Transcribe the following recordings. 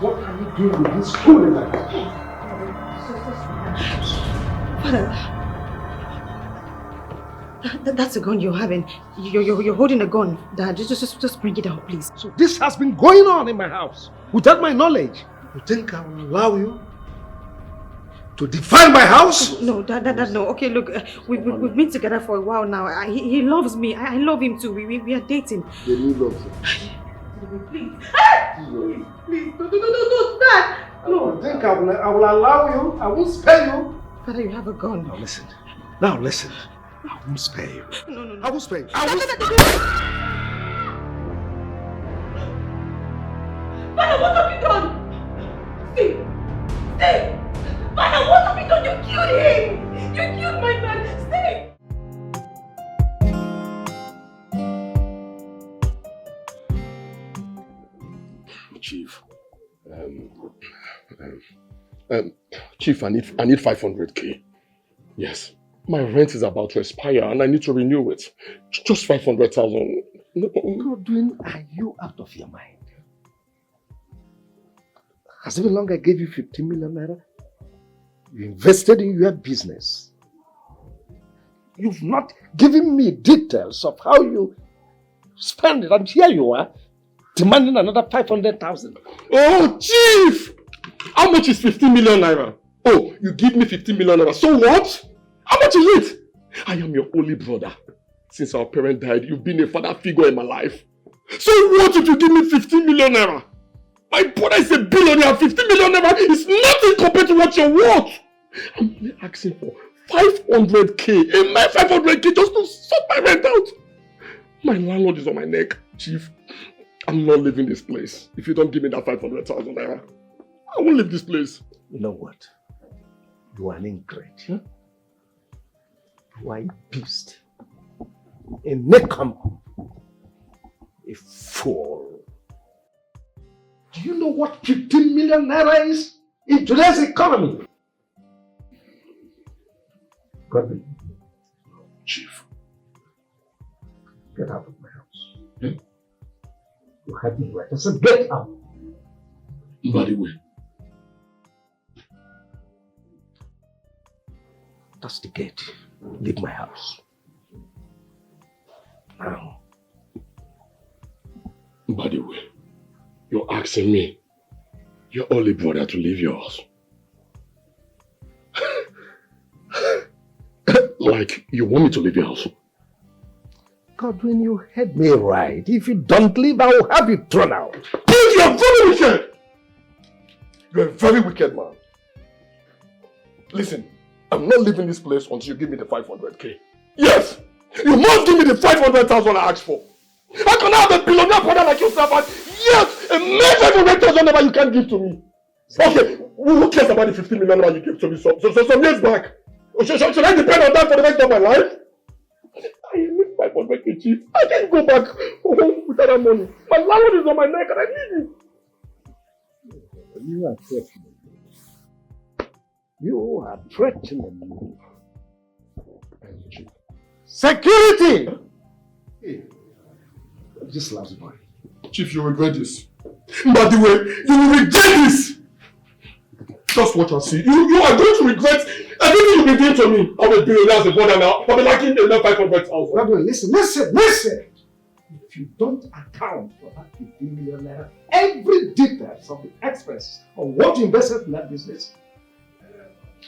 What are you doing with this story like that? Father, that's a gun you're having. You're holding a gun. Dad, just bring it out, please. So this has been going on in my house without my knowledge. You think I will allow you to define my house? No, Dad, no. Okay, look, we've been together for a while now. He loves me. I love him too. We are dating. Then you love him. Please. Please. No, Dad. No. You think I will allow you? I won't spare you. Father, you have a gun. Now listen. I won't spare you. No. I won't spare you. Father, what have you done? Stay! Father, what have you done? You killed him! You killed my man! Stay! Chief. Chief, I need 500k. Yes. My rent is about to expire and I need to renew it. Just 500,000. Godwin, are you out of your mind? Has it been long I gave you 15 million naira? You invested in your business. You've not given me details of how you spend it. And here you are, demanding another 500,000. Oh, Chief! How much is 15 million naira? Oh, you give me 15 million naira. So what? How much is it? I am your only brother. Since our parent died, you've been a father figure in my life. So what if you give me 15 million naira? My brother is a billionaire. 50 million naira is nothing compared to what you're worth. I'm only asking for 500k. And my 500k just to sort my rent out. My landlord is on my neck, Chief. I'm not leaving this place. If you don't give me that 500,000 naira, I won't leave this place. You know what? You are an ingrate. Huh? You are a beast. A nincompoop. A fool. Do you know what 15 million naira is in today's economy? Godwin. Chief. Get out of my house. Hmm? You have me right. I said get out. By the way. That's the gate. Leave my house. Now. By the way, you're asking me, your only brother, to leave your house. Like, you want me to leave your house? Godwin, you heard me right. If you don't leave, I will have you thrown out. Please, you're very wicked! You're a very wicked man. Listen, I'm not leaving this place until you give me the 500k. Yes! You must give me the 500,000 I asked for. How can I have a billionaire brother like yourself and yes, a mere 500,000 naira you can't give to me? Okay, who cares about the 15 million naira you gave to me some years back? Should I depend on that for the rest of my life? I need 500k, Chief. I can't go back home without that money. My landlord is on my neck and I need it. You are threatening me. You are threatening me. Security! Hey, this last boy. Chief, you regret this. By the way, you will regret this. Just watch and see. You are going to regret everything you've been doing to me. I'm a billionaire as a brother now. I'll be liking the 500,000. Godwin, listen. If you don't account for that 15 million naira, every details of the express on what you invested in that business,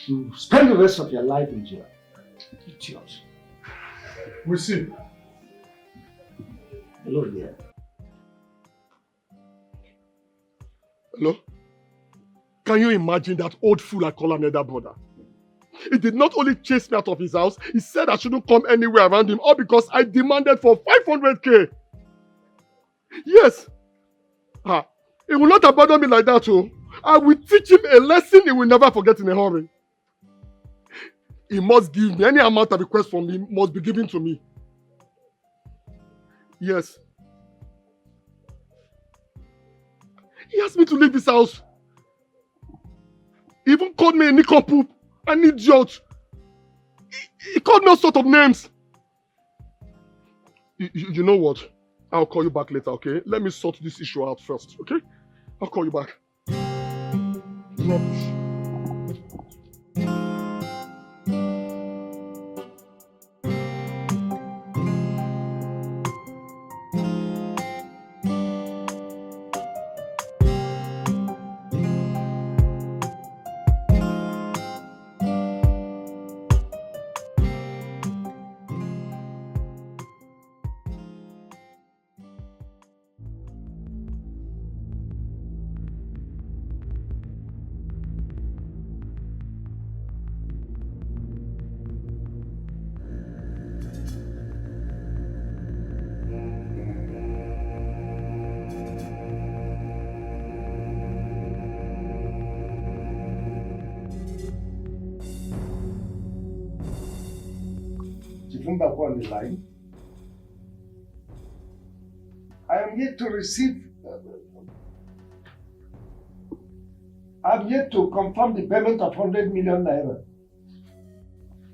you spend the rest of your life in jail. Idiot. We'll see. Hello, dear. Hello? Can you imagine that old fool I call another brother? He did not only chase me out of his house, he said I shouldn't come anywhere around him, all because I demanded for 500k. Yes. He will not abandon me like that, oh. I will teach him a lesson he will never forget in a hurry. He must give me any amount of request from him must be given to me. Yes. He asked me to leave this house. He even called me a nincompoop, an idiot. He called me all sorts of names. You know what? I'll call you back later, okay? Let me sort this issue out first, okay? I'll call you back. Rubbish. Back on the line. I am yet to receive. I'm yet to confirm the payment of 100 million naira.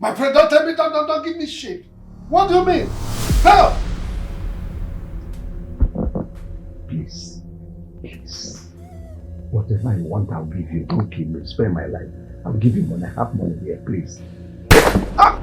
My friend, don't tell me, don't give me shit. What do you mean? Help! Please. Whatever I want, I'll give you. Don't kill me. Spare my life. I'll give you money. I have money here, please. Ah!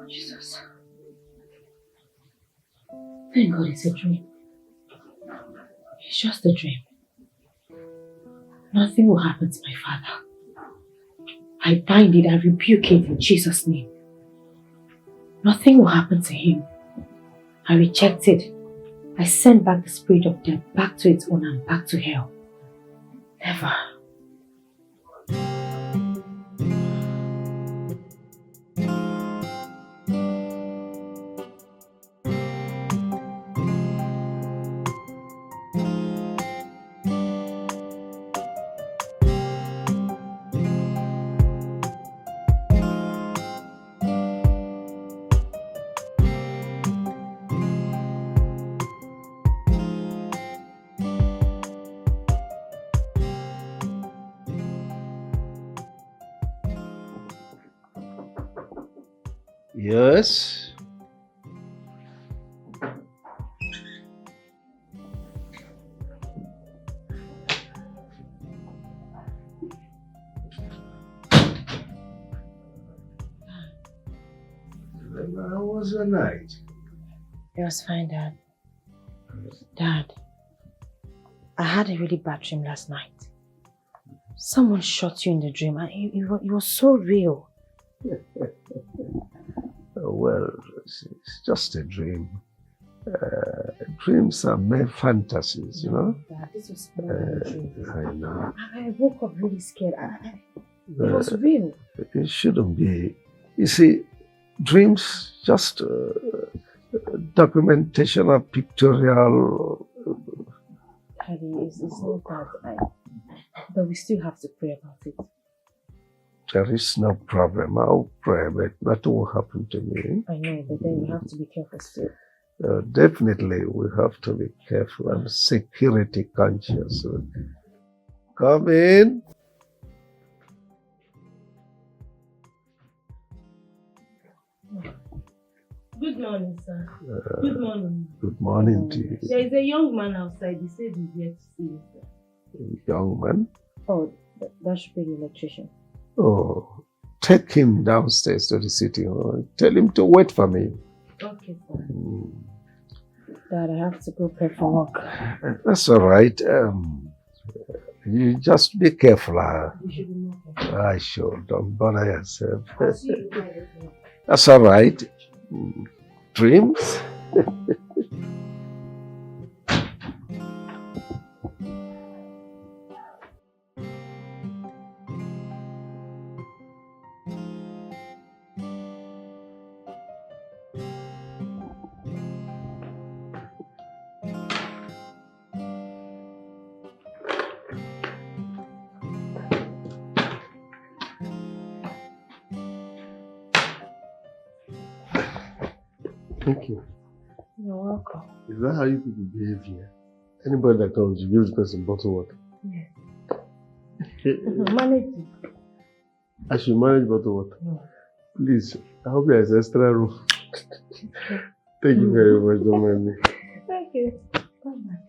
Jesus. Thank God it's a dream. It's just a dream. Nothing will happen to my father. I bind it, I rebuke it in Jesus' name. Nothing will happen to him. I reject it. I send back the spirit of death back to its owner and back to hell. Never. Yes. How was the night? It was fine, Dad. Dad, I had a really bad dream last night. Someone shot you in the dream and it was so real. Well, it's just a dream. Dreams are mere fantasies, you know? Dad, this was more than a dream. I know. I woke up really scared. It was real. It shouldn't be. You see, dreams just documentation of pictorial. Daddy, it's not that. But we still have to pray about it. There is no problem. I'll pray, but nothing will happen to me. I know, but then we have to be careful still. Definitely, we have to be careful and security conscious. Come in. Good morning, sir. Good morning. Good morning to you. There is a young man outside. He said he's here to see you, sir. Young man? Oh, that should be the electrician. Oh, take him downstairs to the sitting room. Tell him to wait for me. Okay, sir. Dad, I have to go prepare for work. That's all right. You just be careful. You should be more careful. I sure. Don't bother yourself. I'll see you later. That's all right. Dreams? Thank you. You're welcome. Is that how you people behave here? Anybody that comes, you give the person bottled water. Yes. Manage it. I should manage bottled water. Yeah. Please, I hope there is extra room. Thank you very much, don't mind me. Thank you. Bye-bye.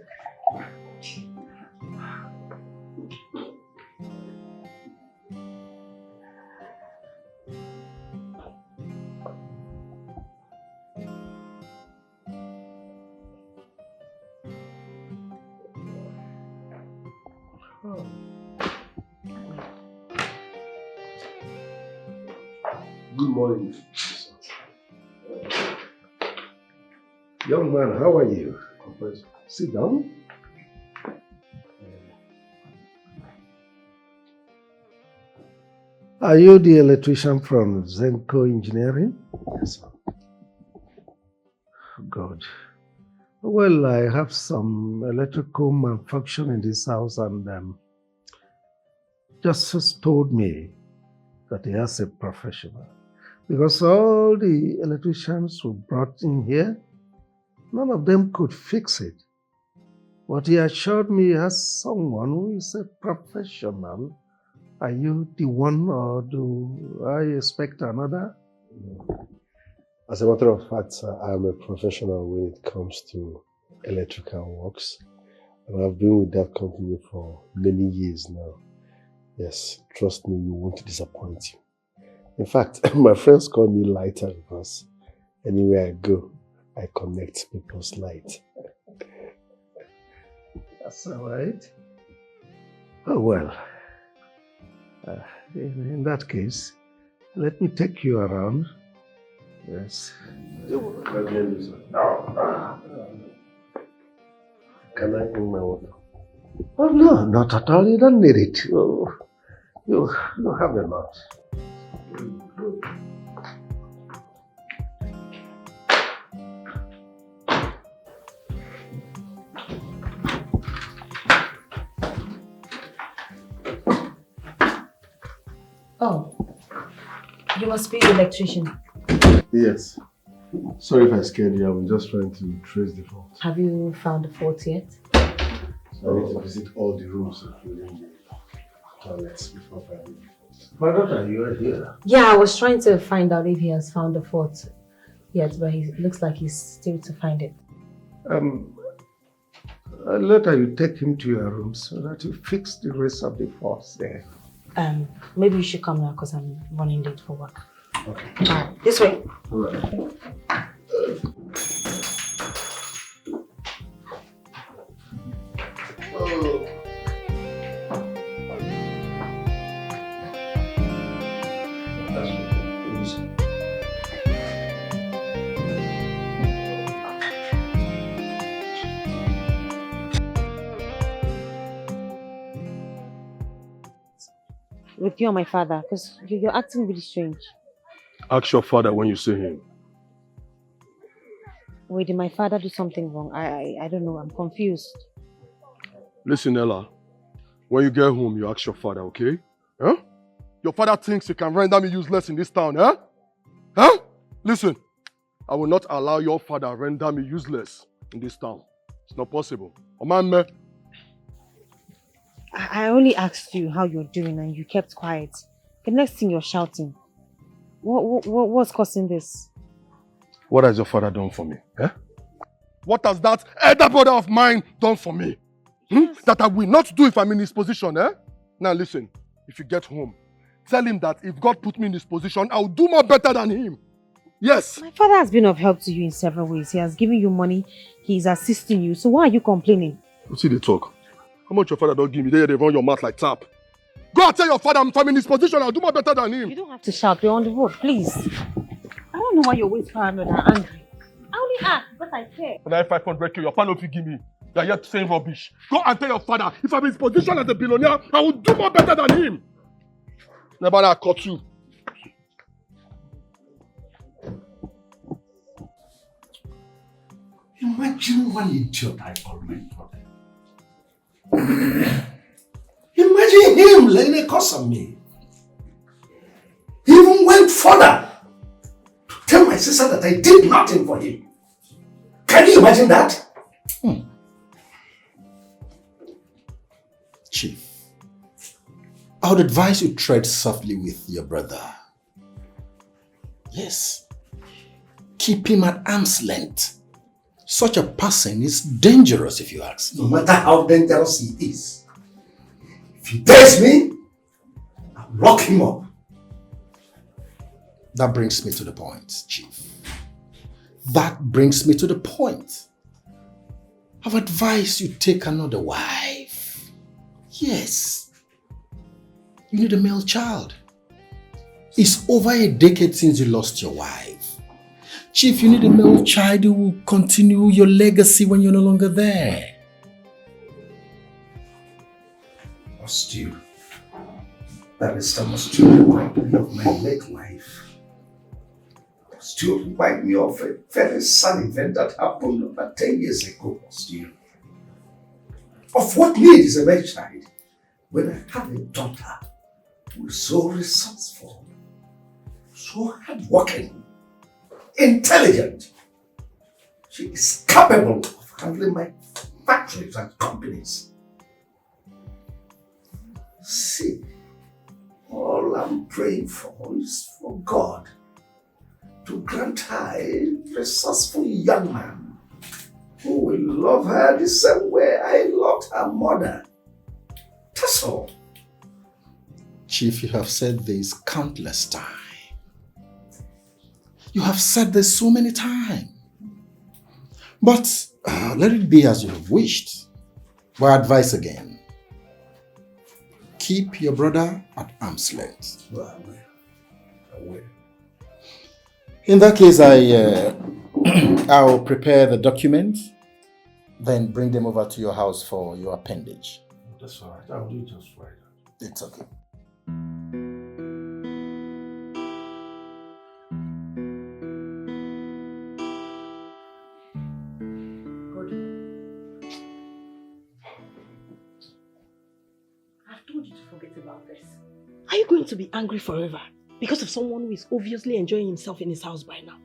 Good morning. Young man, how are you? Sit down. Are you the electrician from Zenko Engineering? Yes, sir. Good. Well, I have some electrical malfunction in this house, and Justice told me that he has a professional. Because all the electricians who brought in here, none of them could fix it. But he assured me he has someone who is a professional. Are you the one, or do I expect another? As a matter of fact, sir, I am a professional when it comes to electrical works. And I've been with that company for many years now. Yes, trust me, we won't disappoint you. In fact, my friends call me Lighter because anywhere I go, I connect people's light. That's all right. Oh, well. In that case, let me take you around. Yes. Can I bring my water? Oh, no, not at all. You don't need it. You have a lot. Oh, you must be the electrician. Yes. Sorry if I scared you. I was just trying to trace the fault. Have you found the fault yet? So I need to visit all the rooms, including the toilets, before finding the fault. My daughter, you are here. Yeah, I was trying to find out if he has found the fault yet, but it looks like he's still to find it. Later you take him to your room so that you fix the rest of the faults there. Maybe you should come now because I'm running late for work. Okay. Alright, this way. All right. With you and my father, because you're acting really strange. Ask your father when you see him. Wait, did my father do something wrong? I don't know, I'm confused. Listen, Ella. When you get home, you ask your father, okay? Huh? Your father thinks he can render me useless in this town, huh? Huh? Listen, I will not allow your father render me useless in this town. It's not possible. Omame. I only asked you how you're doing and you kept quiet. The next thing you're shouting. What's causing this? What has your father done for me? Eh? What has that elder brother of mine done for me? Yes. That I will not do if I'm in his position, eh? Now listen, if you get home, tell him that if God put me in this position, I'll do more better than him. Yes. My father has been of help to you in several ways. He has given you money, he's assisting you. So why are you complaining? You see the talk. How much your father don't give me? They run your mouth like tap. Go and tell your father if I'm in his position, I'll do more better than him. You don't have to shout, we're on the road, please. I don't know why you're always paranoid and angry. I only ask because I care. When I have 500k, your father will give me. You're yet saying rubbish. Go and tell your father, if I'm in his position as a billionaire, I will do more better than him. Never I caught you. Imagine one idiot I call my brother. Imagine him laying a curse on me. He even went further to tell my sister that I did nothing for him. Can you imagine that? Chief, I would advise you tread softly with your brother. Yes. Keep him at arm's length. Such a person is dangerous, if you ask me. No matter how dangerous he is, if he dares me, I'll lock him up. That brings me to the point, Chief. That brings me to the point. I've advised you take another wife. Yes. You need a male child. It's over a decade since you lost your wife. Chief, you need a male child who will continue your legacy when you're no longer there. Must you? Barrister, must you remind me of my late wife? Must you remind me of a very sad event that happened over 10 years ago, must you? Of what need is a male child when I have a daughter who is so resourceful, so hardworking, intelligent. She is capable of handling my factories and companies. See, all I'm praying for is for God to grant her a resourceful young man who will love her the same way I loved her mother. That's all. Chief, you have said this countless times. You have said this so many times. But let it be as you have wished. My advice again. Keep your brother at arm's length. Well, I will. In that case, I'll prepare the documents, then bring them over to your house for your appendage. That's all right. I'll do just right. It's okay. I've told you to forget about this. Are you going to be angry forever because of someone who is obviously enjoying himself in his house by now?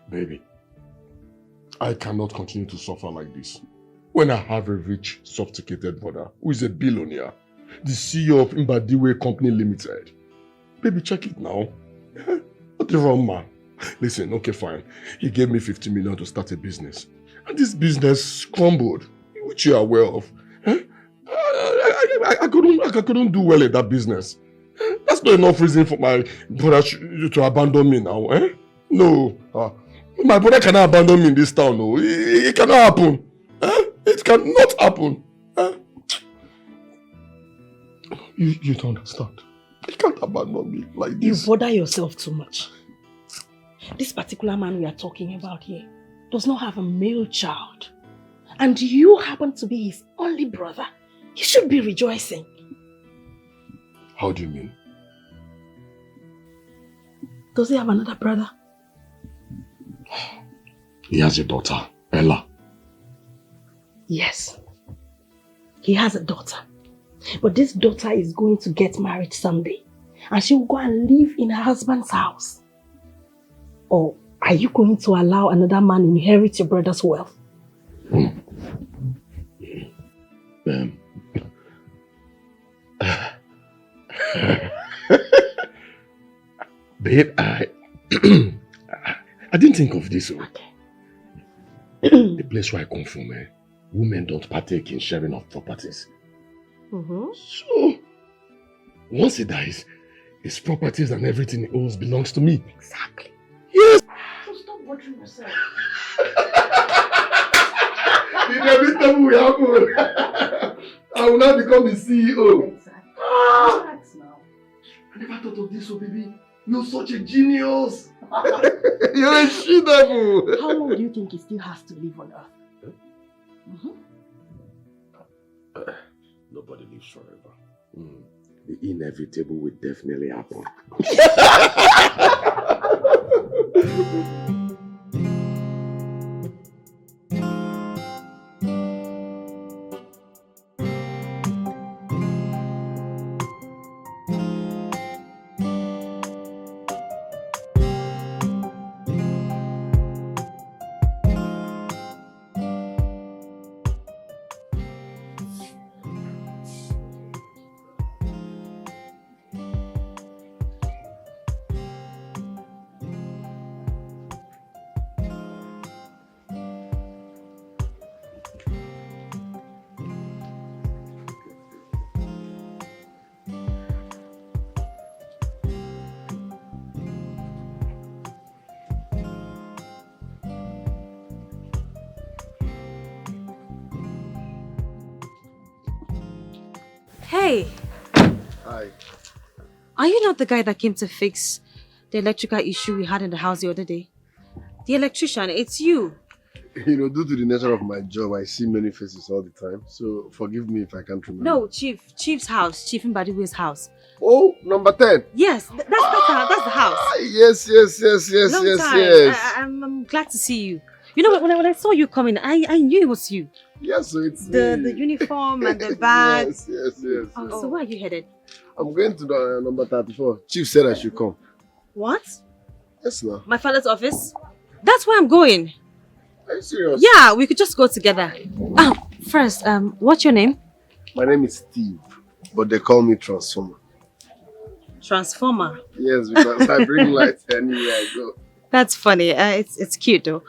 Baby, I cannot continue to suffer like this. When I have a rich, sophisticated brother who is a billionaire, the CEO of Mbadiwe Company Limited. Baby, check it now. What the wrong man? Listen, okay, fine. He gave me 50 million to start a business. And this business crumbled, which you are aware of. I couldn't do well in that business. That's not enough reason for my brother to abandon me now. No. My brother cannot abandon me in this town. No. It cannot happen. It cannot happen. You don't understand. You can't abandon me like this. You bother yourself too much. This particular man we are talking about here does not have a male child. And you happen to be his only brother. You should be rejoicing. How do you mean? Does he have another brother? He has a daughter, Ella. Yes. He has a daughter. But this daughter is going to get married someday. And she will go and live in her husband's house. Or are you going to allow another man inherit your brother's wealth? Babe, I didn't think of this. Okay. The place where I come from, women don't partake in sharing of properties. So, once he dies, his properties and everything he owns belongs to me. Exactly. Yes! So stop bothering yourself. The inevitable will happen. I will now become the CEO. Exactly. Relax now. I never thought of this, baby. You're such a genius. You're a she-devil. How long do you think he still has to live on earth? Nobody lives forever. The inevitable will definitely happen. Hey, Hi. are you not the guy that came to fix the electrical issue we had in the house the other day? The electrician, it's you. You know, due to the nature of my job, I see many faces all the time. So forgive me if I can't remember. No, Chief's house, Chief Mbadiwe's house. Oh, number 10. Yes, that's the house. Yes. Long time. Yes. I'm glad to see you. You know, when I saw you coming, I knew it was you. Yes, so it's The me. uniform and the bag. Yes. Oh, so where are you headed? I'm going to the number 34. Chief said I should come. What? Yes, now. My father's office? That's where I'm going. Are you serious? Yeah, we could just go together. First, what's your name? My name is Steve, but they call me Transformer. Transformer. Yes, because I bring light anywhere I go. That's funny. It's cute though.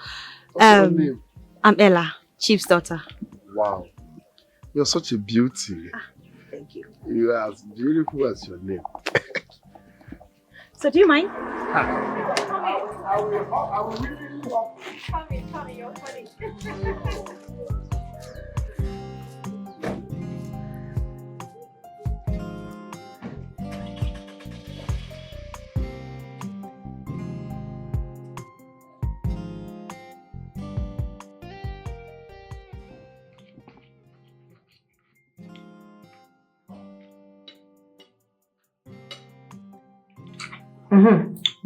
What's your name? I'm Ella, Chief's daughter. Wow. You're such a beauty. Thank you. You are as beautiful as your name. So do you mind? I will really love you. Come in, you're funny.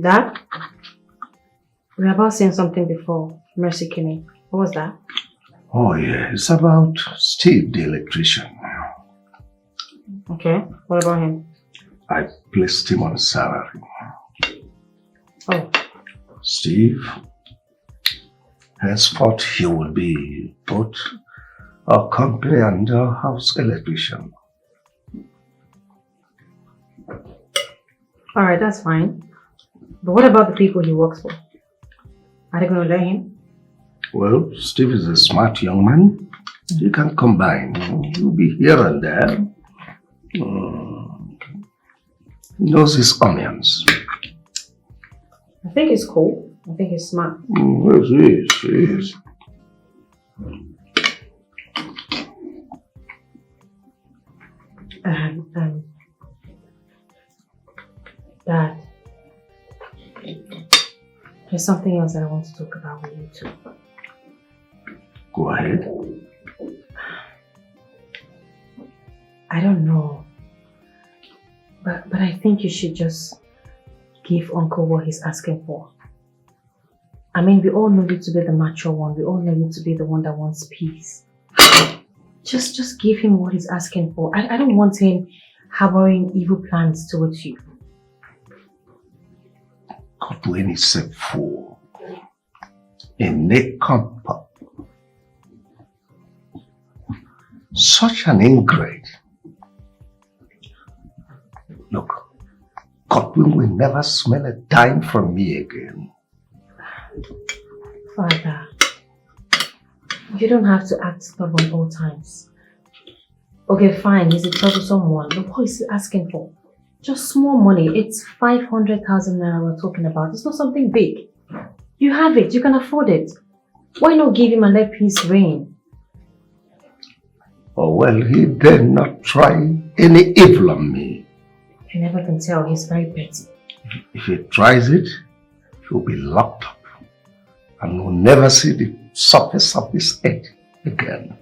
Dad? We were about saying something before Mercy came in. What was that? Oh yeah, it's about Steve, the electrician. Okay, what about him? I placed him on salary. Oh. Steve, henceforth he will be both a company and a house electrician. Alright, that's fine. But what about the people he works for? Are they going to let him? Well, Steve is a smart young man. He can combine. He'll be here and there. He knows his onions. I think he's cool. I think he's smart. Yes, he is. Dad, there's something else that I want to talk about with you too. Go ahead. I don't know, but I think you should just give Uncle what he's asking for. I mean, we all know you to be the mature one. We all know you to be the one that wants peace. Just give him what he's asking for. I don't want him harboring evil plans towards you. Godwin is a fool. A nincompoop. Such an ingrate. Look, Godwin will never smell a dime from me again. Father, you don't have to act stubborn all times. Okay, fine, he's a troublesome one, but what is he asking for? Just small money. It's 500,000 naira we're talking about. It's not something big. You have it, you can afford it. Why not give him and let peace reign? Oh well, he dare not try any evil on me. You never can tell, he's very petty. If he tries it, he'll be locked up and will never see the surface of his head again.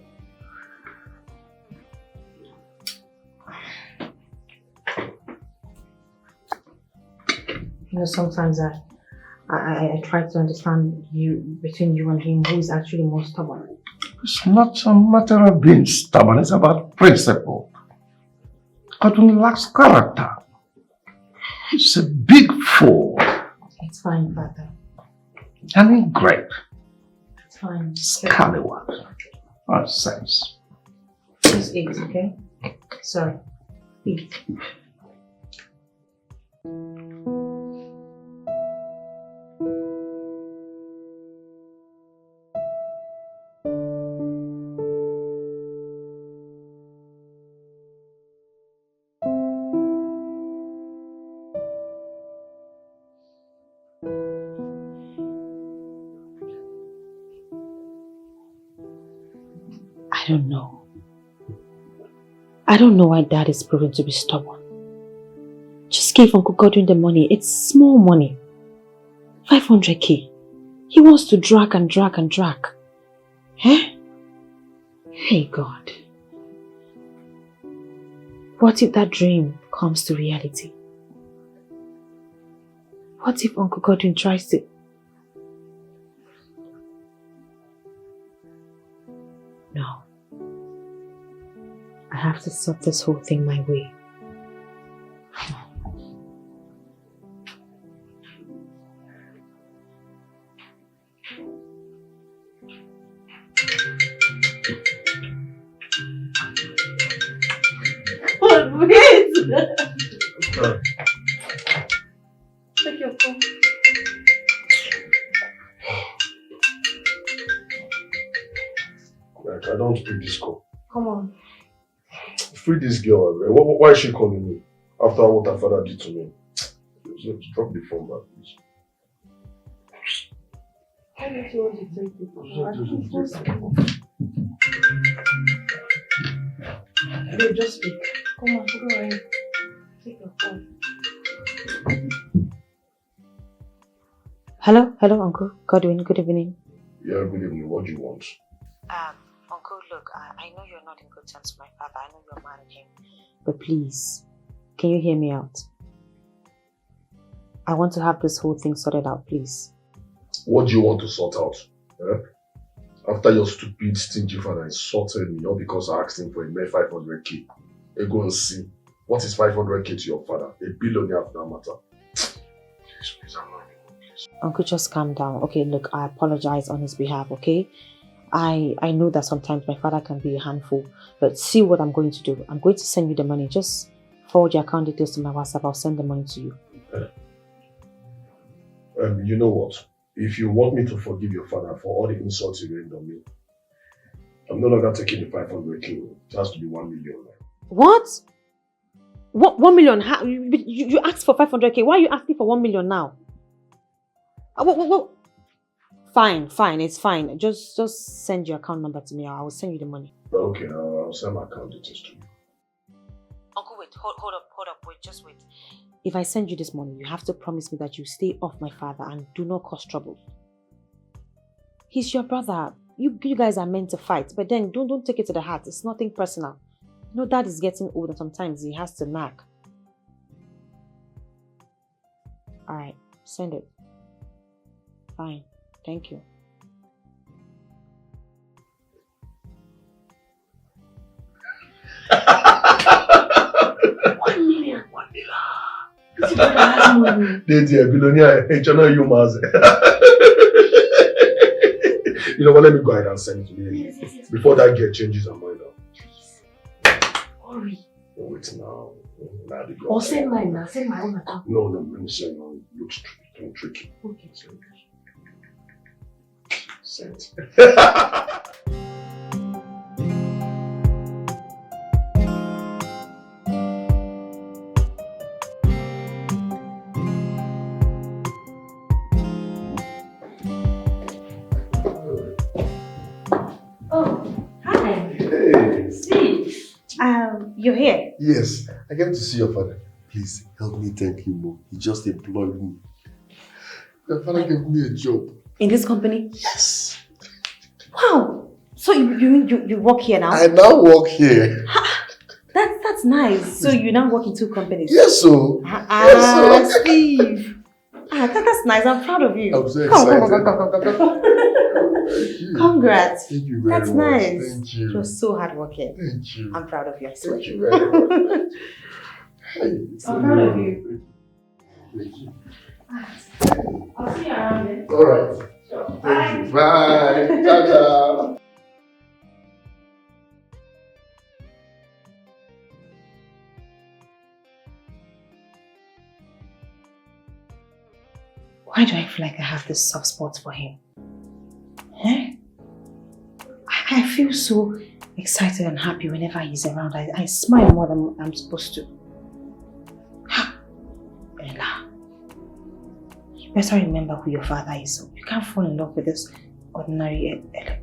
You know, sometimes I try to understand between you and him, who is actually more stubborn. It's not a matter of being stubborn, it's about principle. Godwin lacks character. He's a big fool. It's fine, Father. An ingrate. It's fine. Scallywag. Nonsense. Just eat, okay? Sorry. Eat. I don't know. I don't know why Dad is proving to be stubborn. Just gave Uncle Godwin the money. It's small money. 500k. He wants to drag and drag and drag. Eh? Hey God. What if that dream comes to reality? What if Uncle Godwin tries to... No. I have to sort this whole thing my way. Wait! Take your phone. Like, I don't pick this call. Come on. Free this girl. Why is she calling me? After what her father did to me. Just drop the phone back, please. Why don't you want to take it? Just speak. Come on, go ahead. Take your phone. Hello, Uncle Godwin. Good evening. Yeah, good evening. What do you want? Uncle, look, I know you're not in good terms with my father. I know you're mad at him. But please, can you hear me out? I want to have this whole thing sorted out, please. What do you want to sort out? Eh? After your stupid, stingy father insulted me, all because I asked him for a mere 500k. Go and see. What is 500k to your father? A billionaire for that matter. Please, I'm not. Uncle, just calm down. Okay, look, I apologize on his behalf, okay? I know that sometimes my father can be a handful, but see what I'm going to do. I'm going to send you the money. Just forward your account details to my WhatsApp. I'll send the money to you. You know what? If you want me to forgive your father for all the insults he rained on me, I'm no longer taking the 500k. It has to be 1 million. What? What? 1 million? How, you asked for 500k. Why are you asking for 1 million now? What? Fine, it's fine. Just send your account number to me. I will send you the money. Okay, I'll send my account details to you. Uncle, wait, hold up, wait, just wait. If I send you this money, you have to promise me that you stay off my father and do not cause trouble. He's your brother. You guys are meant to fight, but then don't take it to the heart. It's nothing personal. You know, Dad is getting old and sometimes he has to nag. Alright, send it. Fine, thank you. $1 million. Dear billionaire, you must. You know what? Let me go ahead and send it to you. Yes. Before that girl changes her mind. Hurry. Wait now. Or send mine now. Send my own account. No, let me send now. It looks tricky. Okay. Send. You're here. Yes, I came to see your father. Please help me thank him more. He just employed me. Your father gave me a job. In this company? Yes. Wow. So you work here now? I now work here. That's nice. So you now work in 2 companies? Yes, so. Steve. That's nice. I'm proud of you. I'm so excited. Come. Congrats. Thank you very That's much. nice. Thank you. You're so hardworking. Thank you. I'm proud of you. Thank you very much. I'm proud of you. Thank you. I'll see you around then. All right. Sure. Thank you. Bye. Ciao. Why do I feel like I have this soft spot for him? Eh? I feel so excited and happy whenever he's around. I smile more than I'm supposed to. Ella, you better remember who your father is. You can't fall in love with this ordinary Ella.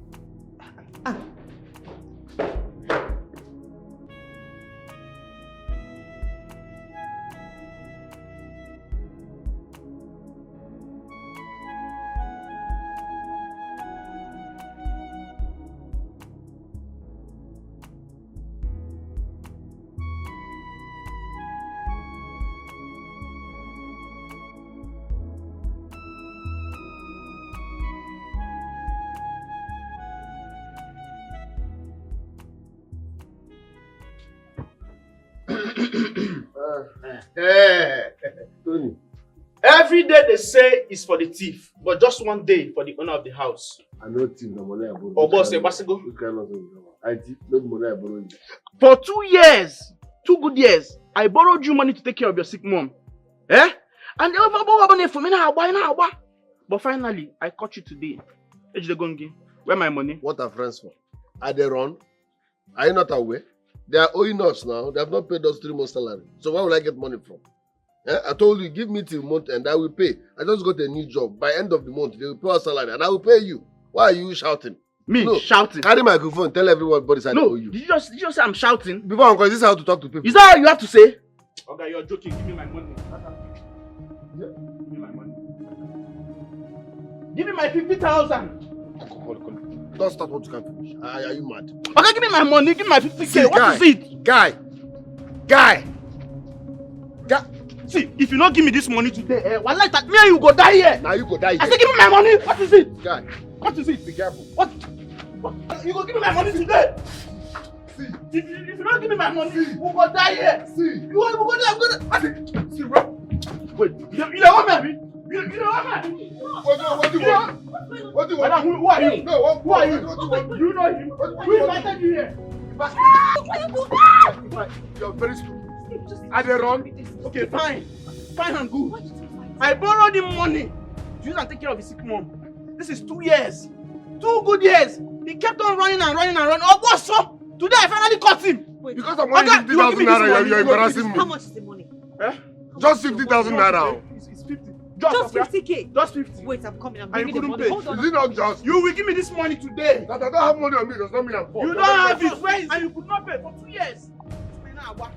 Tony. Every day they say is for the thief, but just one day for the owner of the house. I know thief the money I borrow. Oh, boss, Basigo. You cannot say I thief no money I borrow you. For 2 years, 2 good years, I borrowed you money to take care of your sick mom. Eh? And they over for me now. But finally, I caught you today. Where my money? What are friends for? Are they run? Are you not aware? They are owing us now. They have not paid us 3 months salary. So where will I get money from? I told you, give me till month and I will pay. I just got a new job. By end of the month, they will pay us salary and I will pay you. Why are you shouting? Me? No, shouting? Carry my microphone, tell everybody I owe you. Did you just say I'm shouting? Before, Uncle, is this how to talk to people? Is that how you have to say? Okay, you're joking. Give me my money. Yeah. Give me my money. Give me my 50,000. Don't start what you can't finish. Are you mad? Okay, give me my money. Give me my 50K. What is it? Guy. See, if you don't give me this money today, one like that, me and you go die here. Now you go die here. I say give me my money. What is it? Guy. What is it? Be careful. What? You go give me my money today. See. If you don't give me my money, we go die here. See. You go die. I'm gonna. See, bro. Wait. You don't want me? You don't want me? What do you want? What do you want? Madam, who are you? No, who are you? What do you want? You know him. Who invited you here? You're very stupid. Are they wrong? Okay, fine and good. I borrowed him money to use and take care of his sick mom. This is 2 years. 2 good years. He kept on running. Oh, what's up? Today I finally caught him. Wait, because I'm only 50,000 naira, you're embarrassing me. How much is the money? Eh? Just 50,000 naira. It's 50. Just 50K? Just 50. Wait, I'm coming. I'm And bringing you the couldn't money. pay. Hold on. Is it not just? You will give me this money today. That I don't have money on me does not mean I'm poor. You don't have it. Where is it? And you could not pay for 2 years.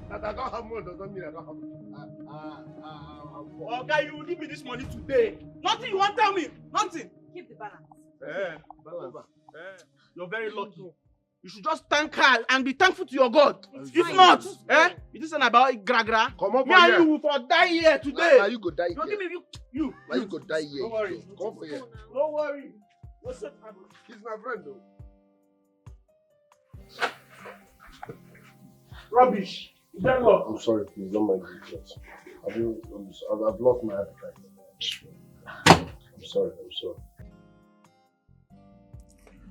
That I don't have money does not mean I don't have money. I'm poor. Okay, you will give me this money today. Nothing you want to tell me. Nothing. Keep the balance. Balance. You're very lucky. You should just thank her and be thankful to your God. It's If fine. not, you just saying about gra. Come on, Me and you will for die here today. Now you go die Don't here. give me you. Now you go die here. Don't worry. Come for here. Don't worry. He's my friend though. Rubbish. Get lost. I'm sorry, please don't mind me. I've lost my appetite. I'm sorry.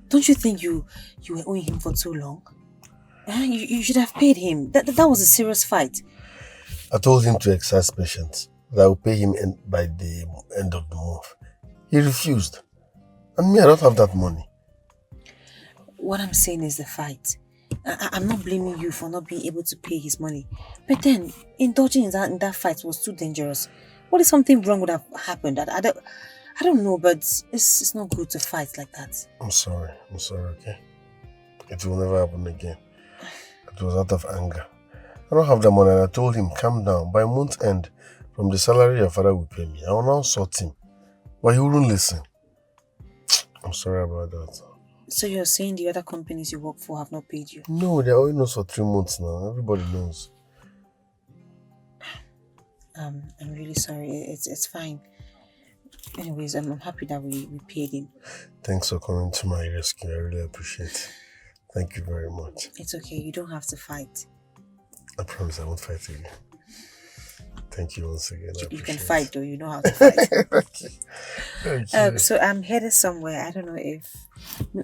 Don't you think you were owing him for too long? You should have paid him. That was a serious fight. I told him to exercise patience, that I will pay him by the end of the month. He refused. And me, I don't have that money. What I'm saying is the fight. I'm not blaming you for not being able to pay his money. But then, indulging in that fight was too dangerous. What if something wrong would have happened? I don't know, but it's not good to fight like that. I'm sorry, okay? It will never happen again. It was out of anger. I don't have the money and I told him, calm down. By month's end, from the salary your father will pay me, I will now sort him. But he wouldn't listen. I'm sorry about that. So you're saying the other companies you work for have not paid you? No, they're owing us for 3 months now. Everybody knows. I'm really sorry. It's fine. Anyways, I'm happy that we paid him. Thanks for coming to my rescue. I really appreciate it. Thank you very much. It's okay. You don't have to fight. I promise I won't fight again. Thank you once again. You can fight though. You know how to fight. Thank you. So I'm headed somewhere. I don't know if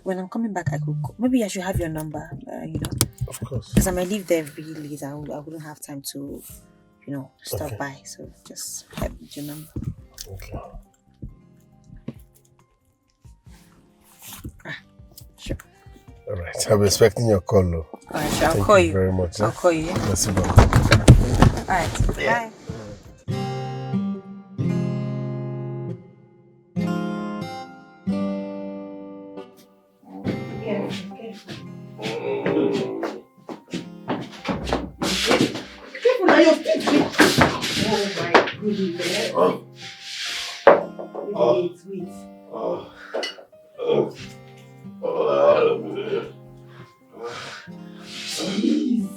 when I'm coming back I could. Maybe I should have your number. Of course. Because I might leave there really late. I wouldn't have time to, stop Okay. by. So just have your number. Okay. Sure. All right. I'll be expecting your call, though. All right. Sure. I'll Thank call you you. very much. I'll call you. Merci beaucoup. All right. Bye. Careful now, your feet. Oh my goodness. Wait. Jeez.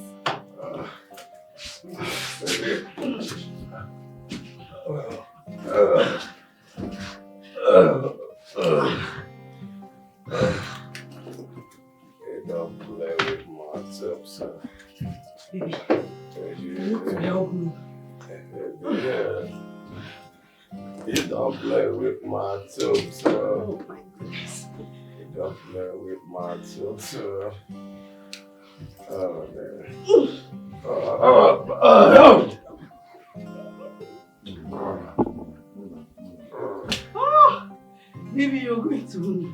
Don't play with myself, sir. Baby, you need to help me. Yeah. You don't play with my tutor. Oh my goodness. You don't play with my tutor. Oh, man. Baby, you're going to me.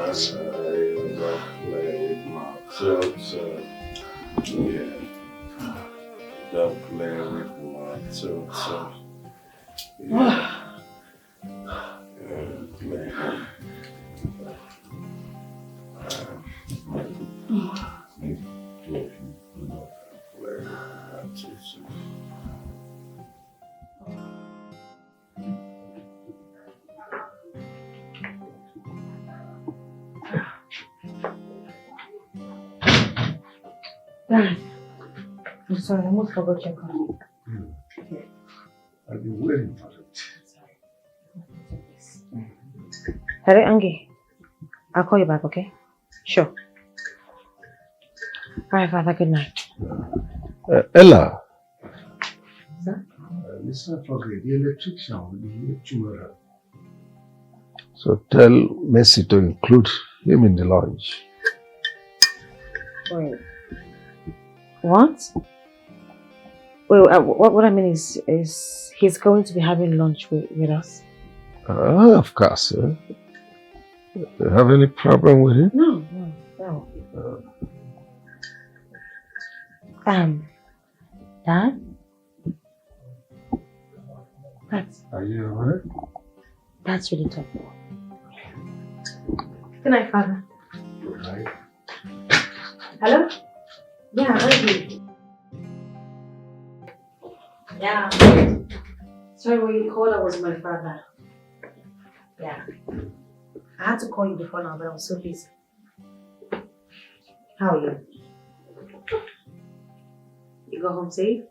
You don't play with my tutor. Yeah. Don't play with my tutor. Yeah. Play. Dad, I'm sorry, I almost forgot your call. I've been waiting for it. Hello, Angie. I'll call you back, okay? Sure. Alright, Father, good night. Ella. Sir? Let's not forget the electrician will be here tomorrow. So tell Messi to include him in the lunch. Wait. What? Well, what I mean is he's going to be having lunch with us? Of course. You have any problem with it? No. Dad? Are you alright? That's really tough. Good night, Father. Good night. Hello? Yeah, Angie. Yeah. Sorry, when you called, I was my father. Yeah. I had to call you before now, but I was so busy. How are you? You go home safe?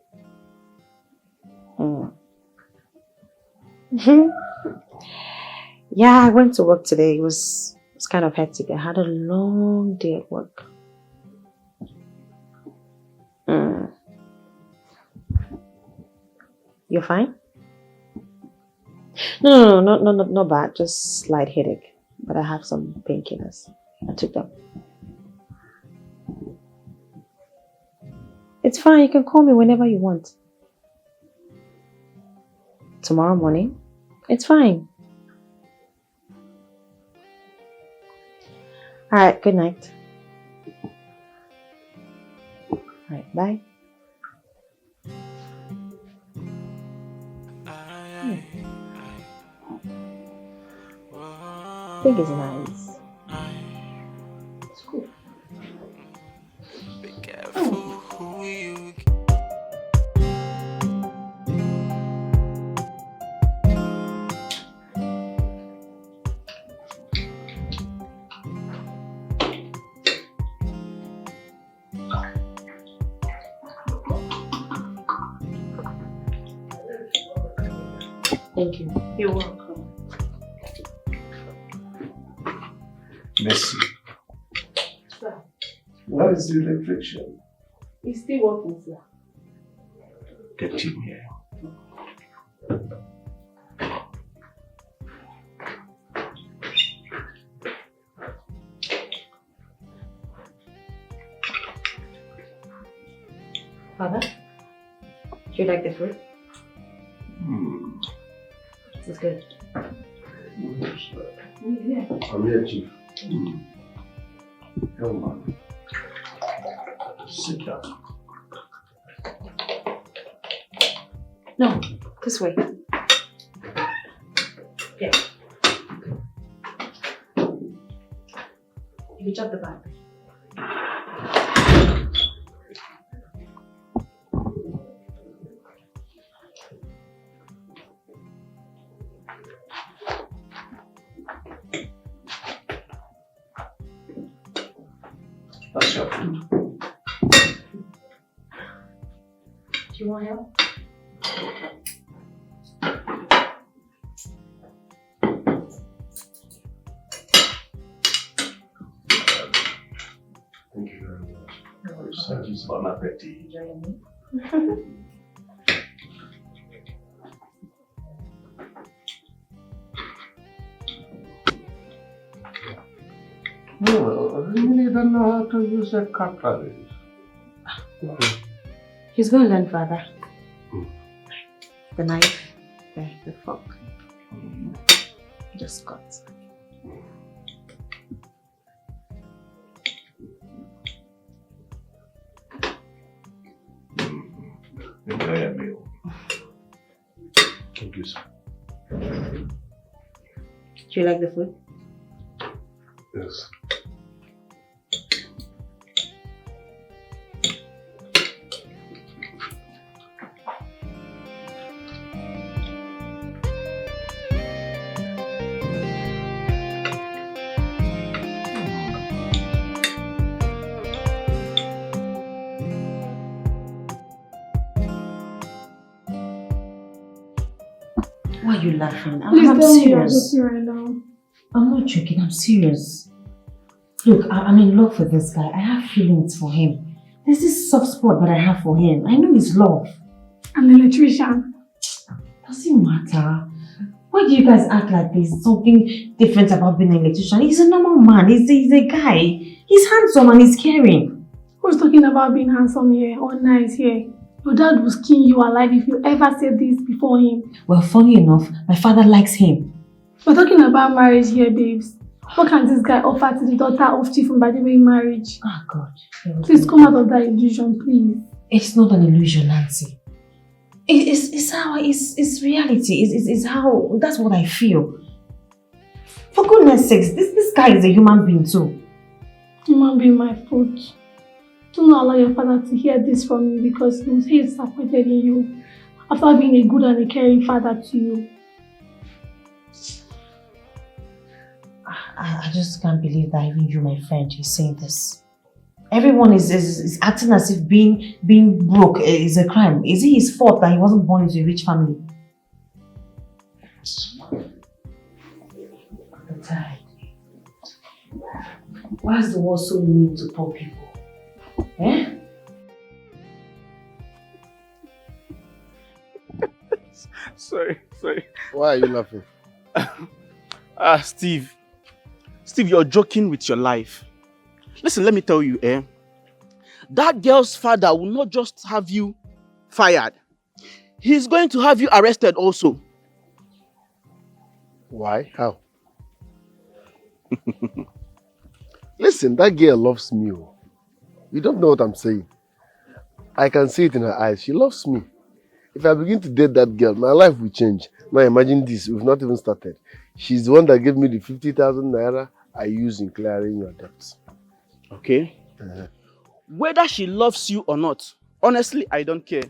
Yeah, I went to work today. It was kind of hectic. I had a long day at work. You're fine? No, not bad. Just slight headache. But I have some painkillers. I took them. It's fine. You can call me whenever you want. Tomorrow morning? It's fine. Alright, good night. Alright, bye. I think it's nice. It's cool. Be careful who you Thank you. You're welcome. Messi. Sir, Where is the electrician? he's still working, sir. Get him here. Father, do you like the fruit? This is good. I'm here, Chief. Come on. Sit down. No, this way. Yeah. You drop the bag. That's your food. Do you want help? Bon appetit. No, I really don't know how to use a cutlery. He's going to learn, Father. The knife, the fork. Just cut. Enjoy your meal. Thank you, sir. Do you like the food? Yes. Why are you laughing? Please I'm tell me you're serious. joking right now. I'm not joking, I'm serious. Look, I'm in love with this guy. I have feelings for him. There's this soft spot that I have for him. I know his love. An electrician. Doesn't matter. Why do you guys act like there's something different about being an electrician? He's a normal man. He's a guy. He's handsome and he's caring. Who's talking about being handsome here or nice here? Your dad will skin you alive if you ever said this before him. Well, funny enough, my father likes him. We're talking about marriage here, babes. What can this guy offer to the daughter of Chief Mbadiwe marriage? Oh, God. Please come out of that illusion, please. It's not an illusion, Nancy. It's reality. It's how, that's what I feel. For goodness sakes, this guy is a human being too. Human being, my foot. Do not allow your father to hear this from you because he will say he's disappointed in you after being a good and a caring father to you. I just can't believe that even you, my friend, is saying this. Everyone is acting as if being broke is a crime. Is it his fault that he wasn't born into a rich family? I'm tired. Why is the world so mean to poor people? Eh? Sorry. Why are you laughing? Steve, you're joking with your life. Listen, let me tell you, that girl's father will not just have you fired. He's going to have you arrested also. Why? How? Listen, that girl loves me. You don't know what I'm saying. I can see it in her eyes. She loves me. If I begin to date that girl, my life will change. Now imagine this, we've not even started. She's the one that gave me the 50,000 naira I use in clearing your debts. Okay? Whether she loves you or not, honestly, I don't care.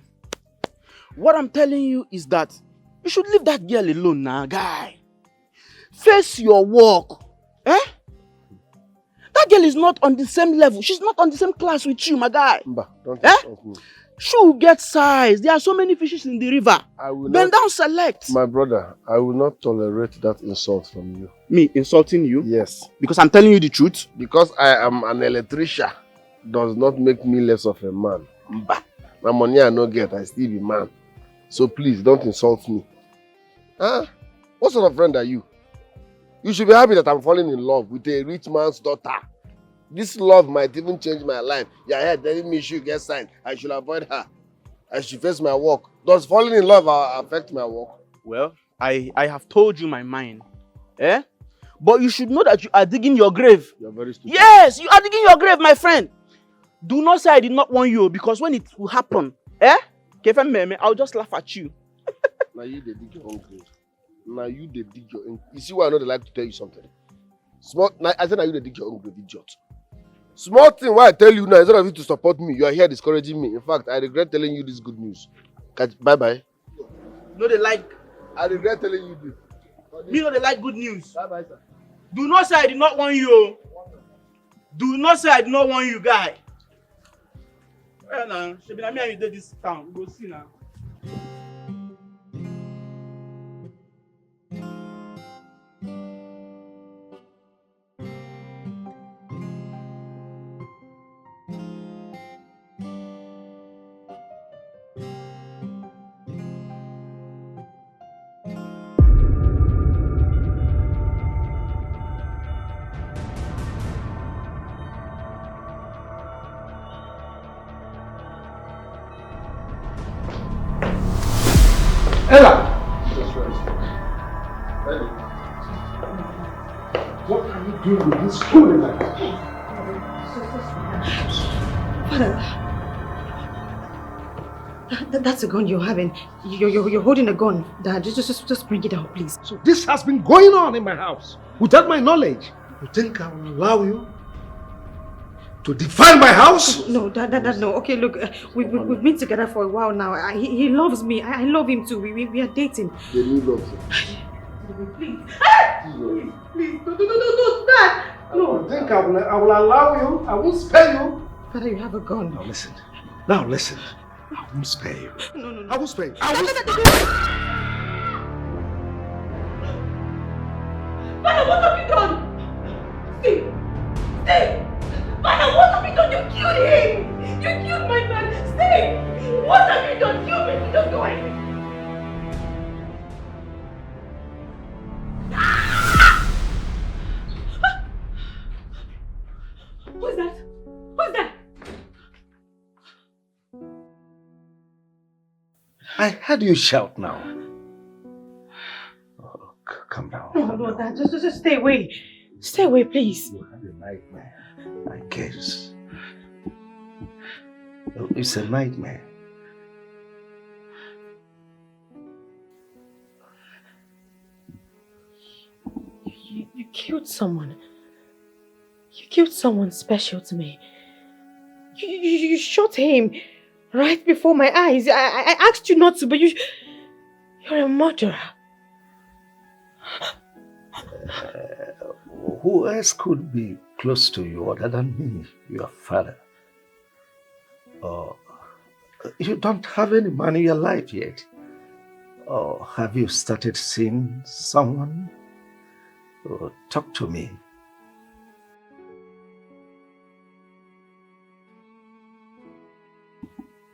What I'm telling you is that you should leave that girl alone now, guy. Face your work. That girl is not on the same level. She's not on the same class with you, my guy. Mba, don't insult me. She will get size. There are so many fishes in the river. Bend down, select. My brother, I will not tolerate that insult from you. Me insulting you? Yes. Because I'm telling you the truth? Because I am an electrician does not make me less of a man. Mba. My money I no get, I still be man. So please, don't insult me. Huh? What sort of friend are you? You should be happy that I'm falling in love with a rich man's daughter. This love might even change my life. You're here telling me she get signed. I should avoid her. I should face my work. Does falling in love affect my work? Well, I have told you my mind. But you should know that you are digging your grave. You're very stupid. Yes, you are digging your grave, my friend. Do not say I did not warn you, because when it will happen, I'll just laugh at you. Now you they dig your own grave. Now you they dig your own. You see why I know they like to tell you something? I said now you they dig your own grave, idiot. Small thing why I tell you now, instead of you to support me, you are here discouraging me. In fact, I regret telling you this good news. Bye-bye. No, they like. I regret telling you this. Me know they like good news. Bye-bye, sir. Do not say I did not warn you. Do not say I did not warn you, guy. Well, now, she be na me and you did this town. We go see now. Ella! What are you doing with this fool in my house? Father, that's a gun you're having. You're holding a gun. Dad, just bring it out, please. So this has been going on in my house without my knowledge. You think I will allow you to define my house? No, Dad, no. Okay, look, we've been together for a while now. He loves me. I love him too. We are dating. Then you love him. Please, no, Dad. No. You think I will allow you? I won't spare you. Father, you have a gun. Now listen. I won't spare you. No. I won't spare you. Father, what have you done? Stay! Father, what have you done? You killed him! You killed my man! Stay! What have you done? Kill me! Don't do anything! Who's that? Who's that? I heard you shout now. Oh, calm down. No, Dad, just stay away. Stay away, please. You had a nightmare, I guess. Oh, it's a nightmare. You killed someone. You killed someone special to me. You shot him right before my eyes. I asked you not to, but you're a murderer. Who else could be close to you other than me, your father? You don't have any man in your life yet. Or have you started seeing someone? Talk to me.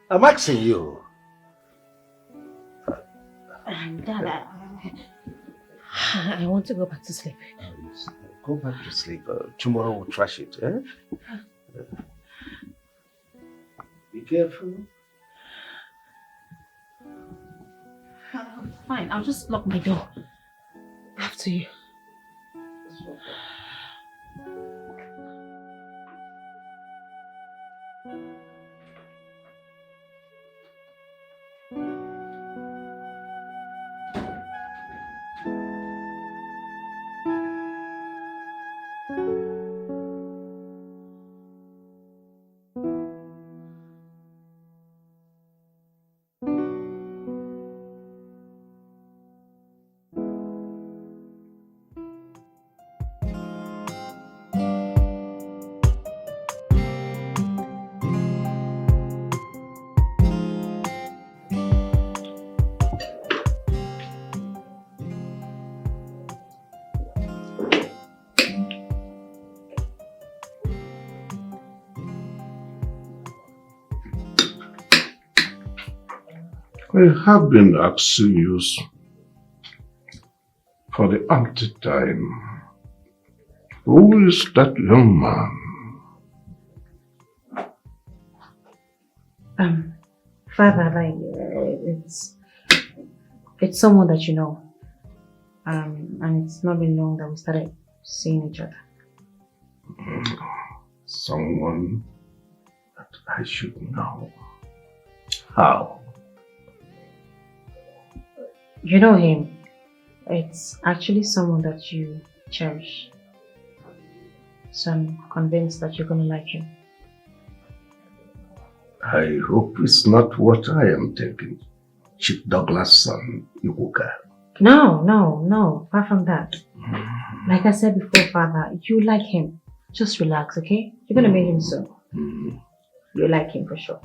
I'm asking you. Dad, I want to go back to sleep. Go back to sleep. Tomorrow we'll trash it. Eh? Be careful. Fine, I'll just lock my door. After you. I have been asking you for the umpteenth time. Who is that young man? Father, it's someone that you know. And it's not been long that we started seeing each other. Someone that I should know. How? You know him. It's actually someone that you cherish. So I'm convinced that you're going to like him. I hope it's not what I am thinking. Chief Douglas' son, Iwuka. No. Apart from that. Like I said before, Father, you like him. Just relax, okay? You're going to meet him soon. You like him for sure.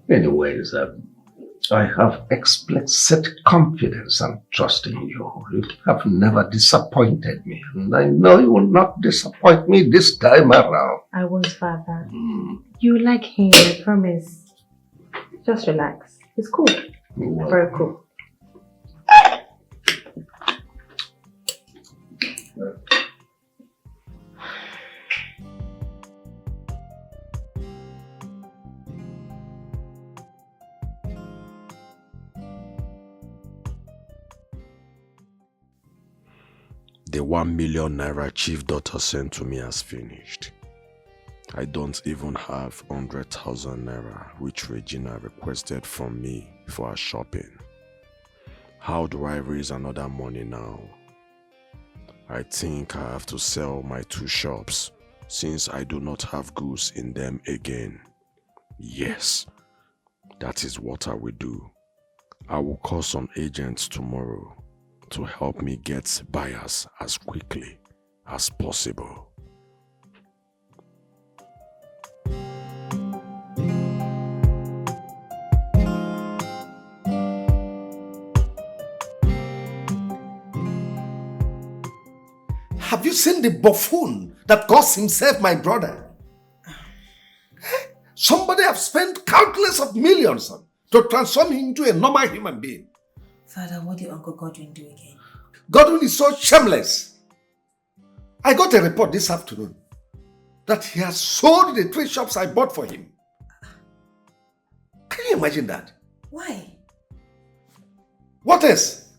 Anyways, I have explicit confidence and trust in you. You have never disappointed me, and I know you will not disappoint me this time around. I won't, Father. You like him, I promise. Just relax. It's cool. Very cool. The 1 million naira chief daughter sent to me has finished. I don't even have 100,000 naira which Regina requested from me for her shopping. How do I raise another money now? I think I have to sell my 2 shops since I do not have goods in them again. Yes, that is what I will do. I will call some agents tomorrow to help me get buyers as quickly as possible. Have you seen the buffoon that calls himself my brother? Somebody have spent countless of millions to transform him into a normal human being. Father, what did Uncle Godwin do again? Godwin is so shameless. I got a report this afternoon that he has sold the 3 shops I bought for him. Can you imagine that? Why? What else?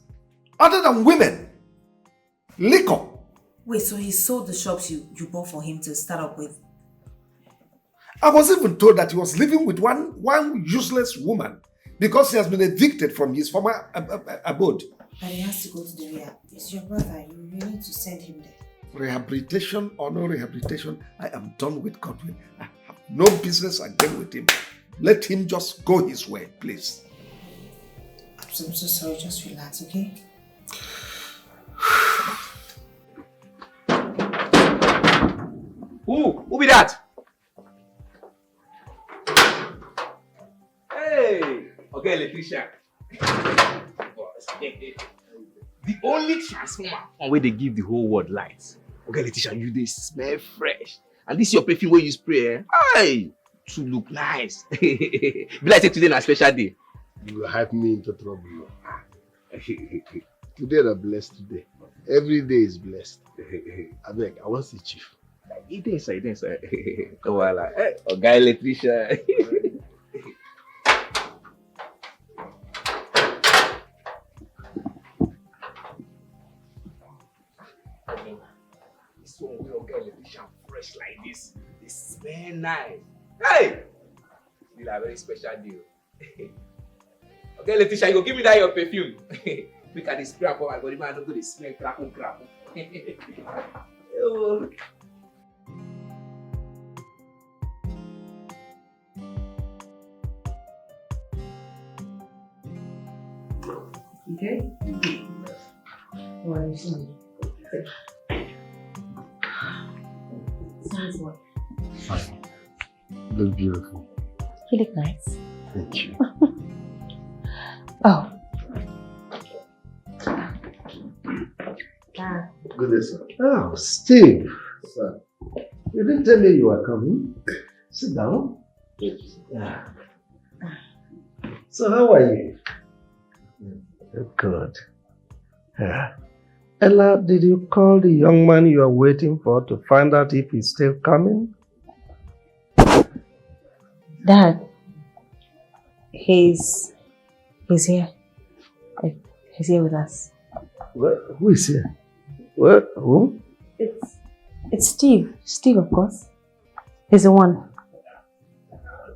Other than women, liquor. Wait, so he sold the shops you bought for him to start up with? I was even told that he was living with one useless woman because he has been evicted from his former abode. But he has to go to the rehab. It's your brother. You need to send him there. Rehabilitation or no rehabilitation, I am done with Godwin. I have no business again with him. Let him just go his way, please. I'm so sorry. Just relax, okay? Who be that? Hey, okay, electrician. The only transformer on where they give the whole world lights. Okay, electrician, you they smell fresh. And this your perfume where you spray, eh? Hey, to look nice. Be like say today na special day. You will hype me into trouble. Today is a blessed day. Every day is blessed. I beg, I want to see Chief. It is, Voila. Okay, electrician. This one will get electrician fresh like this. This smell nice. Hey! Still a very special deal. Okay, electrician, you go give me that your perfume. Look at the spray up my body, man. I don't go to smell crap. Oh. Okay? What are you saying? Sounds what? Fine. You look beautiful. You look nice. Thank you. Oh. Dad. Good day, sir. Oh, Steve. Sir. You didn't tell me you were coming. Sit down. Yeah. So how are you? Good. Yeah. Ella, did you call the young man you are waiting for to find out if he's still coming? Dad, he's here. He's here with us. Who is here? Who? It's Steve. Steve, of course. He's the one.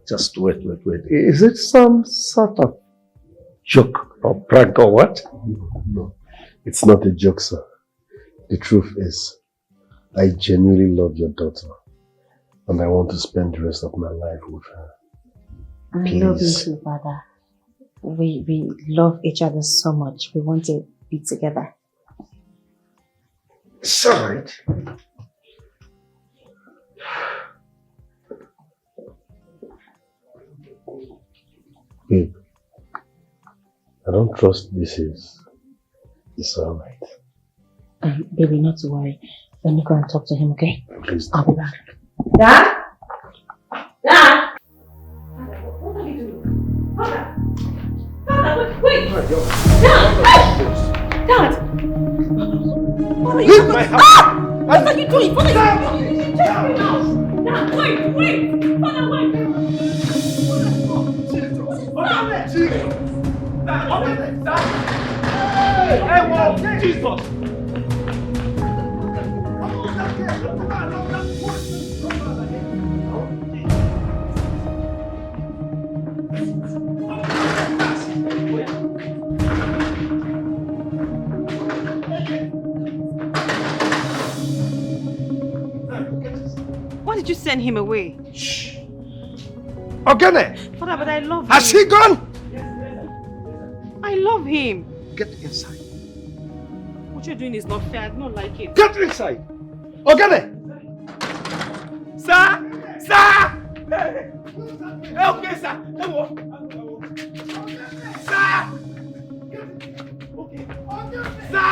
Just wait. Is it some sort of joke or prank or what? No, it's not a joke, sir. The truth is, I genuinely love your daughter, and I want to spend the rest of my life with her. I love you too, Father. We love each other so much. We want to be together. It's alright. Babe, I don't trust this is. It's alright. Baby, not to worry. Let me go and talk to him, okay? Please. I'll be back. Dad? Dad? What are you doing? Father! Father, wait! Dad! Dad! Leave my house! What are you doing? What are you doing? Check me out! Dad, wait! Father, wait! Jesus! send him away. Shh. Ogene! Father, but I love him. Has he gone? I love him. Get inside. What you're doing is not fair. I don't like it. Get inside! Ogene! Sir! Sir! Okay, sir. Sir! Sir!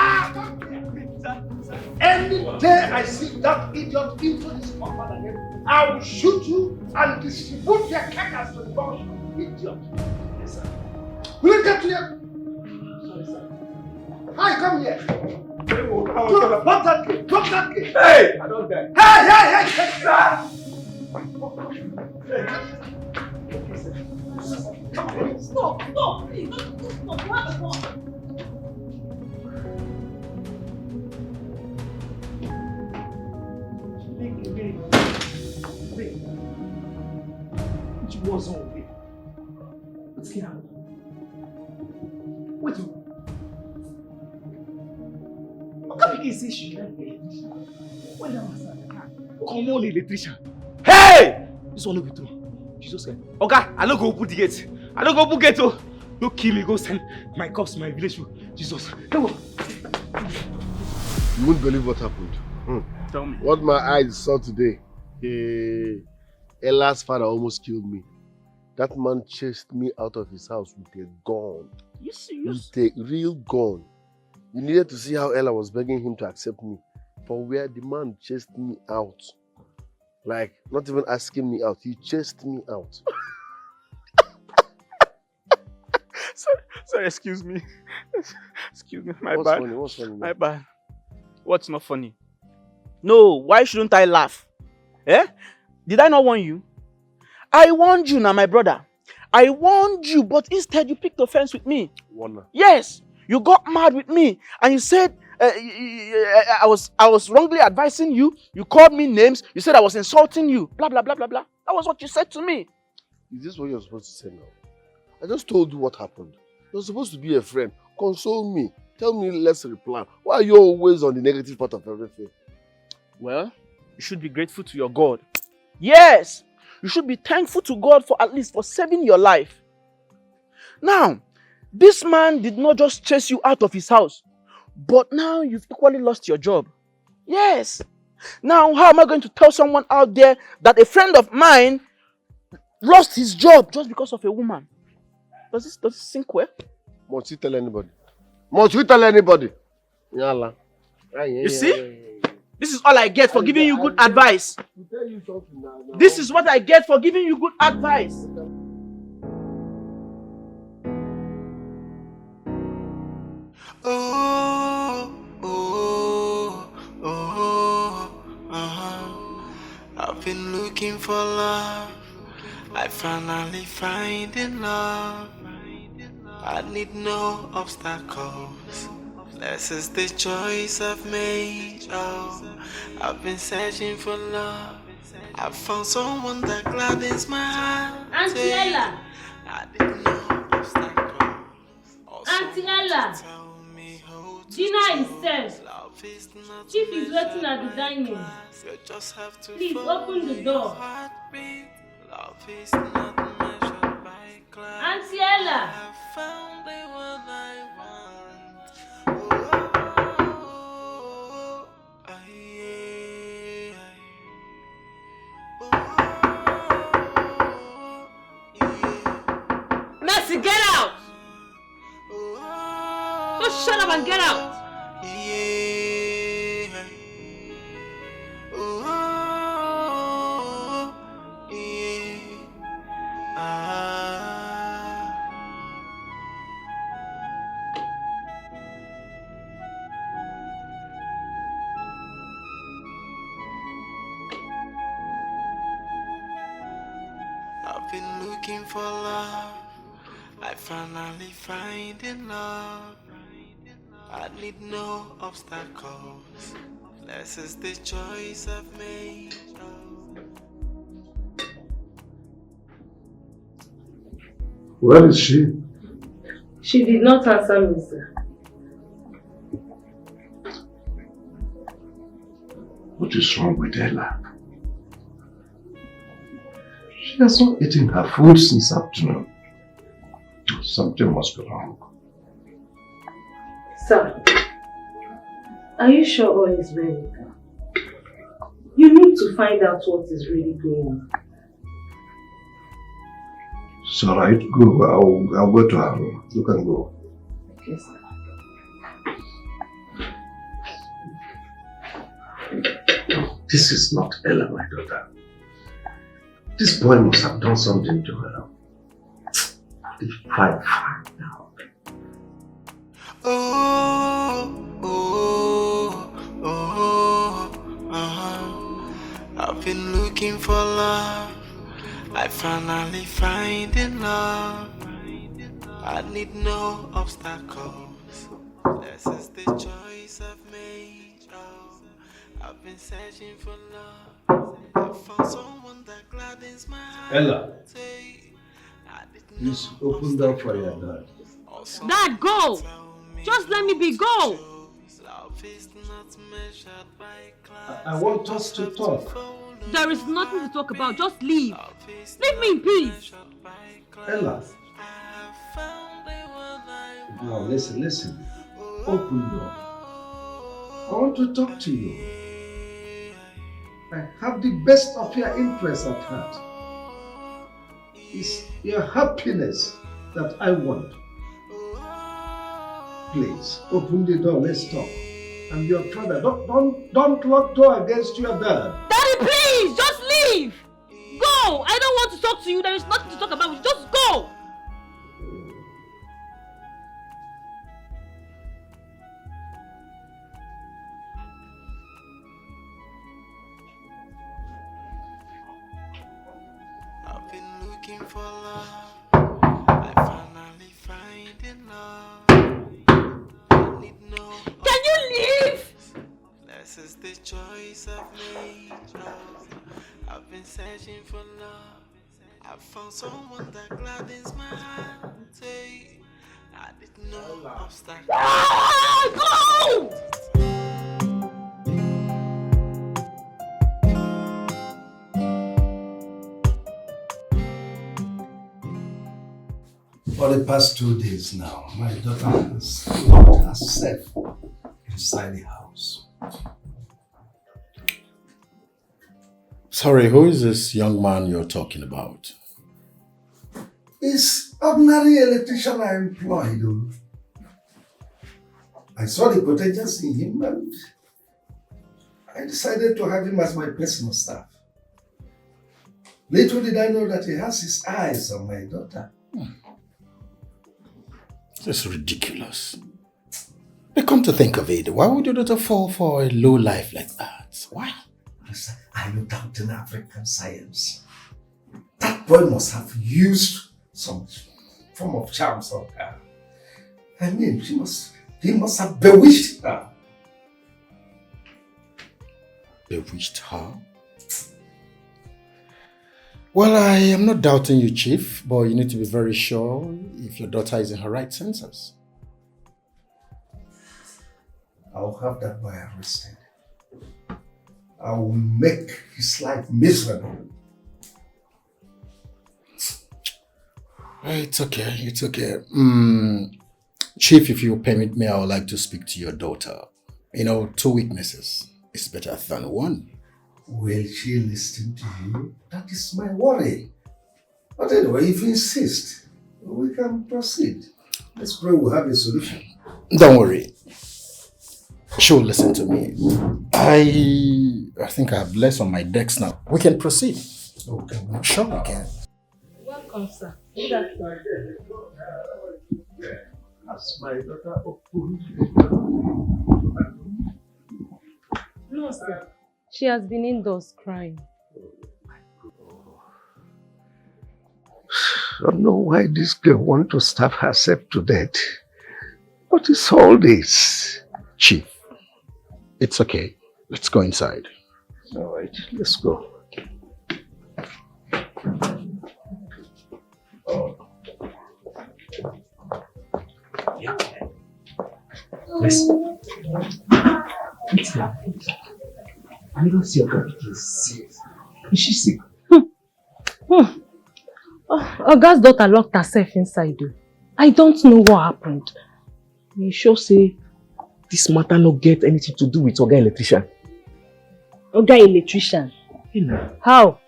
Any day I see that idiot into this compound again, I will shoot you and distribute your carcass to the boss. Idiot. Yes, sir. Will you get to here? Sorry, sir. Hi, come here. Drop that kid. Drop that kid. Hey! I don't die. Hey, sir! Stop, please. Stop. What the fuck? Which was on me? What's going on? What? What can you say she left the electrician? When that was come on, electrician. Hey! This one will be true. Jesus said, Oga, I don't go open the gate. I don't go open the gate. Oh. Don't kill me. Go send my cops to my village. Jesus. Come on. You won't believe what happened. Tell me. What my eyes saw today. Ella's father almost killed me. That man chased me out of his house with a gun. You serious? With a real gun. You needed to see how Ella was begging him to accept me. For where the man chased me out. Like, not even asking me out. He chased me out. Sorry, excuse me. Excuse me, my What's bad. funny? What's funny? My bad. What's not funny? No, why shouldn't I laugh? Eh? Did I not warn you? I warned you now, my brother. I warned you, but instead you picked offense with me. Wonder. Yes, you got mad with me and you said I was wrongly advising you. You called me names. You said I was insulting you. Blah, blah, blah, blah, blah. That was what you said to me. Is this what you're supposed to say now? I just told you what happened. You're supposed to be a friend. Console me. Tell me less reply. Why are you always on the negative part of everything? Well, you should be grateful to your God. Yes, you should be thankful to God for at least for saving your life. Now, this man did not just chase you out of his house, but now you've equally lost your job. Yes. Now, how am I going to tell someone out there that a friend of mine lost his job just because of a woman? Does this sink well? Must you tell anybody? Must you tell anybody? Yalla. You see? This is all I get for giving you good advice. This is what I get for giving you good advice. I've been looking for love. I finally find in love. I need no obstacles. This is the choice I've made. Oh, I've been searching for love. I found someone that gladdens my heart. Auntie Ella. I need no obstacles. Auntie Ella. Dinner is served. Chief is waiting at the dining. Please open the door. Love is not measured by class. Auntie Ella. I have found the one I want. Mercy, get out! Just shut up and get out! I've been looking for love. I finally find in love. I need no obstacles. This is the choice I've made. Where is she? She did not answer me, sir. What is wrong with Ella? She has not eaten her food since afternoon. Something must be wrong. Sir, are you sure all is well with her? You need to find out what is really going on. It's alright, go. I'll go to her room. You can go. Okay, sir. This is not Ella, my daughter. This boy must have done something to her. If I find out. I've been looking for love. I finally find in love. I need no obstacles. This is the choice I've made. Oh, I've been searching for love. I found someone that gladdens my heart. Ella, please open door for your dad. Dad, go! Just let me be, go! I want us to talk. There is nothing to talk about, just leave. Leave me in peace. Ella. Now listen. Open door. I want to talk to you. I have the best of your interests at heart. It's your happiness that I want. Please, open the door, let's talk. I'm your father. Don't lock door against your dad. Daddy, please, just leave! Go! I don't want to talk to you. There is nothing to talk about. Just go! I've been looking for love. I finally find in love. I need no. Can you leave? This is the choice I've made. Oh, I've been searching for love. I found someone that gladdens my heart. Hey, I need no obstacle. Go! For the past 2 days now, my daughter has locked herself inside the house. Sorry, who is this young man you're talking about? He's ordinary electrician I employed. I saw the potential in him and I decided to have him as my personal staff. Little did I know that he has his eyes on my daughter. This is ridiculous. But come to think of it, why would your daughter fall for a low life like that? Why? Listen, are you doubting African science? That boy must have used some form of charms on her. I mean, he must have bewitched her. Bewitched her? Well, I am not doubting you, Chief, but you need to be very sure if your daughter is in her right senses. I'll have that boy arrested. I will make his life miserable. It's okay. Chief, if you permit me, I would like to speak to your daughter. 2 witnesses is better than one. Will she listen to you? That is my worry. But anyway, if you insist, we can proceed. Let's pray we'll have a solution. Don't worry. She will listen to me. I think I have less on my decks now. We can proceed. Okay. Sure we can. Welcome, sir. Good afternoon. As my daughter opened No, sir. She has been indoors crying. I don't know why this girl wants to starve herself to death. What is all this? Chief, it's okay. Let's go inside. All right, let's go. Listen. It's not. I don't see your girl is sick. Is she sick? Oga's daughter locked herself inside though. I don't know what happened. You sure say this matter no get anything to do with Oga electrician? Oga electrician? How?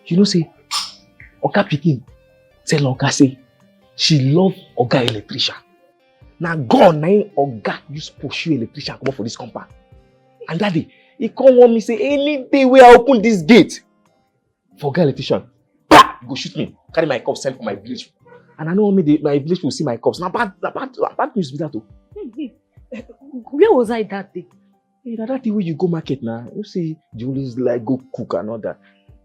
You know say, Oga pikin tell Oga say she love Oga electrician. Now God na Oga use pursue electrician come for this compound. And that day, he come want me say any day where I open this gate for Oga electrician, he go shoot me, carry my cups, sell for my village. And I know my village will see my cups. Now bad news be that too. Where was I that day? Hey, that day when you go market now, you see you always like go cook and all that.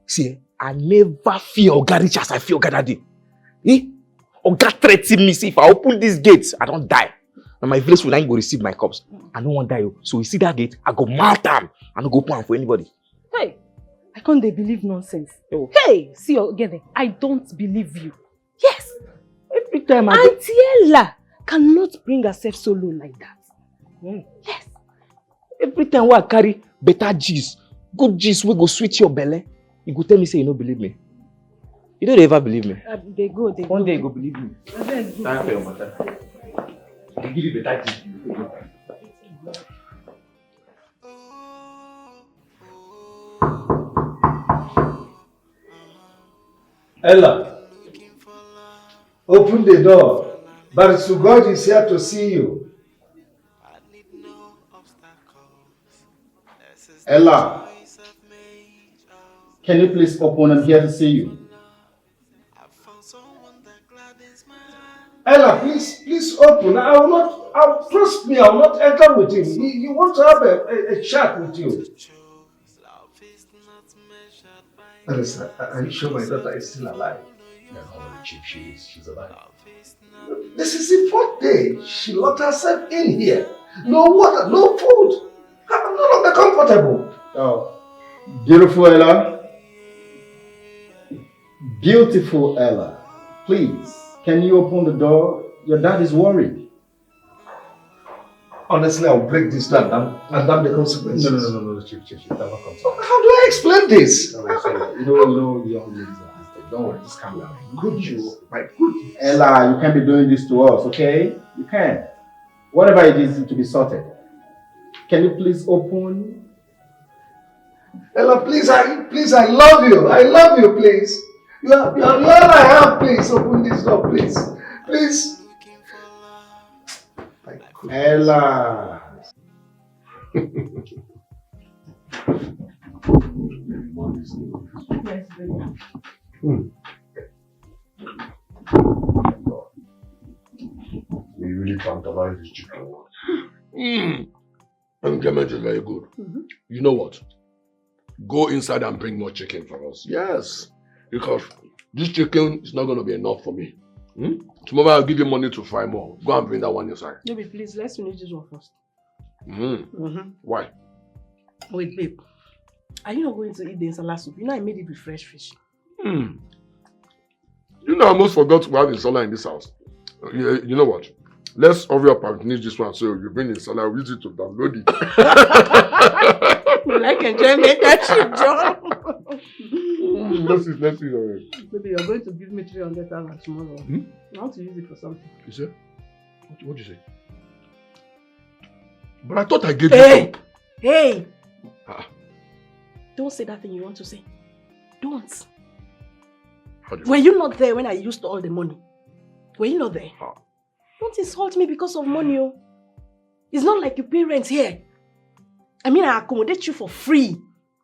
See, I never feel Oga rich as I feel Oga that day. Oga threatened me, say if I open this gate, I don't die. And my village will not go receive my cups. I don't want to die. So you see that gate, I go mount them. I don't go open for anybody. Hey, I can't believe nonsense. Oh. Hey, see again, I don't believe you. Yes. Every time Auntie Ella cannot bring herself so low like that. Yes. Every time I carry better G's, good G's, we go switch your belly. You go tell me say you don't believe me. You don't ever believe me. They go. One day you go believe me. Thank you for your matter. I give you better G's. Ella, open the door. Barisugod is here to see you. Ella, can you please open? I'm here to see you. Ella, please open. Trust me, I will not enter with him. He wants to have a chat with you. Listen, are you sure my daughter is still alive? Yeah, Chief, she's alive. This is the fourth day. She locked herself in here. No water, no food. I'm no longer comfortable. Oh, beautiful Ella. Beautiful Ella. Please, can you open the door? Your dad is worried. Honestly, I'll break this down and damn the consequences. No, Chief. That will come. How do I explain this? No, you know, young ladies are. Don't worry, just calm down. Good you, my good. Ella, you can't be doing this to us, okay? You can't. Whatever it is to be sorted. Can you please open? Ella, please, I love you. I love you, please. You are all I have, please. Open this door, please. Please. Ella. You really tantalize this chicken. Enjoyment is very good. You know what? Go inside and bring more chicken for us. Yes. Because this chicken is not going to be enough for me. Tomorrow I'll give you money to fry more. Go and bring that one inside. Baby, please, let's finish this one first. Why? Wait, babe. Are you not going to eat the insala soup? You know I made it with fresh fish. You know I almost forgot to have insala in this house. You know what? Let's hurry up and finish this one so you bring insala, we'll use it to download it. You like enjoyment, that's your job. Let's eat already. Baby, you're going to give me 300,000 tomorrow. I want to use it for something. You say? What did you say? But I thought I gave you. Hey! Don't say that thing you want to say. Don't. Were you not there when I used all the money? Were you not there? Don't insult me because of money. Oh. It's not like you pay rent here. I mean, I accommodate you for free.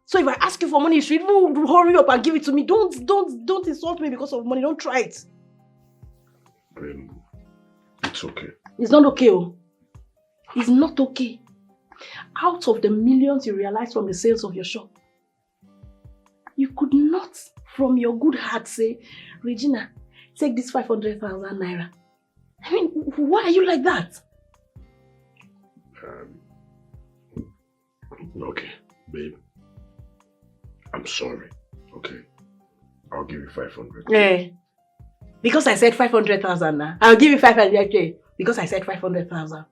So if I ask you for money, you should even hurry up and give it to me. Don't insult me because of money. Don't try it. It's okay. It's not okay. Oh. It's not okay. Out of the millions you realize from the sales of your shop, you could not, from your good heart, say, Regina, take this 500,000 naira. I mean, why are you like that? Okay, babe. I'm sorry. Okay. I'll give you 500. Yeah. Because I said 500,000 now. I'll give you 500K. Because I said 500,000.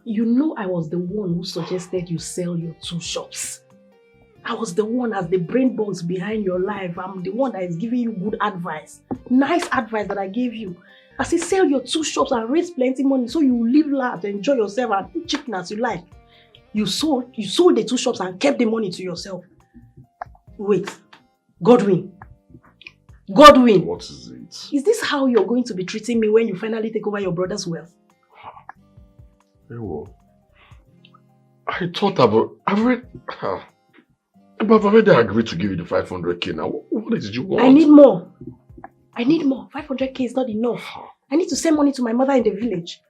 You know I was the one who suggested you sell your 2 shops. I was the one as the brain box behind your life. I'm the one that is giving you good advice. Nice advice that I gave you. I say sell your 2 shops and raise plenty money so you live large, enjoy yourself and eat chicken as you like. You sold the 2 shops and kept the money to yourself. Wait. Godwin. What is it? Is this how you're going to be treating me when you finally take over your brother's wealth? I thought I've already agreed to give you the 500k now. What did you want? I need more. 500k is not enough. I need to send money to my mother in the village.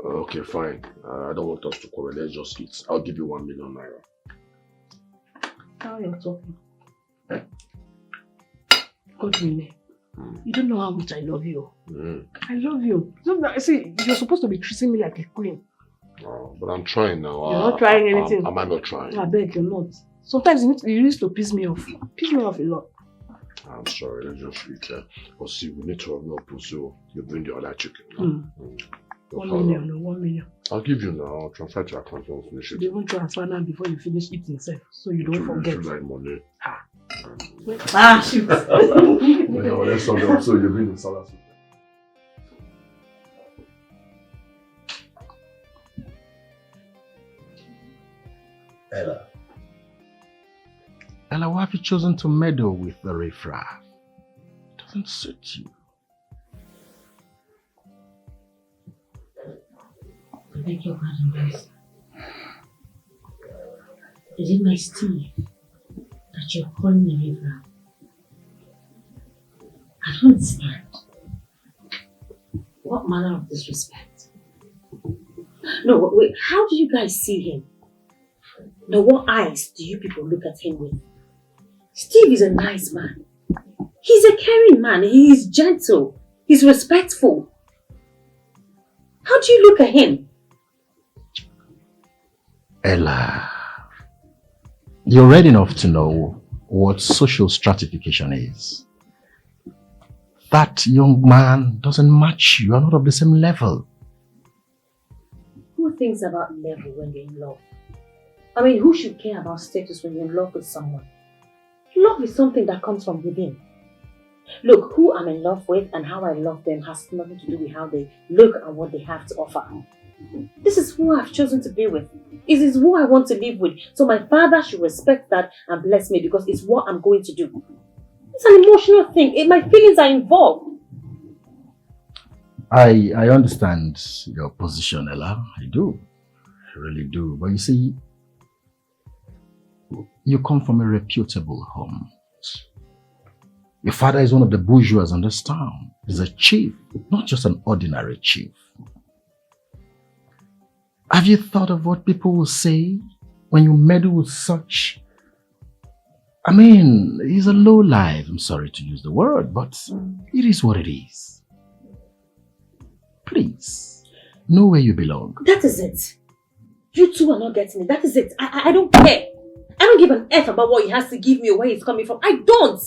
Okay, fine. I don't want us to quarrel. Let's just eat. I'll give you 1 million naira. Now you're talking. Godwin, you don't know how much I love you. I love you. See, you're supposed to be treating me like a queen. But I'm trying now. You're not trying anything. Am I not trying? I beg, you're not. Sometimes you used to piss me off. Piss me off a lot. I'm sorry, let's just eat. But see, we need to run up, so you bring the other chicken. 1 million. I'll give you now. I'll transfer to your account when we finish it. They won't transfer now before you finish eating self, so you don't forget. You like money. Shoot. Let's sort up so you bring the salad. Ella, why have you chosen to meddle with the riffraff? It doesn't suit you. I beg your pardon, guys. Is it my Steve that you're calling me riffraff? I don't understand. What manner of disrespect? No, wait, how do you guys see him? No, what eyes do you people look at him with? Steve is a nice man. He's a caring man. He's gentle. He's respectful. How do you look at him? Ella, you're ready enough to know what social stratification is. That young man doesn't match you. You're not of the same level. Who thinks about level when they're in love? I mean, who should care about status when you're in love with someone? Love is something that comes from within. Look, who I'm in love with and how I love them has nothing to do with how they look and what they have to offer. This is who I've chosen to be with. This is who I want to live with. So my father should respect that and bless me because it's what I'm going to do. It's an emotional thing. My feelings are involved. I understand your position, Ella. I do. I really do. But you see, you come from a reputable home. Your father is one of the bourgeois in this town. He's a chief, not just an ordinary chief. Have you thought of what people will say when you meddle with such? I mean, he's a lowlife. I'm sorry to use the word, but it is what it is. Please, know where you belong. That is it. You two are not getting it. That is it. I don't care. I don't give an F about what he has to give me or where he's coming from. I don't.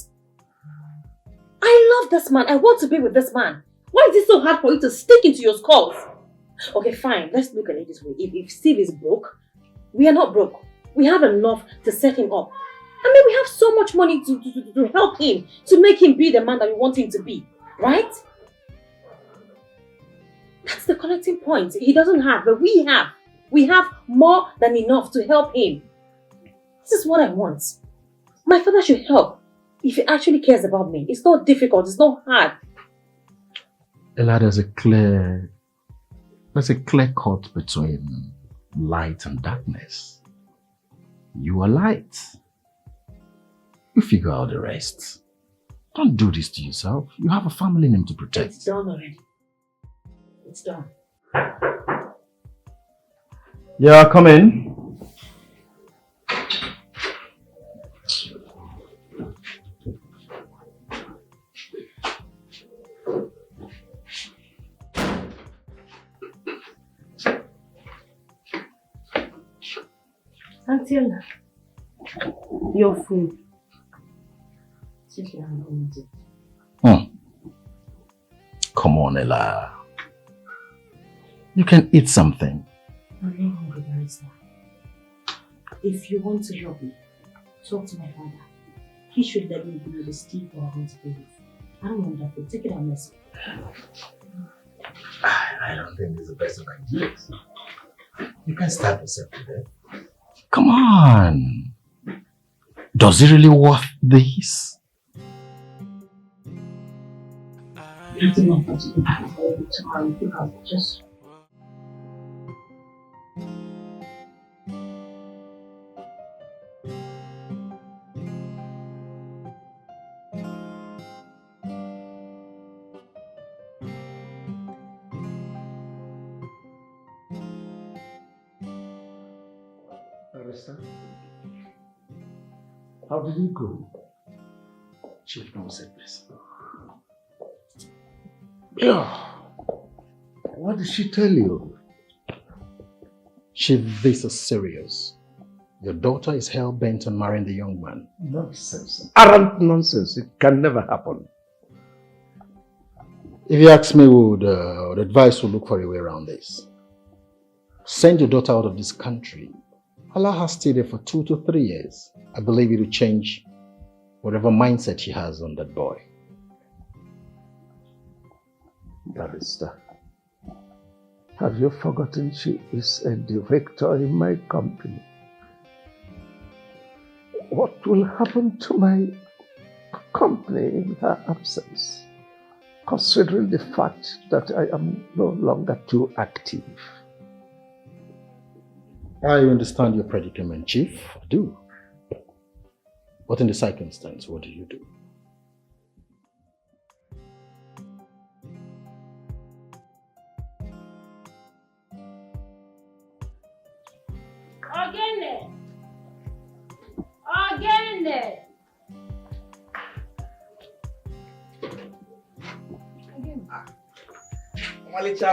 I love this man. I want to be with this man. Why is it so hard for you to stick into your skulls? Okay, fine. Let's look at it this way. If Steve is broke, we are not broke. We have enough to set him up. I mean, we have so much money to help him, to make him be the man that we want him to be. Right? That's the connecting point. He doesn't have, but we have. We have more than enough to help him. This is what I want. My father should help if he actually cares about me. It's not difficult. It's not hard. Ella, there's a clear cut between light and darkness. You are light. You figure out the rest. Don't do this to yourself. You have a family name to protect. It's done already. It's done. Yeah, come in. Auntie Ella, your food. Come on, Ella. You can eat something. I'm not hungry, Barrister. if you want to help me, talk to my father. He should let me be the Steve or I want to be with. I don't want that food. Take it and mess I don't think it's the best of ideas. You can start yourself today. Come on. Does it really worth this? It's enough for tomorrow because just Barrister, how did you go? Chief, no said this. Yeah. What did she tell you? Chief, this is serious. Your daughter is hell-bent on marrying the young man. Nonsense. Arrant nonsense. It can never happen. If you ask me, would advise to look for a way around this. Send your daughter out of this country. Allow her stay there for 2 to 3 years. I believe it will change whatever mindset she has on that boy. Barrister, have you forgotten she is a director in my company? What will happen to my company in her absence, considering the fact that I am no longer too active? I understand your predicament, Chief. I do. But in the circumstance, what do you do?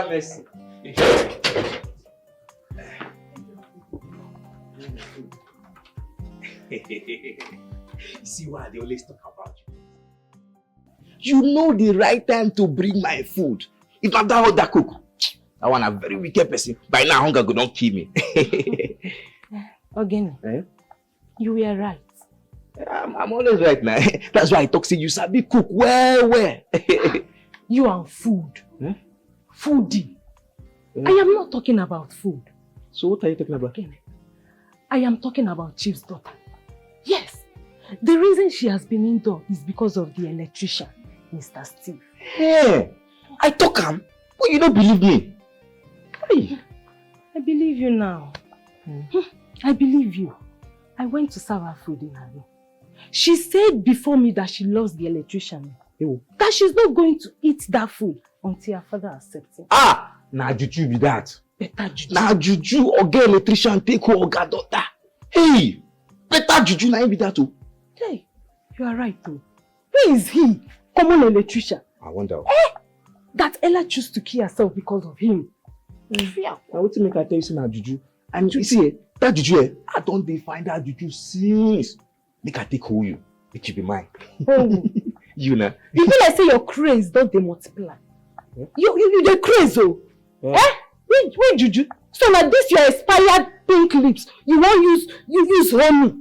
Mercy. You see why they always talk about you? You know the right time to bring my food. If not that other cook, I want a very wicked person. By now, hunger go don't kill me. Again, you were right. I'm always right now. That's why I talk to you, Zubby cook well. You and food. Foodie. I am not talking about food. So what are you talking about? Again, I am talking about Chief's daughter. Yes. The reason she has been indoor is because of the electrician, Mr. Steve. Hey, I talk him, but you don't believe me. Hey. I believe you now. I believe you. I went to serve her food in her room. She said before me that she loves the electrician. That she's not going to eat that food until her father accepts it. Nah, juju be that. Better juju. Nah, juju, oga electrician take her oga daughter. Hey, better juju na be that too. Hey, you are right too. Where is he? Common electrician. I wonder. That Ella chose to kill herself because of him. Now what make I tell you say na juju? And you see, that juju, I don't find that juju since. Make I take hold you. It should be mine. Oh. You know. You feel like say your craze don't they multiply? You the craze oh. Wait juju. So like this your expired pink lips. You won't use honey.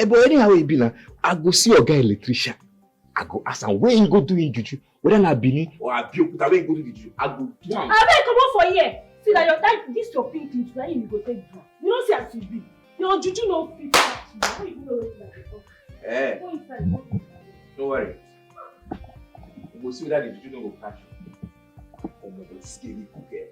But anyhow it be now, I go see your guy electrician. I go ask him where he go doing juju. Whether na Bini or Abiokuta where he go do the juju. I go do am. I beg come on for here. See that this your pink lips, now you go take drop. You don't see as you be. Your juju no fit catch you. How you know it like before? Go inside. Don't worry. You go see whether the juju no go catch you. Oh my God, skinny cookie.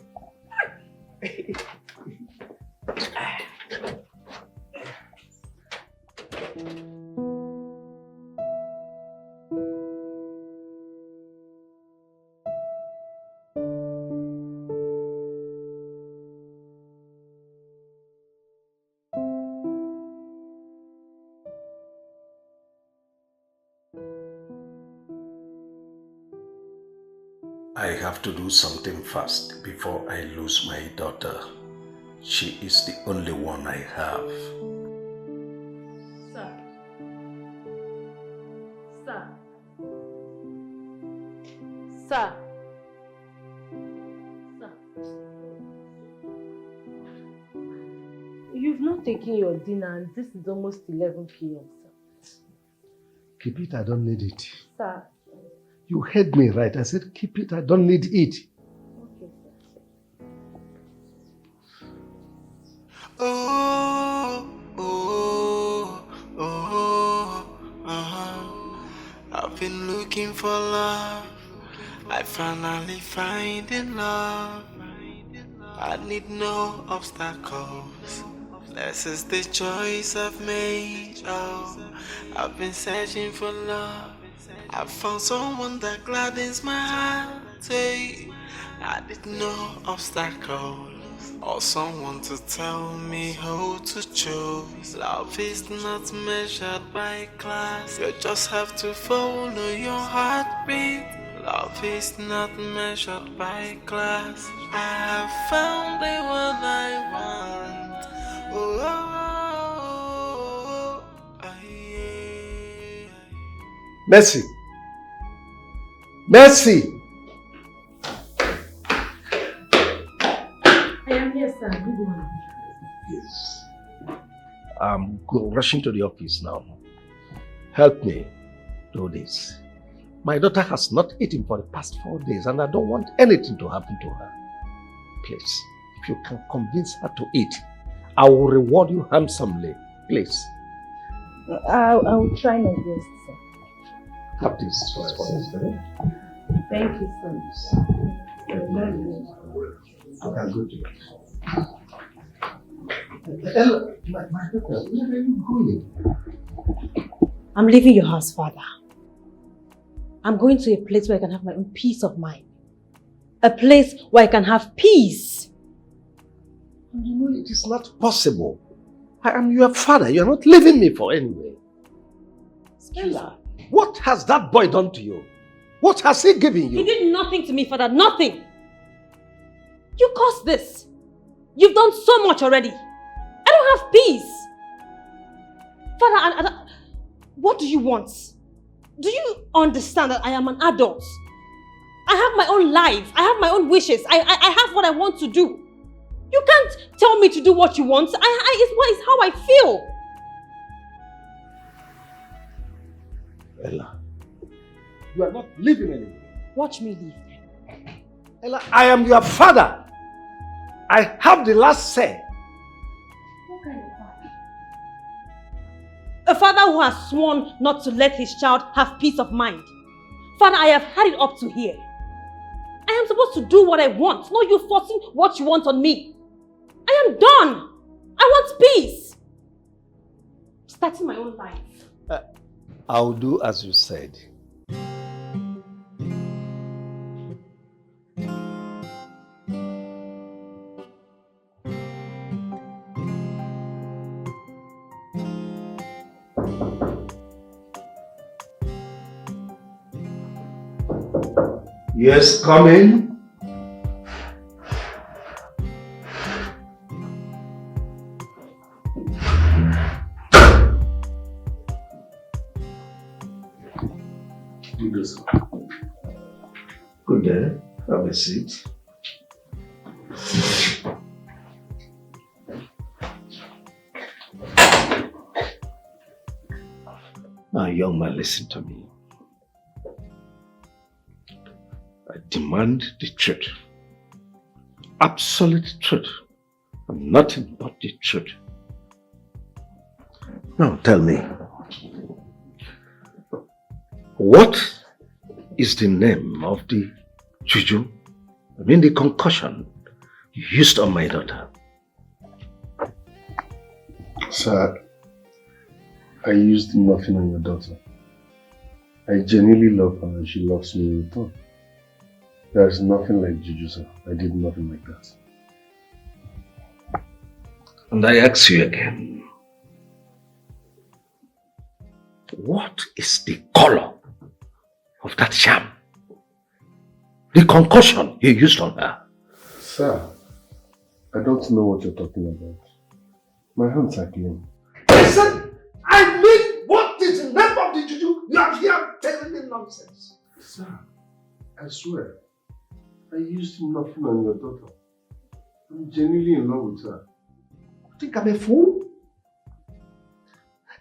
I have to do something fast before I lose my daughter. She is the only one I have. Sir. Sir. Sir. You've not taken your dinner and this is almost 11 p.m. sir. Keep it, I don't need it. Sir. You heard me right. I said keep it, I don't need it. Okay, sir. Oh, oh, oh, I've been looking for love. I finally find in love. I need no obstacles. This is the choice I've made. Oh, I've been searching for love. I found someone that gladdens my heart. Hey, I need no obstacles. Or someone to tell me how to choose. Love is not measured by class. You just have to follow your heartbeat. Love is not measured by class. I have found the one I want. Oh, oh, oh, oh, yeah. Mercy! Mercy! I am here, sir. Good morning. Yes. I'm rushing to the office now. Help me do this. My daughter has not eaten for the past 4 days and I don't want anything to happen to her. Please, if you can convince her to eat, I will reward you handsomely. Please. I will try my best, sir. Have this for us. Thank you, sir. Okay, good. Ella, my daughter, where are you going? I'm leaving your house, Father. I'm going to a place where I can have my own peace of mind. A place where I can have peace. You know it is not possible. I am your father. You are not leaving me for anywhere. Ella, what has that boy done to you? What has he given you? He did nothing to me, Father. Nothing. You caused this. You've done so much already. I don't have peace. Father, what do you want? Do you understand that I am an adult? I have my own life. I have my own wishes. I have what I want to do. You can't tell me to do what you want. It's how I feel. Ella, you are not leaving anywhere. Watch me leave. Ella, I am your father. I have the last say. What kind of father? A father who has sworn not to let his child have peace of mind. Father, I have had it up to here. I am supposed to do what I want, not you forcing what you want on me. I am done. I want peace. Starting my own life. I'll do as you said. Yes, come in. Good day. Have a seat. Now, young man, listen to me. I demand the truth. Absolute truth. And nothing but the truth. Now, tell me. What is the name of the juju? I mean the concussion you used on my daughter? Sir, I used nothing on your daughter. I genuinely love her and she loves me in return. There is nothing like juju, sir. I did nothing like that. And I ask you again, what is the color of that sham? The concussion you used on her? Sir, I don't know what you're talking about. My hands are clean. Listen, I mean, what is the name of the juju you are here telling me nonsense? Sir, I swear, I used nothing on your daughter. I'm genuinely in love with her. You think I'm a fool?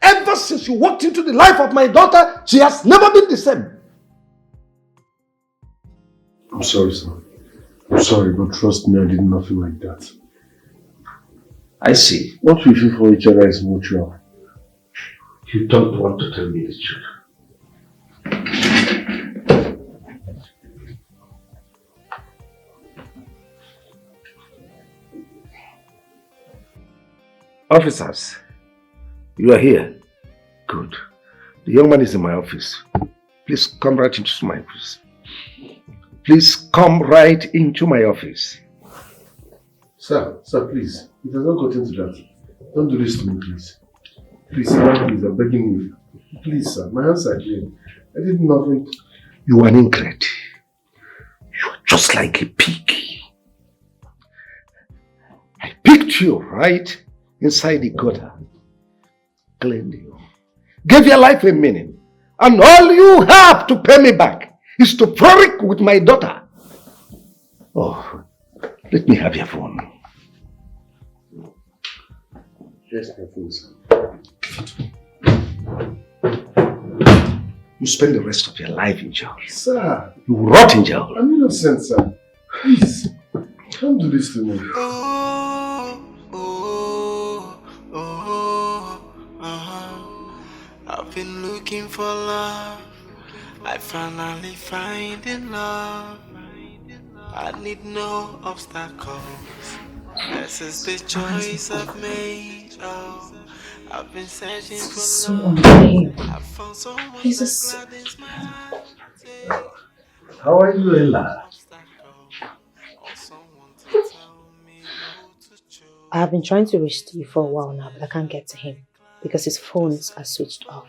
Ever since you walked into the life of my daughter, she has never been the same. I'm sorry, sir. I'm sorry, but trust me, I did nothing like that. I see. What we feel for each other is mutual. You don't want to tell me the truth. Officers, you are here. Good. The young man is in my office. Please come right into my office. Please come right into my office. Sir, please. It has not gotten to that. Don't do this to me, please. Please, sir, please, I'm begging you. Please, sir, my hands are clean. I did nothing. You are an ingrate. You are just like a pig. I picked you right inside the gutter. Cleaned you. Gave your life a meaning. And all you have to pay me back is to frolic with my daughter. Oh, let me have your phone. Yes, my phone, sir. You spend the rest of your life in jail. Sir. You rot in jail. I'm innocent, sir. Please. Don't do this to me. I've been looking for love. I finally find in love. I need no obstacles. This is the choice I've made. Oh, I've been searching for So love. annoying. I found someone Jesus. that gladens my heart. How are you, Ella? I have been trying to reach Steve for a while now, but I can't get to him because his phones are switched off.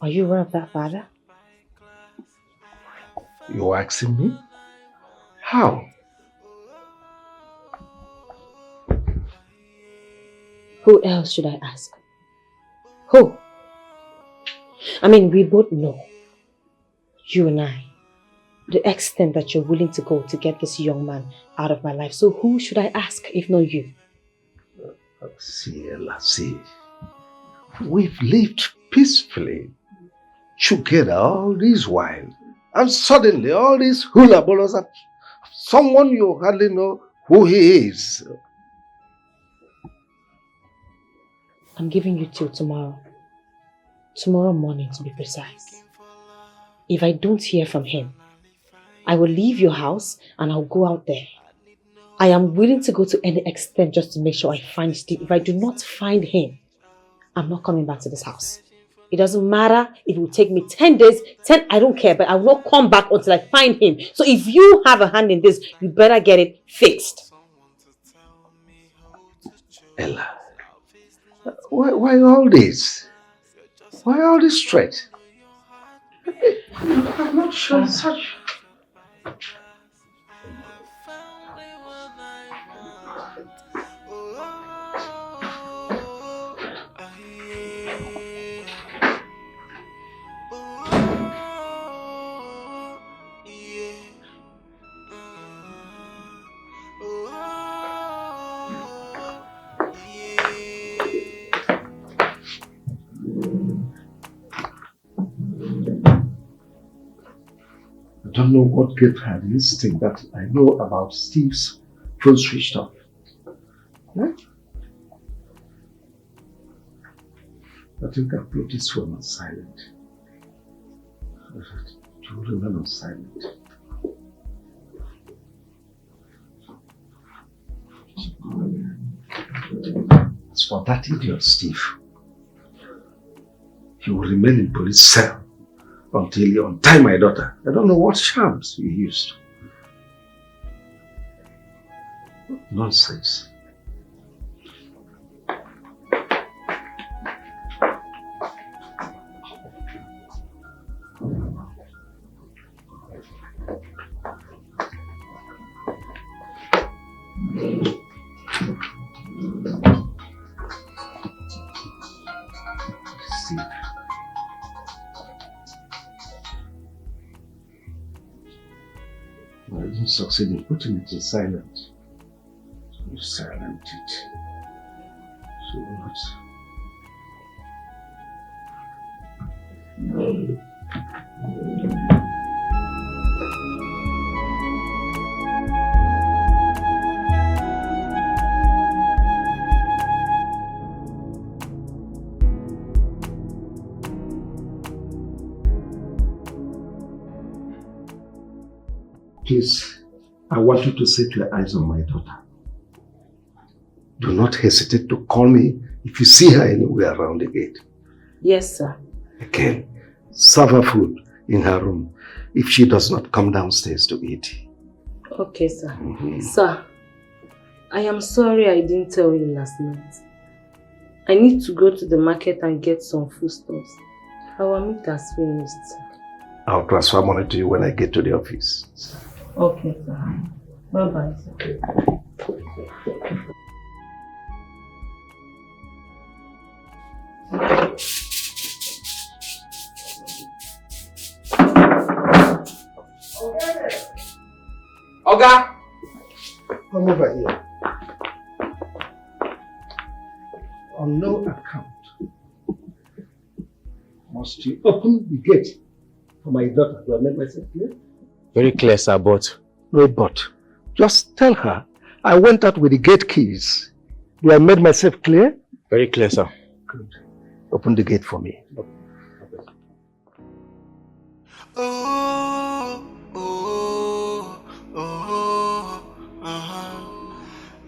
Are you aware of that, Father? You're asking me? How? Who else should I ask? Who? I mean, we both know, you and I, the extent that you're willing to go to get this young man out of my life. So who should I ask if not you? See, Ella, see. We've lived peacefully together all this while. And suddenly all these hula balls are someone you hardly know who he is. I'm giving you till tomorrow. Tomorrow morning, to be precise. If I don't hear from him, I will leave your house and I'll go out there. I am willing to go to any extent just to make sure I find Steve. If I do not find him, I'm not coming back to this house. It doesn't matter if it will take me 10 days, I don't care, but I will not come back until I find him. So if you have a hand in this, you better get it fixed. Ella, why all this? Why all this threat? I'm not sure such... I don't know what gave her the instinct that I know about Steve's phone switched off. Yeah? I think I put this phone on silent. To remain on silent. As for that idiot Steve, he will remain in police cell until you untie my daughter. I don't know what charms you used. Nonsense. Steve. I didn't succeed in putting it in silence. silent it. So what? Please, I want you to set your eyes on my daughter. Do not hesitate to call me if you see her anywhere around the gate. Yes, sir. Again, serve her food in her room if she does not come downstairs to eat. Okay, sir. Sir, I am sorry I didn't tell you last night. I need to go to the market and get some foodstuffs. Our meat has finished. I'll transfer money to you when I get to the office. Okay, sir. Bye-bye, sir. Oga! Come over here. On no account must you open the gate for my daughter. Do I make myself clear? Very clear, sir, but... No but. Just tell her I went out with the gate keys. Do I make myself clear? Very clear, sir. Good. Open the gate for me.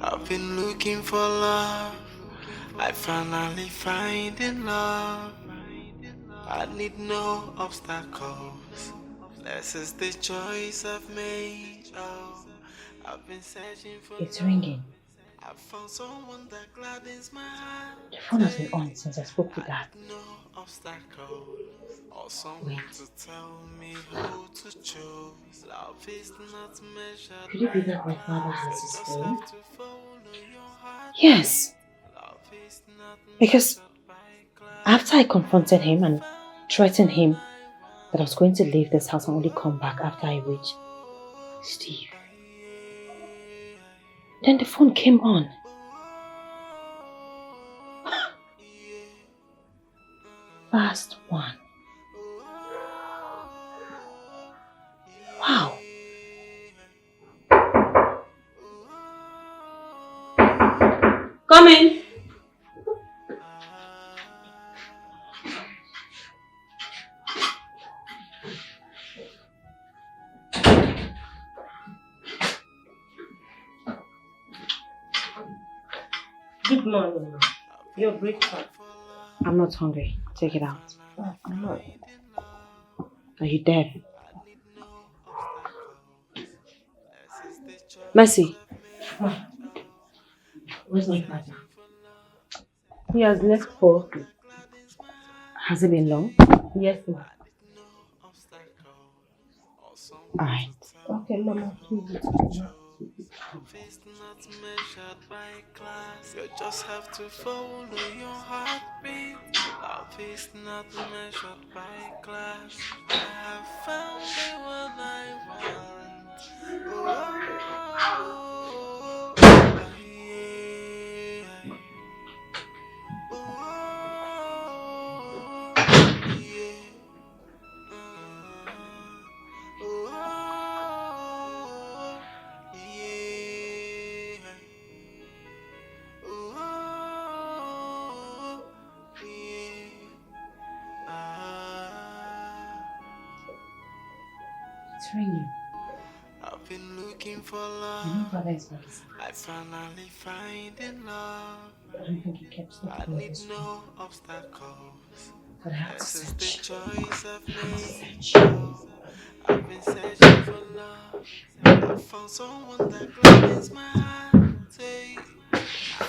I've been looking for love. I finally find in love. I need no obstacles. This is the choice I've made. Oh, I've been searching for. It's ringing. I found someone that gladdens my heart. The phone has been on since I spoke with Dad. No obstacle or someone to tell me who to choose. Love is not measured. Could it be that my father has his phone? Yes. Because after I confronted him and threatened him that I was going to leave this house and only come back after I reach Steve, then the phone came on. Fast one. Wow. Come in. Good morning. Your breakfast. I'm not hungry. Take it out. I'm not. Are you deaf? Mercy. Where's my father? He has left for. Has it been long? Yes, ma'am. Alright. Okay, Mama, please. You just have to follow your heartbeat. Love is not measured by class. I have found the one I want. It's ringing. I've been looking for love. I know Father is back. I finally find in love. I don't think he kept I sleeping with need this no one. obstacles. But I have to This is the search. choice I've made. I've been searching for love. I found someone that gladdens my heart. Say,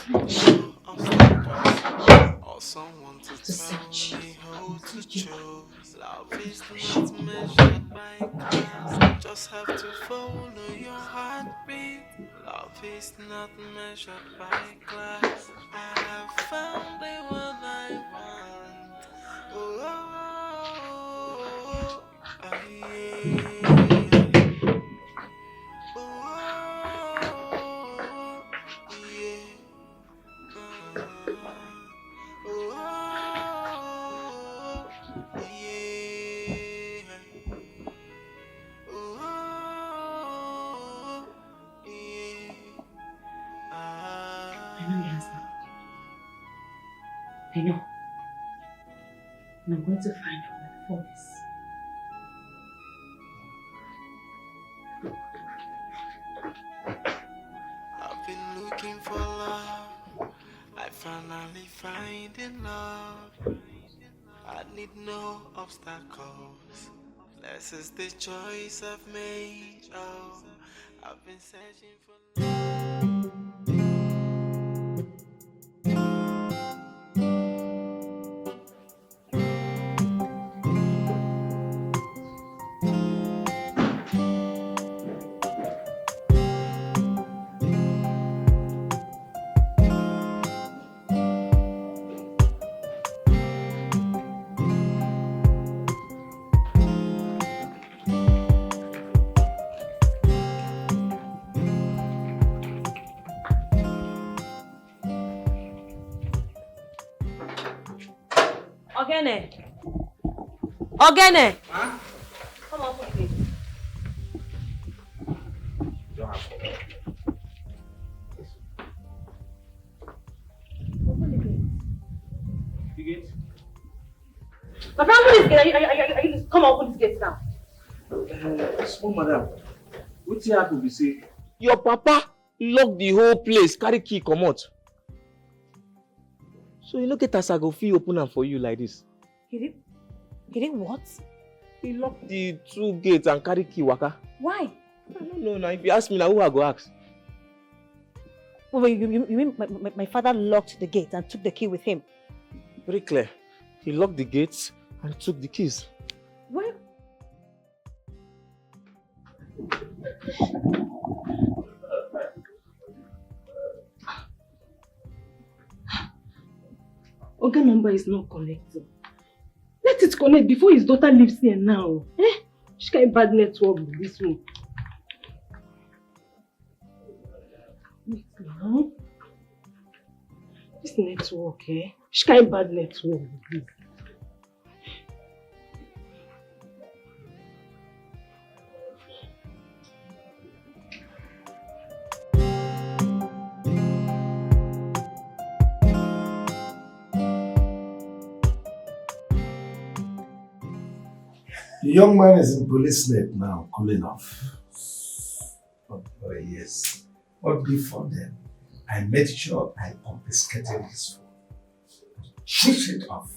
no obstacles or someone to tell me who to choose. Love is not measured by class. You just have to follow your heartbeat. Love is not measured by class. I have found the one I want. I know. And I'm going to find out where the phone is. I've been looking for love. I finally find in love. I need no obstacles. This is the choice I've made. Oh, I've been searching for Ogene! Ogene! Huh? Come on, please. You get? My friend, open this gate. Are you come on, open this gate now. Small madam, what's happen be say your papa lock the whole place, carry key comot. So you no get as I go fit open am for you like this. He did what? He locked the 2 gates and carry key waka. Why? I don't know now. If you ask me now, who I go ask? Wait, you mean my father locked the gate and took the key with him? Very clear. He locked the gates and took the keys. Where? Oga number is not connecting. Let it connect before his daughter leaves here now. She can't bad network with this one. Wait now. This network, She can't bad network with this. The young man is in police net now, cooling off. But yes. But before then, I made sure I confiscated his phone. Switch it off.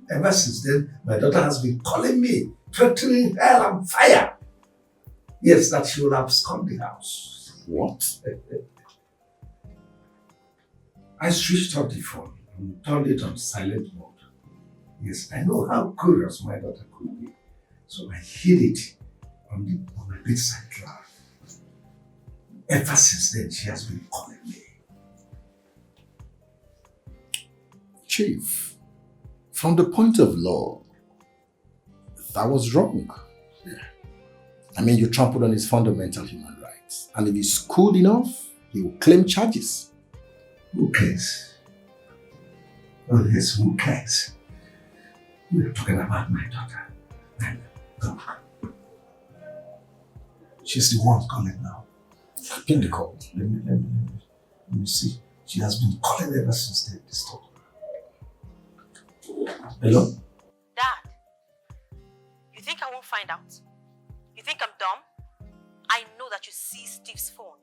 Ever since then, my daughter has been calling me, threatening hell and fire. Yes, that she will abscond the house. What? I switched off the phone and turned it on silent mode. Yes, I know how curious my daughter could be. So I hid it on my bedside drawer. Ever since then, she has been calling me. Chief, from the point of law, that was wrong. I mean, you trampled on his fundamental human rights. And if he's cool enough, he will claim charges. Who cares? Oh yes, who cares? We are talking about my daughter. Look. She's the one calling now. Pick the call. Let me see. She has been calling ever since they disturbed her. Hello? Dad, you think I won't find out? You think I'm dumb? I know that you seized Steve's phone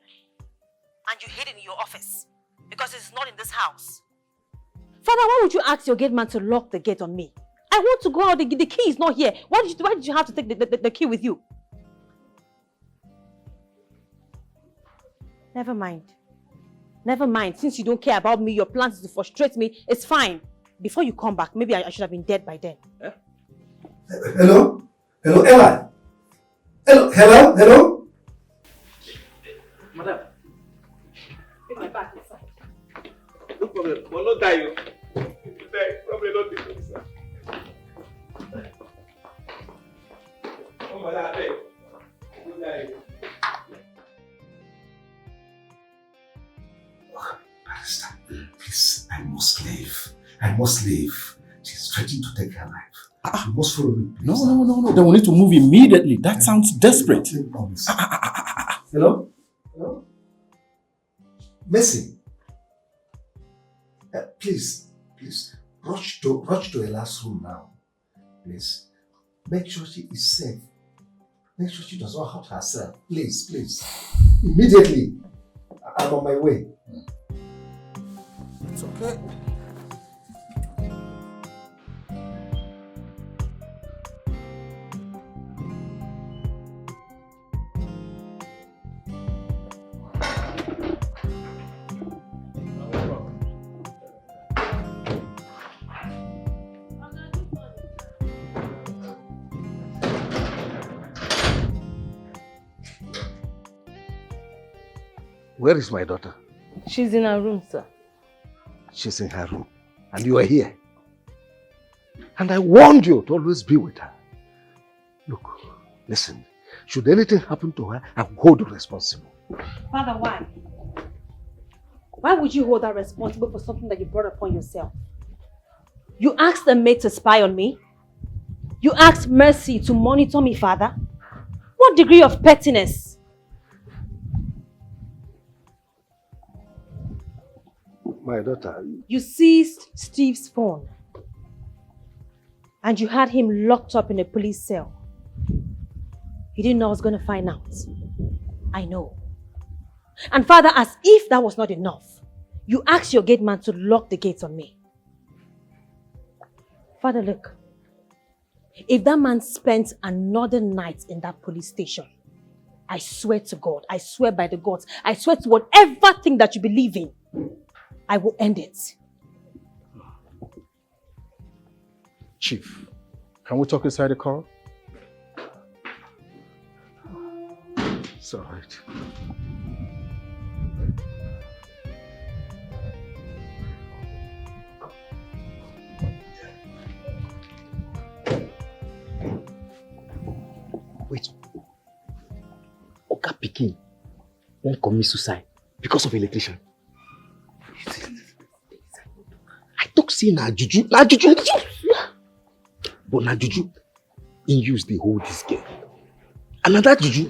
and you hid it in your office because it's not in this house. Father, why would you ask your gate man to lock the gate on me? I want to go out, the key is not here. Why did you have to take the key with you? Never mind. Never mind. Since you don't care about me, your plans is to frustrate me, it's fine. Before you come back, maybe I should have been dead by then. Eh? Hello? Hello, Ella? Hello? Madam. Take my back inside. No problem. But not die, you. Die. Probably not the police. Oh, madam, hey. Don't die. Barrister, please, I must leave. She's threatening to take her life. You must follow me. Please. No. Then we need to move immediately. That sounds desperate. Hello? Mercy. Please, Rush to Ella's room now. Please. Make sure she is safe. Make sure she does not hurt herself. Please, please. Immediately. I'm on my way. It's okay. Where is my daughter? She's in her room, sir. She's in her room. And you are here. And I warned you to always be with her. Look, listen. Should anything happen to her, I will hold you responsible. Father, why? Why would you hold her responsible for something that you brought upon yourself? You asked the maid to spy on me? You asked Mercy to monitor me, Father? What degree of pettiness? My daughter... You seized Steve's phone. And you had him locked up in a police cell. You didn't know I was going to find out. I know. And Father, as if that was not enough, you asked your gate man to lock the gates on me. Father, look. If that man spent another night in that police station, I swear to God, I swear by the gods, I swear to whatever thing that you believe in, I will end it. Chief, can we talk inside the car? It's all right. Wait. Oga Pikin won't commit suicide because of electrician. I talk say na juju. But na juju, in use they hold this girl. And na that juju,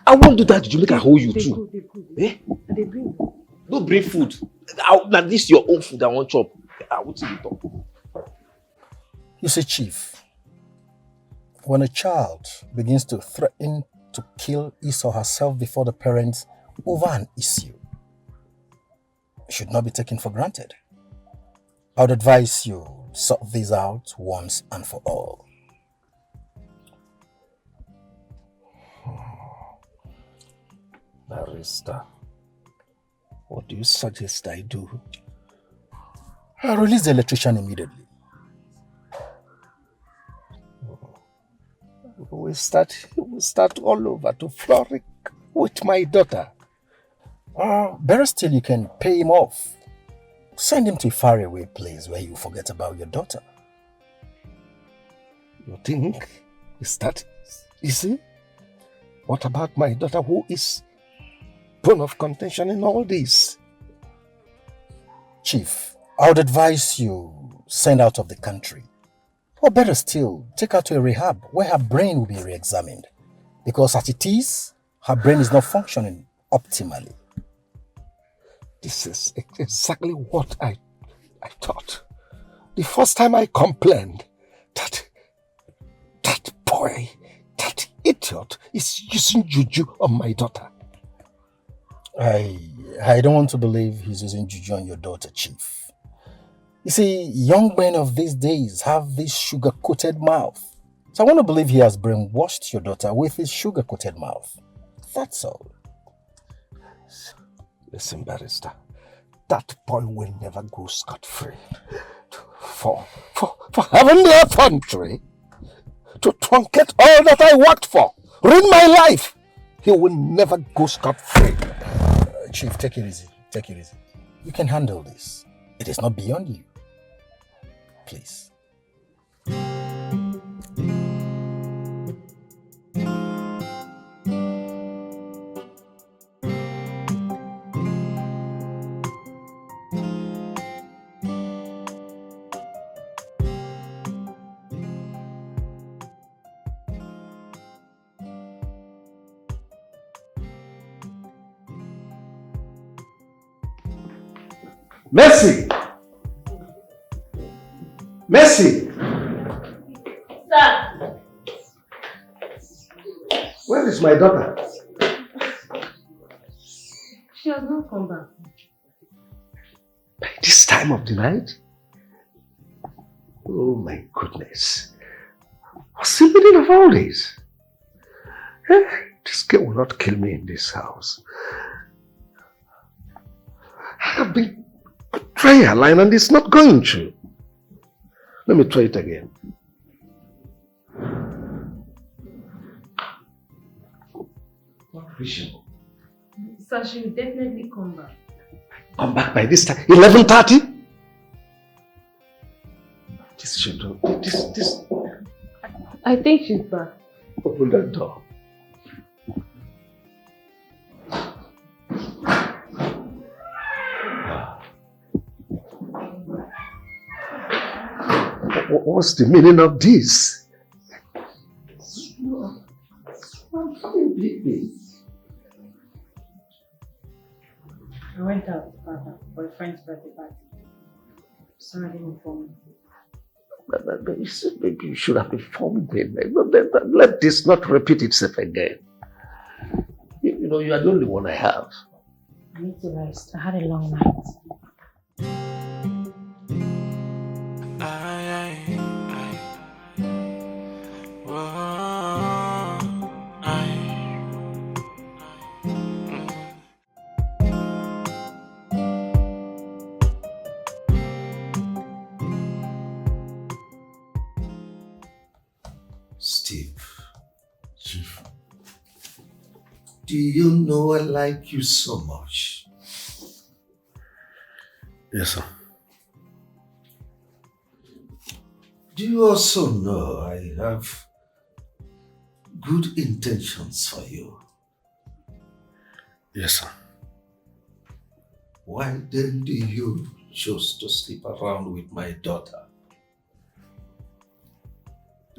I won't do that juju, make I hold you too. They bring. Don't bring food. Now this is your own food I want chop. I want to talk. You see, Chief, when a child begins to threaten to kill his or herself before the parents over an issue, it should not be taken for granted. I would advise you sort this out once and for all. Barrister, what do you suggest I do? I release the electrician immediately. We start all over to frolic with my daughter. Better still, you can pay him off. Send him to a faraway place where you forget about your daughter. You think is that easy? What about my daughter who is bone of contention in all this? Chief, I would advise you send out of the country. Or better still, take her to a rehab where her brain will be re-examined. Because as it is, her brain is not functioning optimally. This is exactly what I thought. The first time I complained that boy, that idiot is using juju on my daughter. I don't want to believe he's using juju on your daughter, Chief. You see, young men of these days have this sugar-coated mouth. So I want to believe he has brainwashed your daughter with his sugar-coated mouth. That's all. Listen, Barrister, that boy will never go scot-free. For having the effrontery to truncate all that I worked for, ruin my life, he will never go scot-free. Chief, take it easy. Take it easy. You can handle this. It is not beyond you. Please. Mercy! Mercy! Sir! Where is my daughter? She has not come back. By this time of the night? Oh my goodness. What's the meaning of all this? This girl will not kill me in this house. I've been trying her line and it's not going to. Let me try it again. Sir, she will definitely come back. Come back by this time. 11:30? This children. This. I think she's back. Open that door. What's the meaning of this? I went out, Father, for a friend's birthday party. Sorry I didn't inform you. Maybe you should have informed me. Let this not repeat itself again. You know, you are the only one I have. I need to rest. I had a long night. Chief, do you know I like you so much? Yes, sir. Do you also know I have good intentions for you? Yes, sir. Why then do you choose to sleep around with my daughter?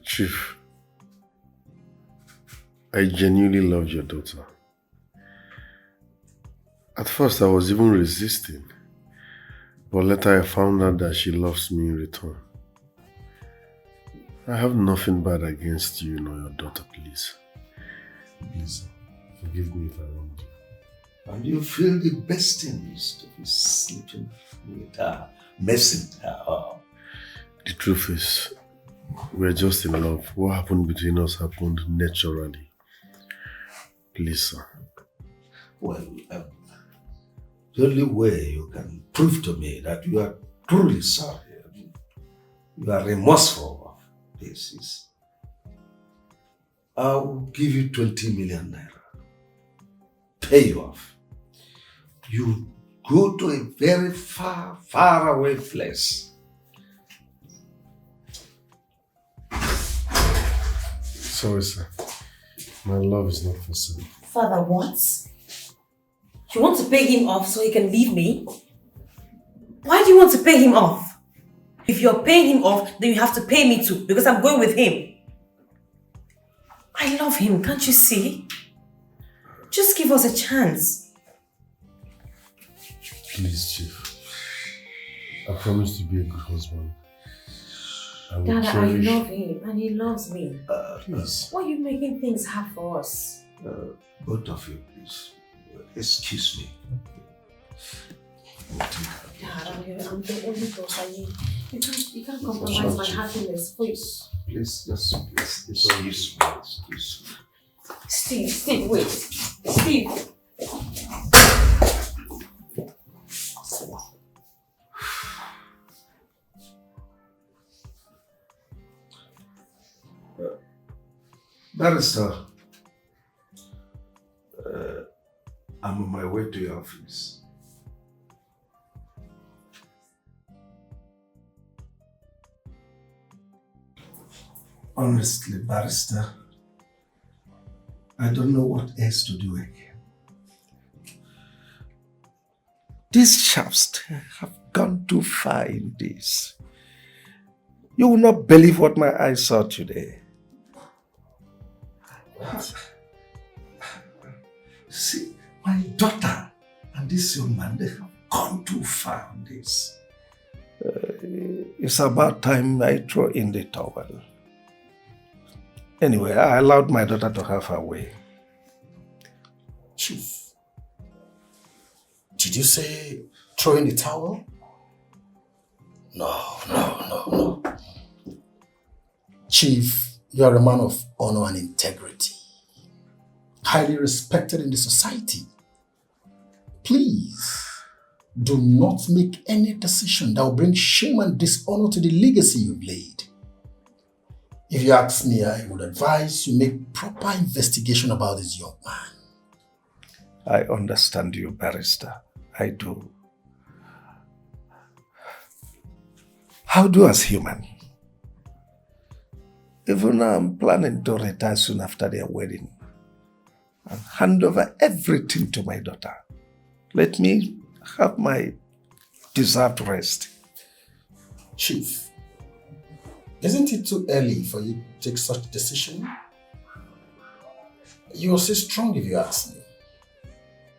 Chief, I genuinely love your daughter. At first I was even resisting, but later I found out that she loves me in return. I have nothing bad against you nor your daughter, please. Please, forgive me if I wronged you. And you feel the best thing is to be sleeping with her, messing her up. The truth is, we're just in love. What happened between us happened naturally. Please, sir. Well, the only way you can prove to me that you are truly sorry, you are remorseful of this is, I will give you 20 million naira. Pay you off. You go to a very far, far away place. Sorry, sir. My love is not for sale. Father, what? You want to pay him off so he can leave me? Why do you want to pay him off? If you're paying him off, then you have to pay me too, because I'm going with him. I love him, can't you see? Just give us a chance. Please, Chief. I promise to be a good husband. Dada, I love him and he loves me. Please. Why are you making things hard for us? Both of you, please. Excuse me. Dad, I'm the only daughter. You can't compromise my happiness, please. Please, just please. Excuse me. Steve, wait. Steve. Barrister, I'm on my way to your office. Honestly, Barrister, I don't know what else to do again. These chaps have gone too far in this. You will not believe what my eyes saw today. See, my daughter and this young man, they have gone too far on this. it's about time I throw in the towel. Anyway, I allowed my daughter to have her way. Chief, did you say throw in the towel? No. Chief, you are a man of honor and integrity, highly respected in the society. Please, do not make any decision that will bring shame and dishonor to the legacy you've laid. If you ask me, I would advise you make proper investigation about this young man. I understand you, barrister. I do. How do as human? Even now, I'm planning to retire soon after their wedding and hand over everything to my daughter. Let me have my deserved rest. Chief, isn't it too early for you to take such a decision? You are so strong if you ask me.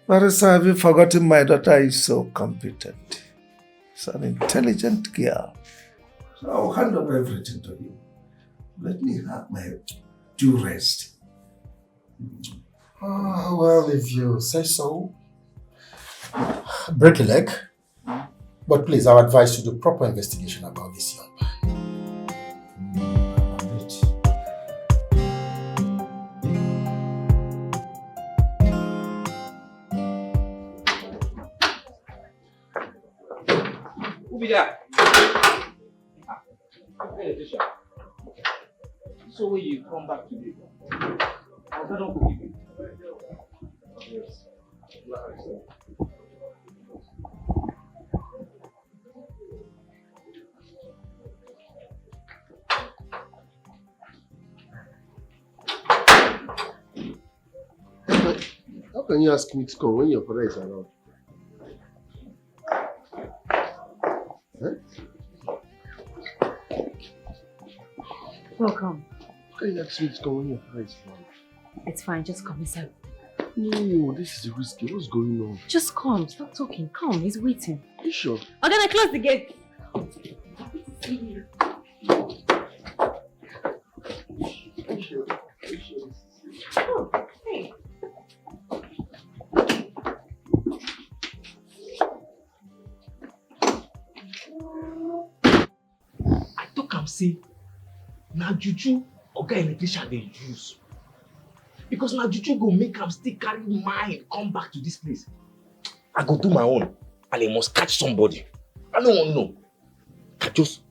Marissa, have you forgotten my daughter is so competent? She's an intelligent girl. So I'll hand over everything to you. Let me have my due rest. Oh, well, if you say so. Break a leg. But please, I'll advise you to do proper investigation about this young man. Who be that? So when you come back today, I was not forgive you. Yes. How can you ask me to come when your father is around? Welcome. How can you ask me to come when your father is around? It's fine, just come inside. No, this is risky. What's going on? Just come, stop talking. Come, he's waiting. Are you sure? I'm gonna close the gate. Oh, hey. I talk am say na juju oga electrician dey use. Because na juju go make am still carry mind come back to this place. I go do my own and I must catch somebody. I no wan know. I just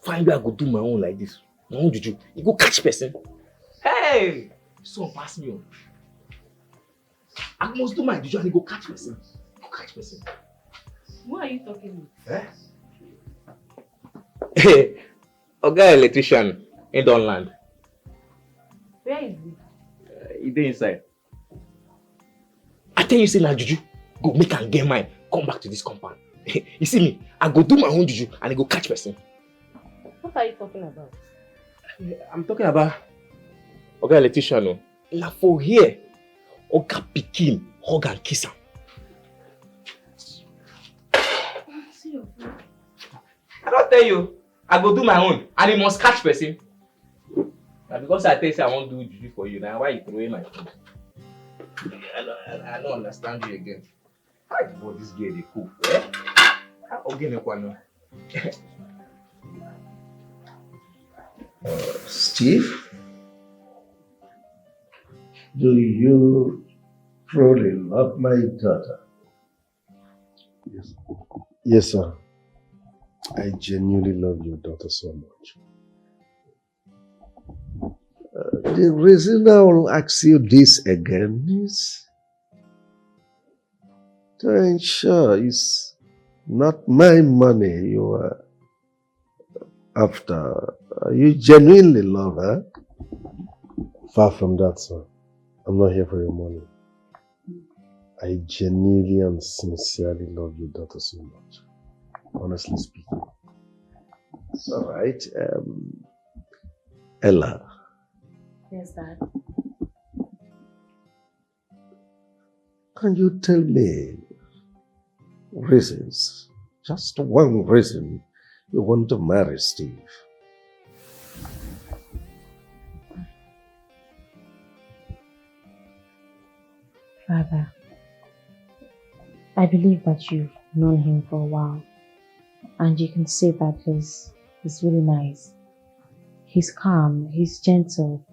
find where I go do my own like this. My own juju. You go catch person. Hey! Son pass me on. I must do my juju and he go catch person. Go catch person. Who are you talking with? Eh? Hey, oga electrician in don land. Where is he? He dey inside. I tell you say na juju go make am get mind come back to this compound. You see me, I go do my own juju and I go catch person. What are you talking about? I'm talking about oga electrician o. Na for here oga pikin hug and kiss am. See your phone. I don tell you, I go do my own and he must catch person. Na because I tell you say I wan do juju for you, na why you throw away my phone. I don't understand you again. Why for this girl dey cook? Eh? Ogene kwano. Steve, do you truly love my daughter? Yes. Yes, sir. I genuinely love your daughter so much. The reason I will ask you this again is to ensure it's not my money you are after. You genuinely love her? Far from that, sir. I'm not here for your money. I genuinely and sincerely love your daughter so much. Honestly speaking. It's all right. Ella. Yes, Dad. Can you tell me reasons, just one reason, you want to marry Steve. Father, I believe that you've known him for a while, and you can see that he's really nice. He's calm, he's gentle,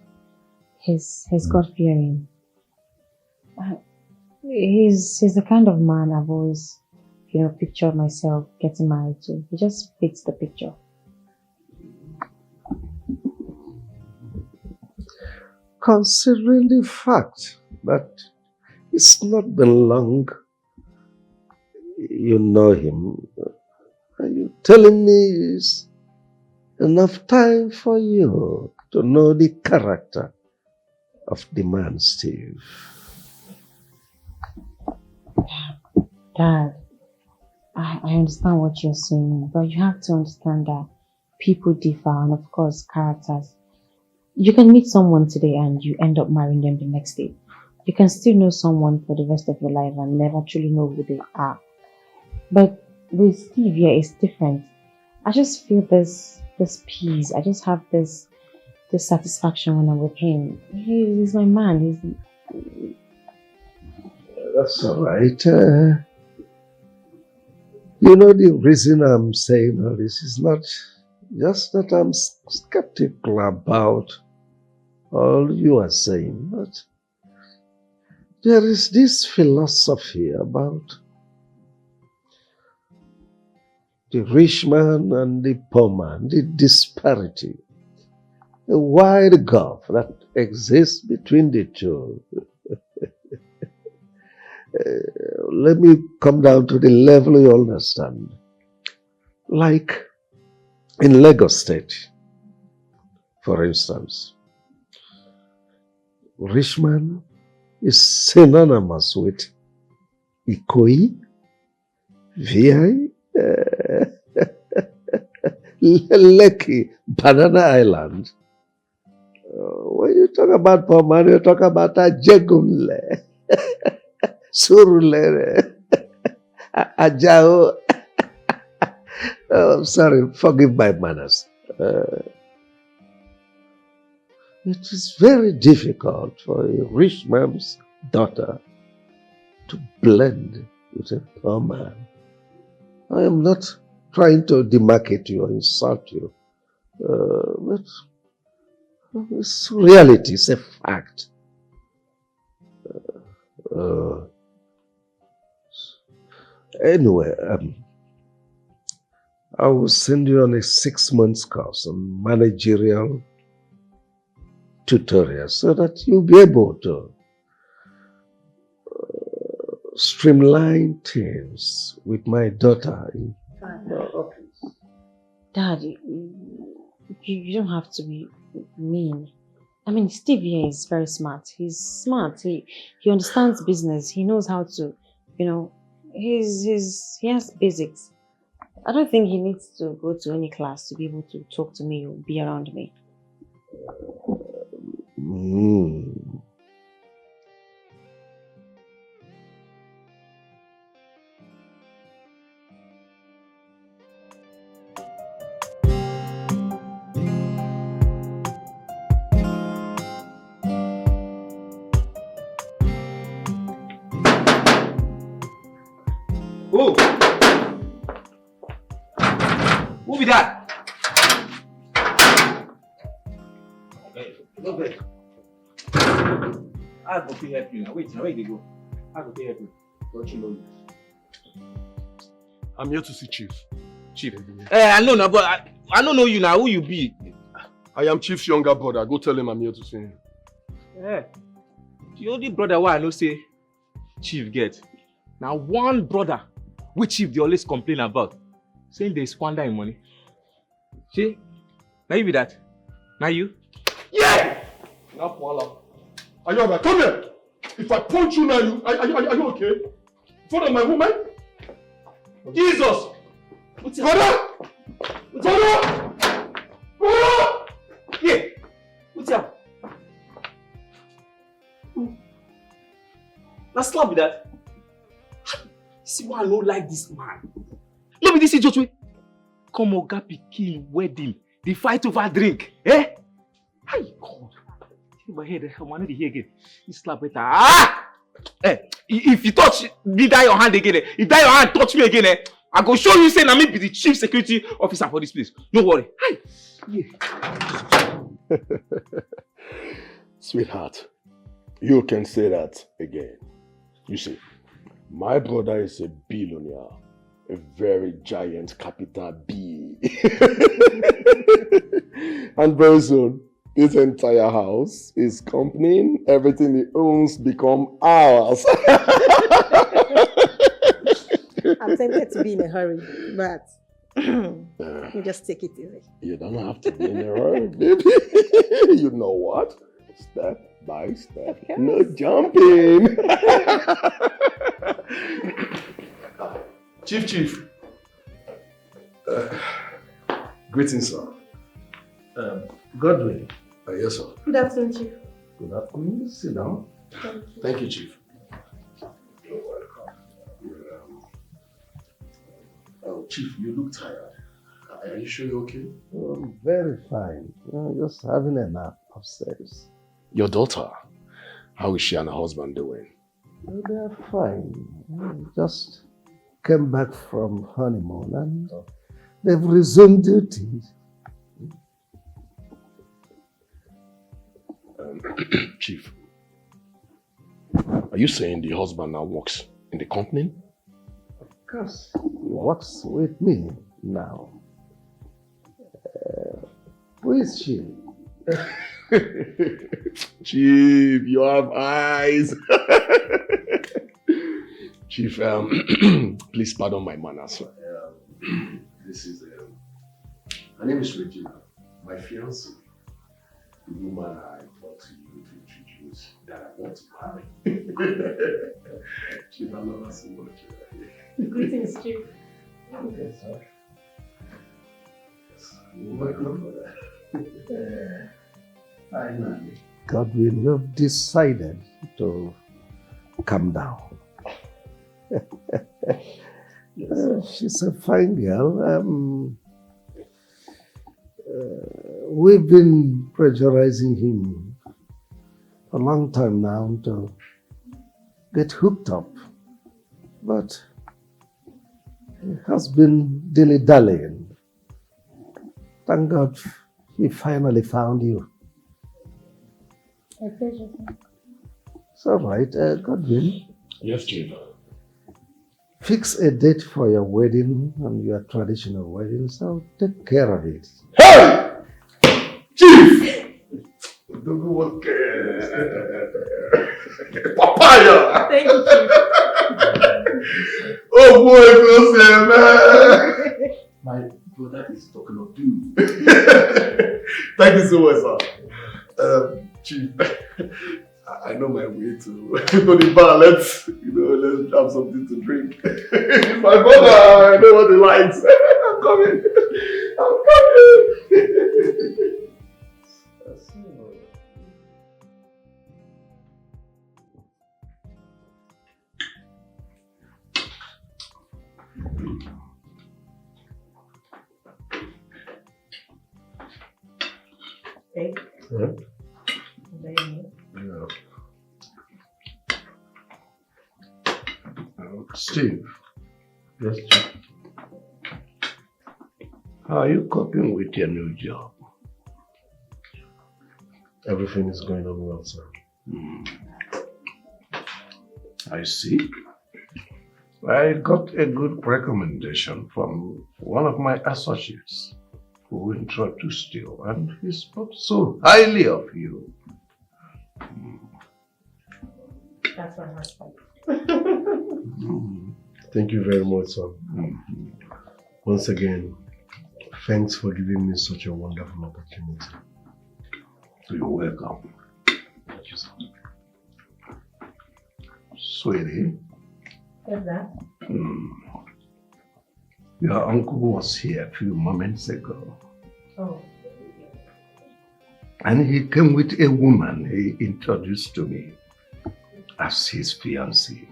he's God-fearing. He's the kind of man I've always, pictured myself getting married to. He just fits the picture. Considering the fact that it's not been long you know him, are you telling me it's enough time for you to know the character of the man, Steve? Dad, I understand what you're saying, but you have to understand that people differ, and of course, characters. You can meet someone today and you end up marrying them the next day. You can still know someone for the rest of your life and never truly know who they are. But with Steve here, it's different. I just feel this peace. I just have this satisfaction when I'm with him. He's my man. That's all right. You know, the reason I'm saying all this is not just that I'm skeptical about all you are saying, but there is this philosophy about the rich man and the poor man, the disparity, the wide gulf that exists between the two. Let me come down to the level you understand. Like in Lagos State, for instance, rich man is synonymous with Ikoyi, VI, Lekki, Banana Island. When you talk about poor man, you talk about Ajegumle, Surulere, Ajao. Oh, sorry, forgive my manners. It is very difficult for a rich man's daughter to blend with a poor man. I am not trying to demarcate you or insult you, but it's reality, it's a fact. Anyway, I will send you on a 6-month course on managerial tutorial so that you'll be able to streamline things with my daughter in my office. Dad, you don't have to be mean. I mean, Steve here is very smart. He's smart. He understands business. He knows how to, he has basics. I don't think he needs to go to any class to be able to talk to me or be around me. Oh! Who be that? No bed. I go to help you now. Wait, where they go? I go to help you. Don't you know this? I'm here to see Chief. Chief. I know now, but I don't know you now. Who you be? I am Chief's younger brother. Go tell him I'm here to see him. The only brother why I know say Chief get. Now one brother which Chief they always complain about. Saying they squander him money. See? Now you be that. Now you? Yeah! Now voila. Are you alright? Come here! If I punch you now, are you okay? In front of my woman? Jesus! Brother! Brother! Brother! Yeah! What's up? Now slap with that. See why I don't like this man. Let me this just way. come Oga Pikin wedding, the fight over drink. Eh? Hey, God. In my head, I'm not here again. You slap better. Ah! Eh, if you touch me, die your hand again. If die your hand, touch me again. Eh? I go show you say na me be the chief security officer for this place. No worry. Hey. Yeah. Sweetheart, you can say that again. You see, my brother is a billionaire, a very giant capital B. And very soon, this entire house, his company, everything he owns become ours. I'm tempted to be in a hurry, but you just take it easy. You don't have to be in a hurry, baby. You know what? Step by step. No jumping. Chief. Greetings, sir. Godwin. Yes, sir. Good afternoon, Chief. Good afternoon. Sit down. Thank you, Chief. You're welcome. Oh, Chief, you look tired. Are you sure you're okay? I'm very fine. Just having a nap upstairs. Your daughter, how is she and her husband doing? They're fine. Just came back from honeymoon and they've resumed duties. Chief, are you saying the husband now works in the company? Of course, he works with me now. Who is she? Chief, you have eyes. Chief, please pardon my manners. This is, her name is Regina, my fiancée. The woman I brought to you to introduce that I want to marry. Chief, I love her so much. Greetings, Chief. Okay, sorry. You're welcome for that. Finally. Godwin, you've decided to come down. She's a fine girl. We've been pressurizing him for a long time now to get hooked up, but he has been dilly-dallying. Thank God he finally found you. My pleasure. It's all right, Godwin. Yes, Chief. Fix a date for your wedding and your traditional wedding, so take care of it. Hey! Chief! Papaya! Thank you, Chief. Oh boy, man! My brother is talking of you. Thank you so much, sir. Chief, I know my way to the bar. Let's have something to drink. My brother, I know what he likes. I'm coming. Hey. Yeah. Yeah. Steve. Yes, Chief. How are you coping with your new job? Everything is going on well, sir. I see. I got a good recommendation from one of my associates who introduced you, and he spoke so highly of you. That's my husband. Thank you very much, sir. Once again, thanks for giving me such a wonderful opportunity. You're welcome. Thank you, sir. Sweetie, What's that? your uncle was here a few moments ago, Oh. and he came with a woman he introduced to me as his fiancée.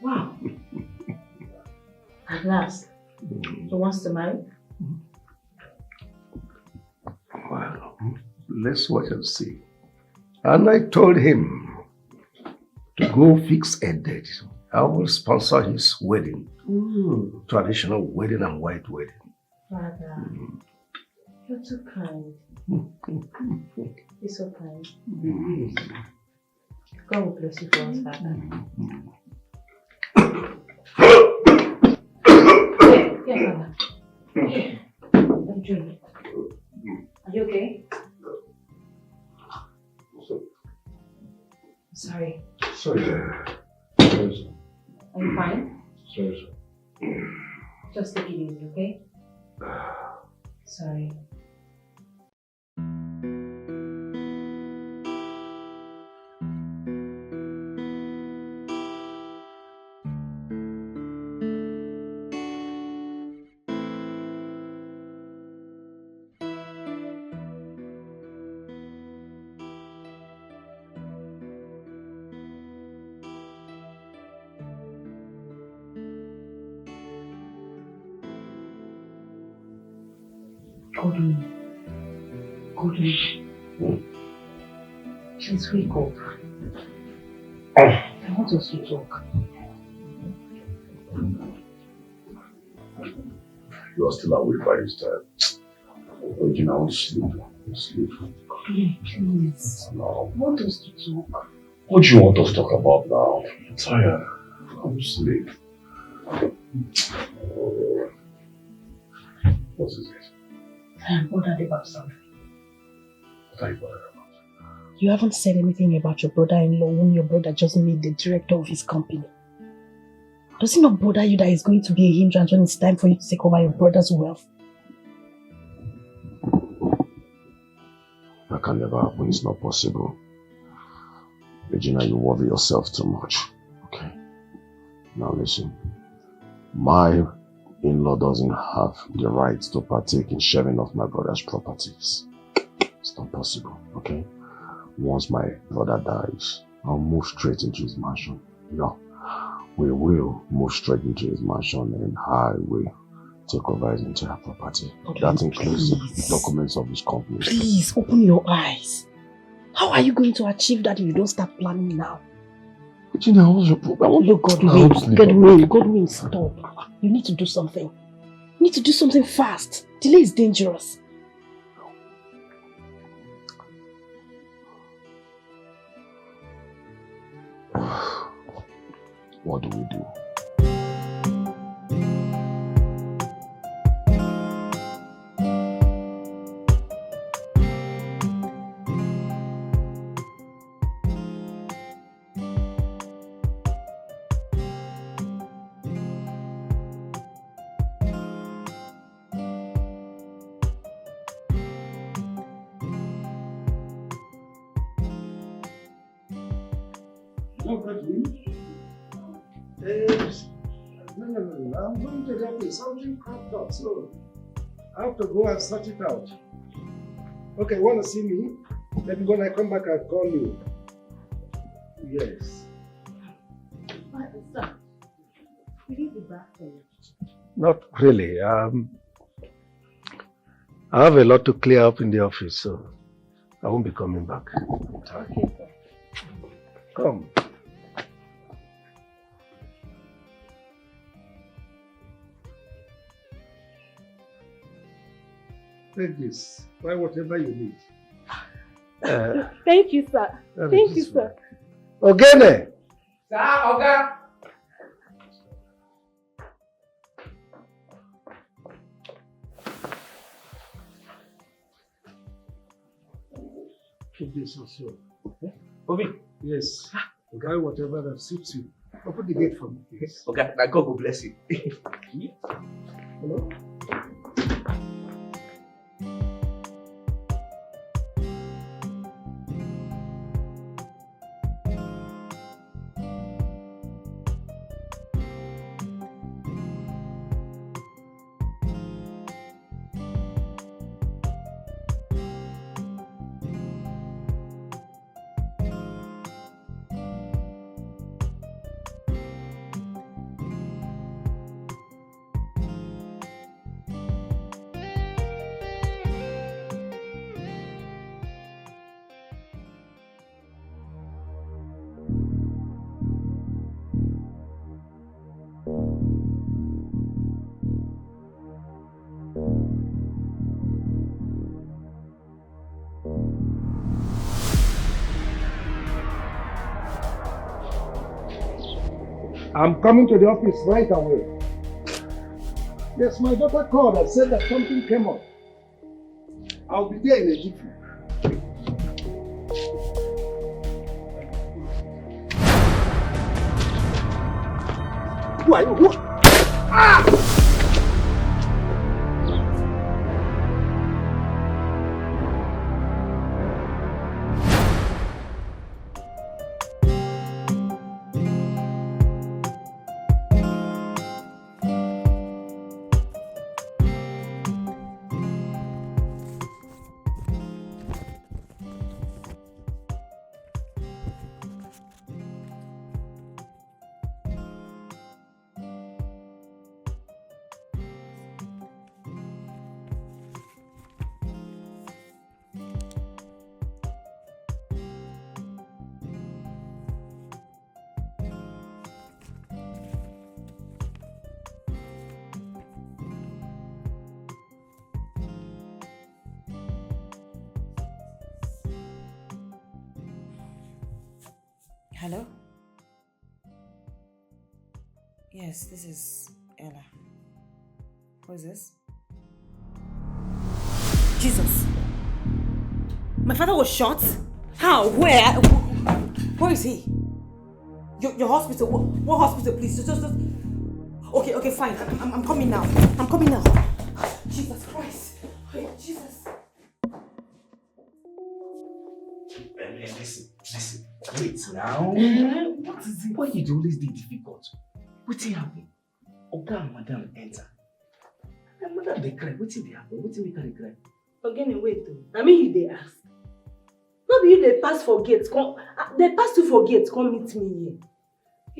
Wow. At last. He wants to marry? Well, let's watch and see. And I told him to go fix a date. I will sponsor his wedding. Traditional wedding and white wedding. Father, you're too kind. You're so kind. God will bless you for us, Father. Yeah, Father. I'm doing it. Are you okay? Sorry. Sorry. Are you fine? Sorry. Just take it easy, okay? Sorry. Godwin. Please wake up. I want us to talk. You are still awake by this time. Regina, I want to sleep. Godwin, please. No. I want us to talk. What do you want us to talk about now? I'm tired. I want to sleep. What is it? I am bothered about something. What are you bothered about? You haven't said anything about your brother-in-law when your brother just made the director of his company. Does it not bother you that it's going to be a hindrance when it's time for you to take over your brother's wealth? That can never happen. It's not possible. Regina, you worry yourself too much. Okay? Now listen. My in-law doesn't have the right to partake in sharing of my brother's properties. It's not possible, okay? Once my brother dies, I'll move straight into his mansion. No, we will move straight into his mansion and I will take over his entire property. Okay, that includes the documents of his company. Please, open your eyes. How are you going to achieve that if you don't start planning now? Regina, what's your problem? Look, Godwin, stop. You need to do something. You need to do something fast. Delay is dangerous. What do we do? No. I'm going to the office. Something cropped up, so I have to go and sort it out. Okay, want to see me? Maybe when I come back, I'll call you. Yes. Sir, will you be back for you? Not really. I have a lot to clear up in the office, so I won't be coming back. Okay, sir. Come. Take this. Buy whatever you need. Thank you, sir. Thank you, sir. Ogene! Sir, Oga. Keep this also. Okay? Obi. Yes. Buy whatever that suits you. Open the gate for me, please. Okay, now God will bless you. Hello? I'm coming to the office right away. Yes, my daughter called and said that something came up. I'll be there in a jiffy. Who are you? Who? Ah! Hello? Yes, this is Ella. Who is this? Jesus! My father was shot? How? Where? Where is he? Your hospital? What hospital, please? Just... Okay, fine. I'm coming now. I'm coming now. Jesus Christ. Jesus. Listen. Wait now. What is it? Why you always dey difficult? Wetin happen? Oga and madam enter. And madam dey cry. Wetin dey happen? Wetin make her dey cry? Again, wait though. I mean you dey ask. No be you dey pass for gate. They pass you for gate, come meet me here.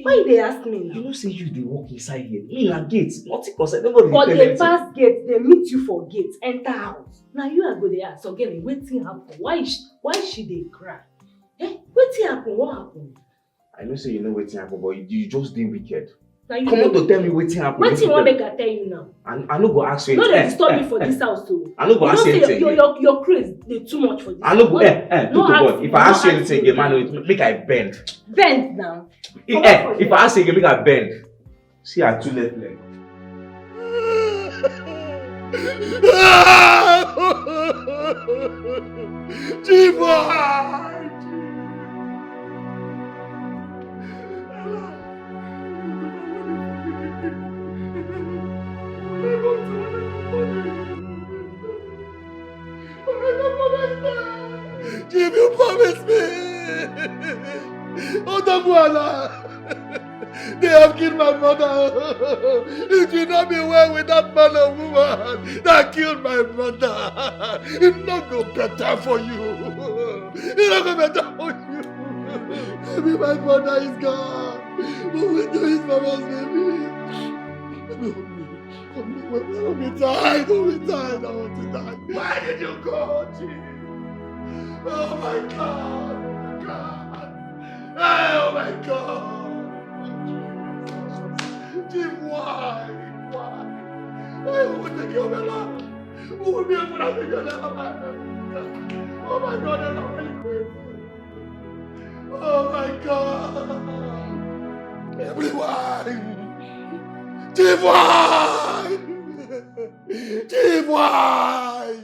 Why you dey ask me now? You know say you dey walk inside here. Me na gate. Nothing concern. Nobody But dey they tell pass gate, they meet you for gate, enter house. Now you are go dey ask again, wetin happen? Why she dey cry? Wetin happen? What happened? I know say you know wetin happen, but you just dey wicked. Now you come on to tell me wetin happen. Wetin you want make I tell you now? I no go ask you. No dey disturb me for this house too. I no go ask you anything. Your craze dey too much for this. I no go. If I ask you anything again, man, make I bend. Bend now. If I ask you again, make I bend. See, I too left leg. Chief! Chief, you promised me! Oh, Dabuana! They have killed my mother! It will not be well with that man or woman that killed my mother! It will not go better for you! It will not go better for you! Maybe my mother is gone! What will we do with mama's baby? Don't be tired, don't be tired, I want to die. Why did you go, Chief? Oh my God, oh my God. Oh my God. Chief, why? Who would take your life? Who would be able to take your life? Oh my God, I'm not really grateful. Oh my God. Everyone. Chief, why? Chief, why?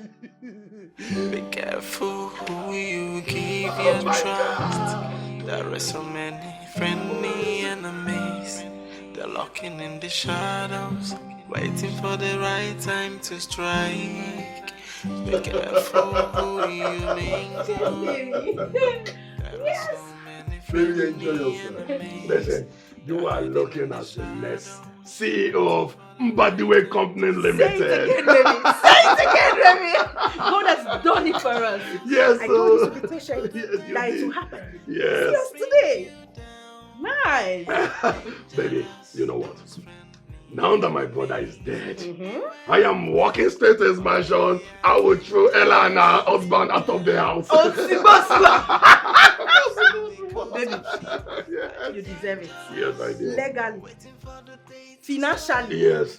Be careful who you give your trust. There are so many friendly enemies. They're lurking in the shadows, waiting for the right time to strike. Be careful who you make them. There are so many friendly enemies. Listen, you are looking at the next CEO of Mbadiwe Company Limited. Say it again, Remy. God has done it for us. Yes, I told you to be patient. Yes, that it will happen. Yes. See us today. Nice. Baby, you know what? Now that my brother is dead, I am walking straight to his mansion. I will throw Ella and her husband out of the house. Oh, baby, you deserve it. Yes, I do. Legally, financially, yes.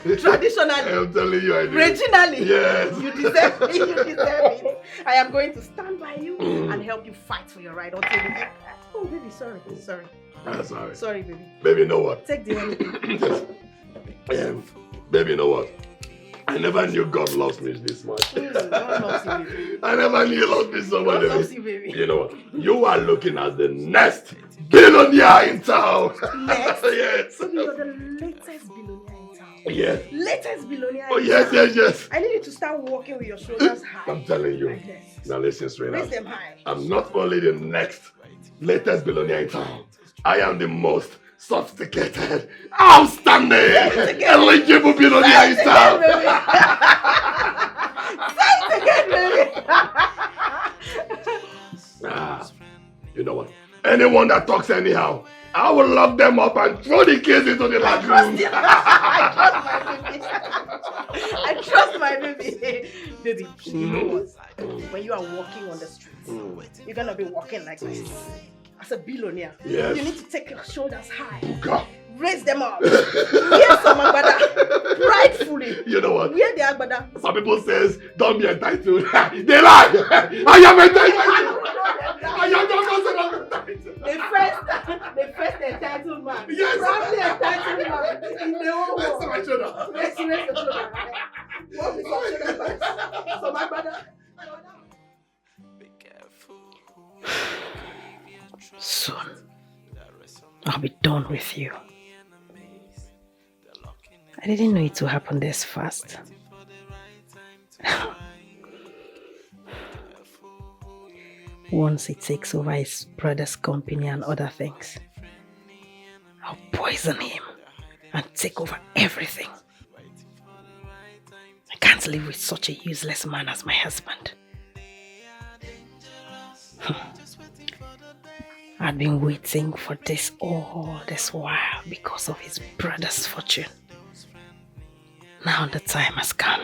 traditionally, I'm telling you, I do. regionally, yes. You deserve it. You deserve it. I am going to stand by you and help you fight for your right until you. Oh, baby, sorry. Sorry. Sorry, baby. Baby, you know what? Take the money. Baby, you know what? I never knew God loves me this much. God loves you, baby. I never knew He loves me so much. God loves you, baby. You know what? You are looking at the next billionaire in town. Next? Yes. So you're the latest billionaire in town. Yes. Latest billionaire Oh, in yes, town. yes, yes. I need you to start walking with your shoulders high. I'm telling you. Like this. Now listen straight Raise up. them high. I'm not only the next latest billionaire in town. I am the most sophisticated, outstanding, eligible billionaire in town. You know what? Anyone that talks anyhow, I will lock them up and throw the kids into the lagoon. I trust my baby. Baby, you know what? When you are walking on the streets, you're gonna be walking like this. As a billionaire, yes. You need to take your shoulders high. God. Raise them up. Wear some agbada. Pridefully. You know what? Wear the agbada. Some people says, don't be entitled. They lie. I am entitled. I am not entitled. The first entitled man. Yes. Probably entitled man. In the whole world. Raise my shoulder. Raise your shoulder. What is your shoulder first? So my brother. Soon, I'll be done with you. I didn't know it would happen this fast. Once he takes over his brother's company and other things, I'll poison him and take over everything. I can't live with such a useless man as my husband. I'd been waiting for this all this while because of his brother's fortune. Now the time has come.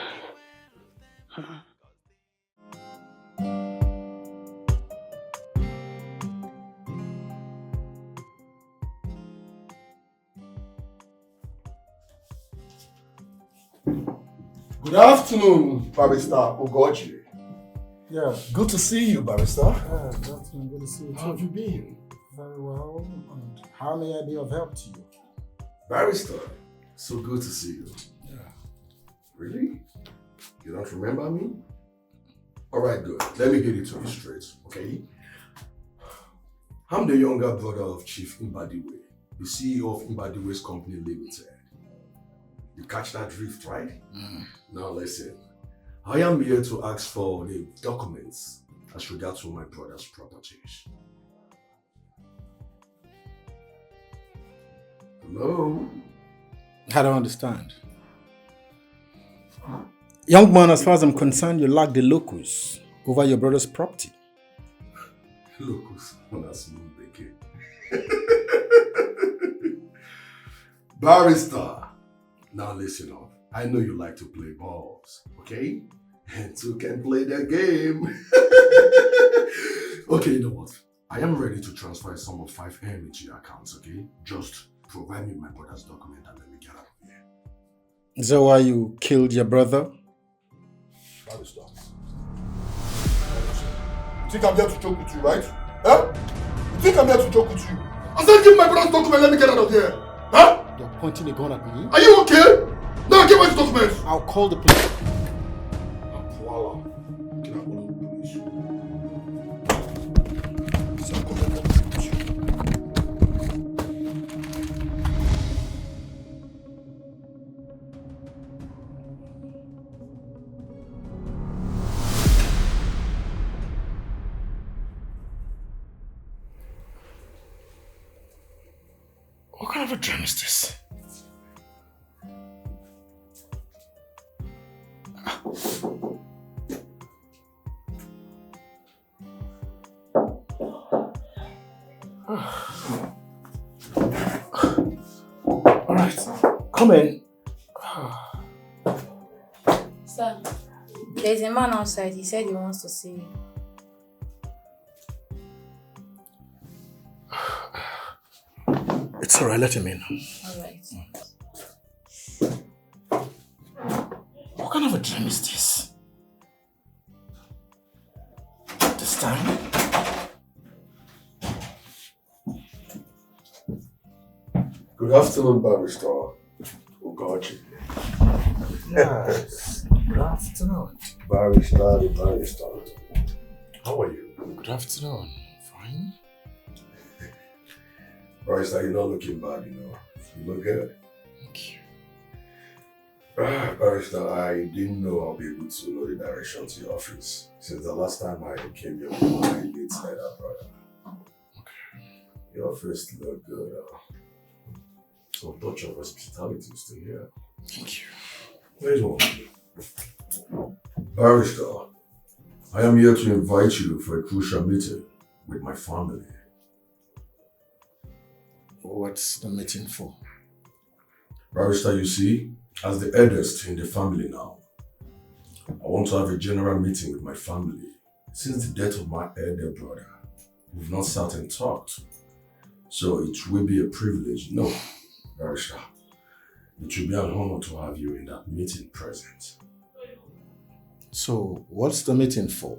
Good afternoon, Barrister Ugoji. Yeah, Good to see you, Barrister. yeah, good afternoon. Good to see you How have too. you been? Very well. And how may I be of help to you? Barrister, so good to see you. Yeah. Really? You don't remember me? Alright, good. Let me get it to you straight, okay? I'm the younger brother of Chief Mbadiwe, the CEO of Mbadiwe's Company Limited. You catch that drift, right? Now listen. I am here to ask for the documents as regards to my brother's properties. Hello? I don't understand. Young man, as far as I'm concerned, you lack the locus over your brother's property. Locus on a small bake. Barrister, now listen up. I know you like to play balls, okay? And two can play their game. Okay, you know what? I am ready to transfer a sum of 5M into your accounts, okay? Just provide me my brother's document and let me get out of here. Is that why you killed your brother? Barrister. You think I'm here to joke with you, right? Huh? You think I'm here to joke with you? I said give my brother's document, let me get out of here. Huh? You're pointing a gun at me? Are you okay? Now give me the documents. I'll call the police. Voila. Can I call the police? What kind of a dream is this? All right, come in. Sir, there's a man outside. He said he wants to see you. It's all right, let him in. All right. What kind of a dream is this? This time? Good afternoon, Barrister. Ugochi. Yes. Good afternoon. Barrister. How are you? Good afternoon. Fine. Barrister, you're not looking bad, you look good. Thank you. Barrister, I didn't know I'll be able to know the direction to your office. Since the last time I came here with my late brother. Okay. Your office looked good. Some touch of hospitality is still here. Thank you. There's one. Barrister, I am here to invite you for a crucial meeting with my family. What's the meeting for? Barrister, you see, as the eldest in the family now, I want to have a general meeting with my family. Since the death of my elder brother, we've not sat and talked. So it will be a privilege. No, Barrister, it will be an honor to have you in that meeting present. So, what's the meeting for?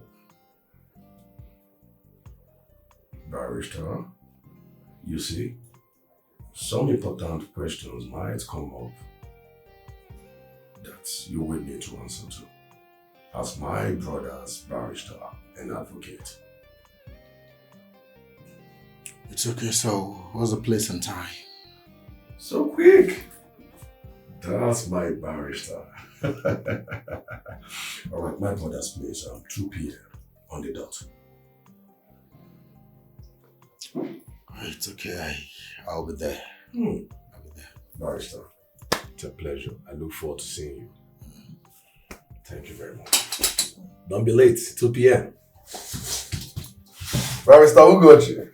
Barrister, you see, some important questions might come up that you will need to answer to, as my brother's barrister and advocate. It's okay, so what's the place and time? So quick! That's my barrister. Alright, my brother's place, 2 p.m. on the dot. It's okay, I'll be there. I'll be there. Barrister, it's a pleasure. I look forward to seeing you. Thank you very much. Don't be late, 2 p.m. Barrister, who got you?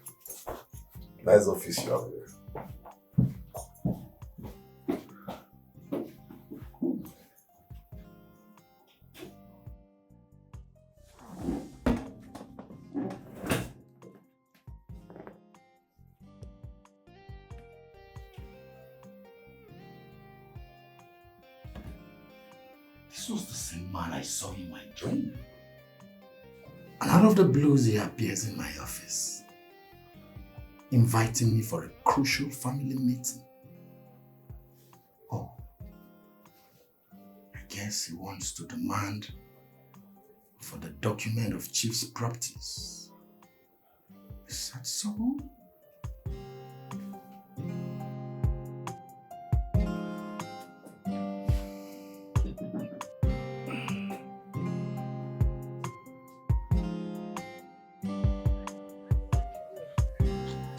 Nice office you have here. This was the same man I saw in my dream. And out of the blues, he appears in my office, inviting me for a crucial family meeting. Oh, I guess he wants to demand for the document of Chief's properties. Is that so?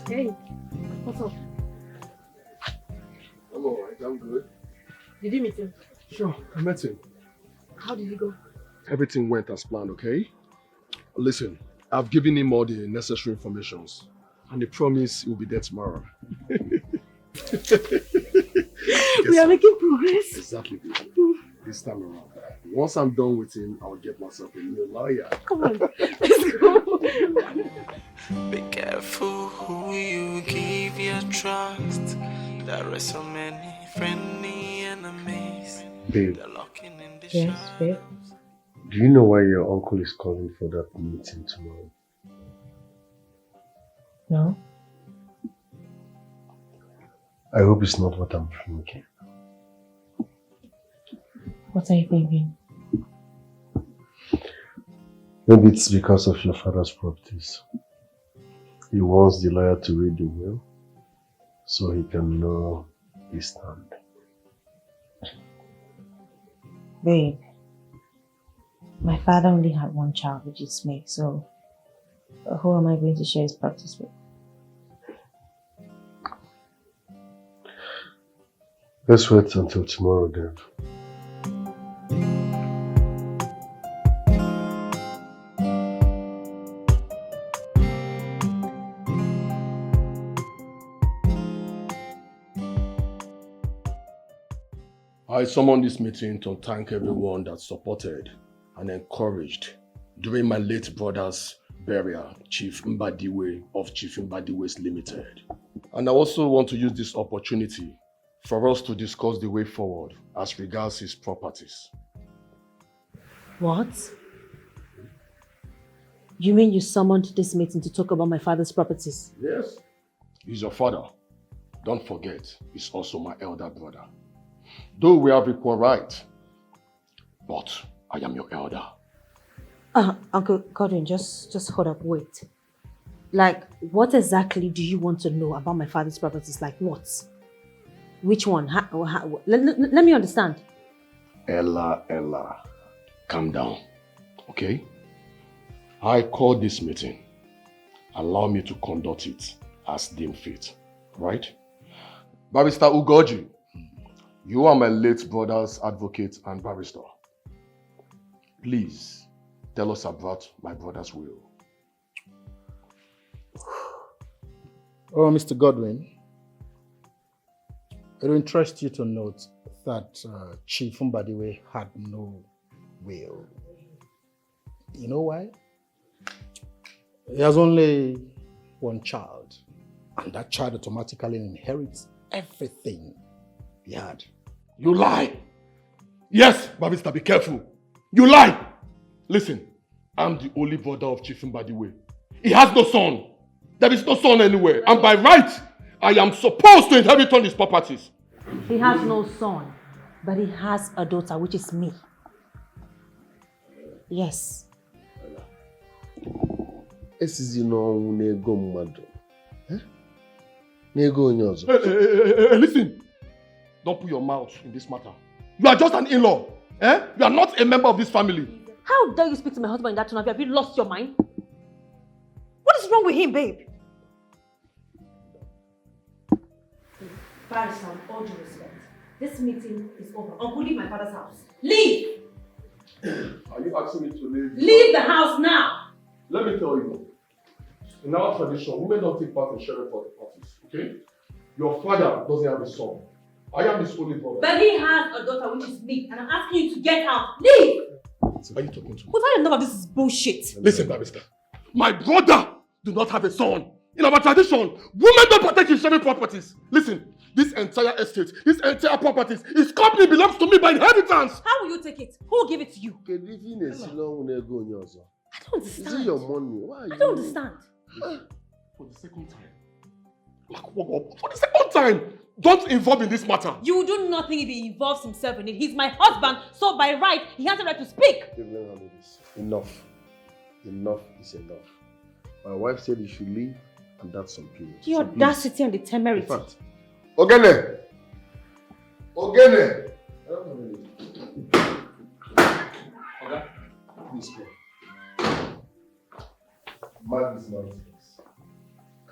Hey, what's up? I'm alright, I'm good. Did you meet him? Sure, I met him. How did he go? Everything went as planned, okay? Listen, I've given him all the necessary informations. And he promised he'll be there tomorrow. We are making progress. Exactly, baby. This time around. Once I'm done with him, I'll get myself a new lawyer. Come on, let's go. Be careful who you give your trust. There are so many friendly enemies. Babe. They're lurking in the Yes, babe. Do you know why your uncle is calling for that meeting tomorrow? No? I hope it's not what I'm thinking. What are you thinking? Maybe it's because of your father's properties. He wants the lawyer to read the will so he can know his stand. Babe, my father only had one child, which is me, so who am I going to share his practice with? Let's wait until tomorrow then. I summoned this meeting to thank everyone that supported and encouraged during my late brother's burial, Chief Mbadiwe of Chief Mbadiwe's Limited. And I also want to use this opportunity for us to discuss the way forward as regards his properties. What? You mean you summoned this meeting to talk about my father's properties? Yes. He's your father. Don't forget, he's also my elder brother. Though we have equal right, but I am your elder. Uncle Godwin, just hold up, wait. Like, what exactly do you want to know about my father's properties? Like what? Which one? Let me understand. Ella, calm down, okay? I called this meeting. Allow me to conduct it as deemed fit, right? Barrister Ugoji, you are my late brother's advocate and barrister. Please, tell us about my brother's will. Oh, Mr. Godwin, it will interest you to note that Chief Mbadiwe had no will. You know why? He has only one child, and that child automatically inherits everything he had. You lie! Yes, Barrister, be careful. You lie! Listen, I'm the only brother of Chief Mbadiwe. He has no son. There is no son anywhere. And by right, I am supposed to inherit all his properties. He has no son, but he has a daughter, which is me. Yes. Esizi n'ọnwụ n'ego mmadụ. N'ego onye ọzọ. Hey, listen. Don't put your mouth in this matter. You are just an in-law. You are not a member of this family. How dare you speak to my husband in that tone? Have you lost your mind? What is wrong with him, babe? Barrister, with all due respect, this meeting is over. Uncle, leave my father's house. Leave! Are you asking me to leave? Leave the house now! Let me tell you. In our tradition, women don't take part in sharing parties, okay? Your father doesn't have a son. I am his only brother. But he has a daughter, which is me, and I'm asking you to get out. Leave! So are you talking to me? What enough of this is bullshit. Listen, Barrister. My brother do not have a son. In our tradition, women don't partake in sharing properties. Listen, this entire estate, this entire properties, his company belongs to me by inheritance. How will you take it? Who will give it to you? I don't understand. Is it your money? Why? I don't understand. For the second time. For the second time. Don't involve in this matter. You will do nothing if he involves himself in it. He's my husband, so by right, he has the right to speak. Enough. Enough is enough. My wife said you should leave, and that's some period. The audacity and the temerity. In fact, Ogene! Ogene! Okay. Please go. Mark this nonsense.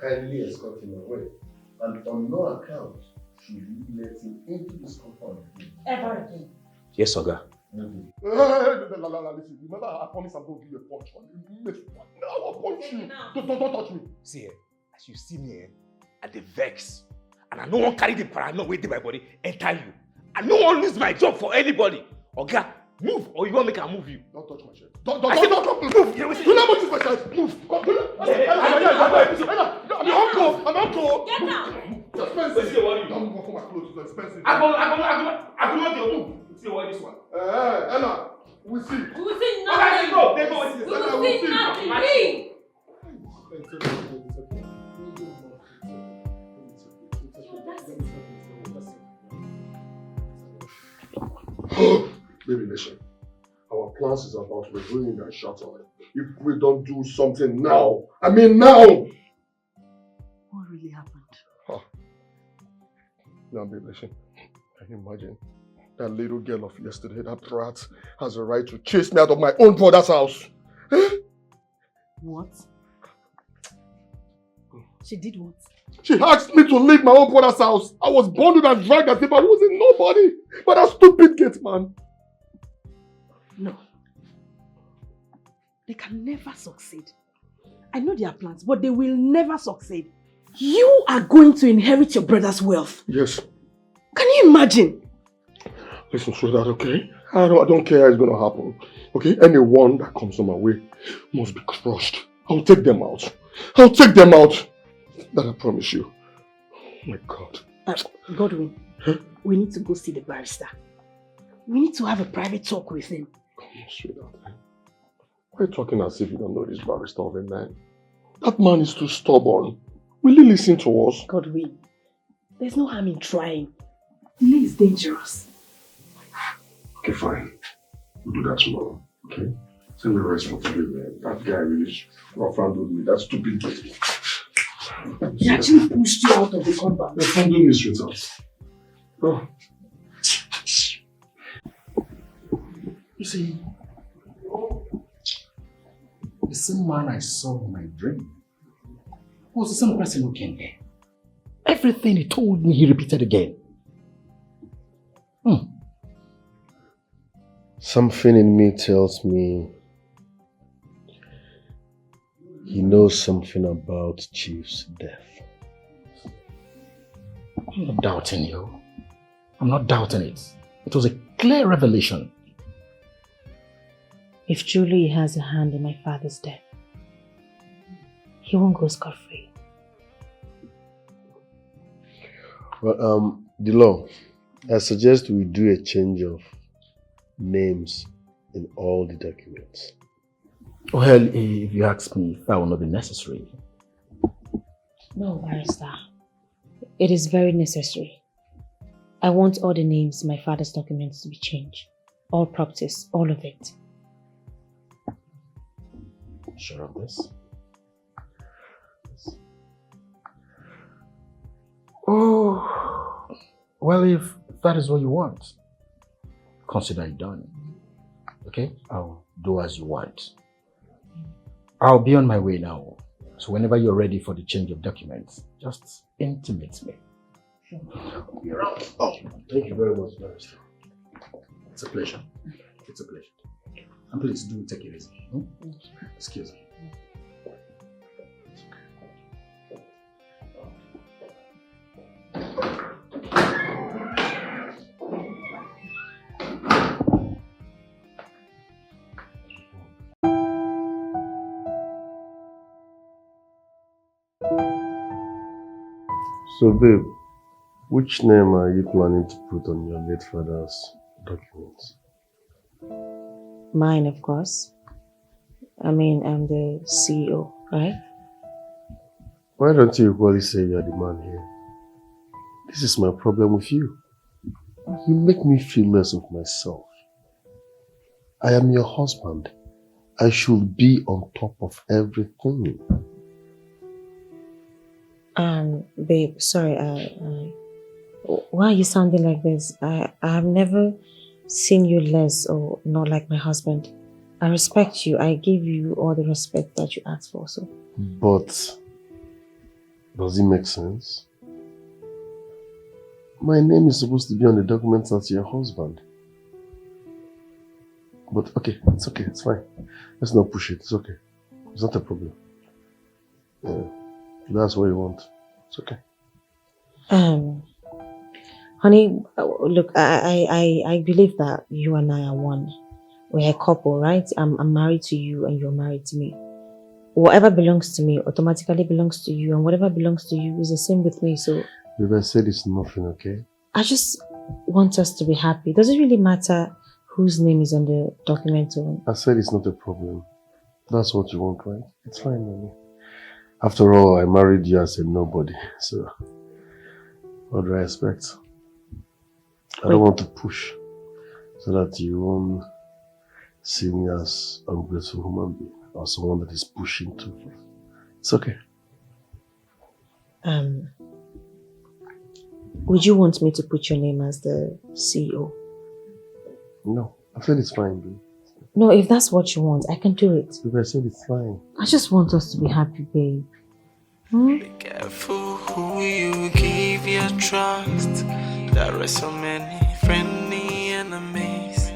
Kindly escort him away. And on no account should you let him into this compound again. Ever again. Yes, Oga. Listen, remember I promised I'm going to give you a punch. No, I'll punch you. Don't touch me. See, as you see me, I dey vex. And I no one carry the paranoia within my body enter you. I no one lose my job for anybody. Oga, move or you want make I move you. Don't touch my shirt. Don't move. Do not touch my shirt. Move. I'm uncle. Get out. It's expensive. Don't move for my clothes. It's expensive. I go move. See what this one. Ella, we'll see. We will see nothing. We will see nothing. Leave. Baby, listen. Our plans is about to be ruined and shattered if we don't do something now. I mean now. What really happened? Now, baby, listen. Can you imagine? That little girl of yesterday, that rat, has a right to chase me out of my own brother's house. What? She did what? She asked me to leave my own brother's house. I was bonded and dragged as if I wasn't nobody. But that stupid gate man. No. They can never succeed. I know their plans, but they will never succeed. You are going to inherit your brother's wealth. Yes. Can you imagine? Listen, sweetheart, okay? I don't care how it's going to happen. Okay? Anyone that comes on my way must be crushed. I'll take them out. I'll take them out. That I promise you. Oh my God. Godwin, we need to go see the barrister. We need to have a private talk with him. Come on, sweetheart. Why are you talking as if you don't know this barrister of a man? That man is too stubborn. Will he listen to us? Godwin, There's no harm in trying. Delay is dangerous. Okay, fine. We'll do that tomorrow, okay? Send me rest for today, man. That guy really fondled me. That stupid guy. He actually pushed you out of the compound. They fondled me straight out. Oh. You see, the same man I saw in my dream was the same person who came here. Everything he told me, he repeated again. Something in me tells me he knows something about Chief's death. I'm not doubting you. I'm not doubting it. It was a clear revelation. If truly he has a hand in my father's death, he won't go scot-free. Well, the law, I suggest we do a change of names in all the documents. Well, if you ask me, that will not be necessary. No, barrister. It is very necessary. I want all the names in my father's documents to be changed. All properties, all of it. Sure of this? Oh, well, if that is what you want, consider it done. Okay? I'll do as you want. I'll be on my way now. So whenever you're ready for the change of documents, just intimate me. I'll be around. Oh, thank you very much, Barrister. It's a pleasure. It's a pleasure. And please do take it easy. Excuse me. So, babe, which name are you planning to put on your late father's documents? Mine, of course. I mean, I'm the CEO, right? Why don't you equally say you're the man here? This is my problem with you. You make me feel less of myself. I am your husband. I should be on top of everything. Babe, sorry, why are you sounding like this? I have never seen you less or not like my husband. I respect you. I give you all the respect that you asked for, so. But, does it make sense? My name is supposed to be on the documents as your husband. But okay, it's fine. Let's not push it, it's okay. It's not a problem. Yeah, that's what you want. It's okay. Honey, look, I believe that you and I are one. We're a couple, right? I'm married to you and you're married to me. Whatever belongs to me automatically belongs to you, and whatever belongs to you is the same with me, so... Babe, I said it's nothing, okay? I just want us to be happy. Does it really matter whose name is on the document? I said it's not a problem. That's what you want, right? It's fine, mommy. After all, I married you as a nobody, so what do I expect? I don't want to push so that you won't see me as an ungrateful human being or someone that is pushing too far. It's okay. Would you want me to put your name as the CEO? No, I said it's fine, babe. No, if that's what you want, I can do it. Babe, I said it's fine. I just want us to be happy, babe. Be careful who you give your trust. There are so many friendly enemies.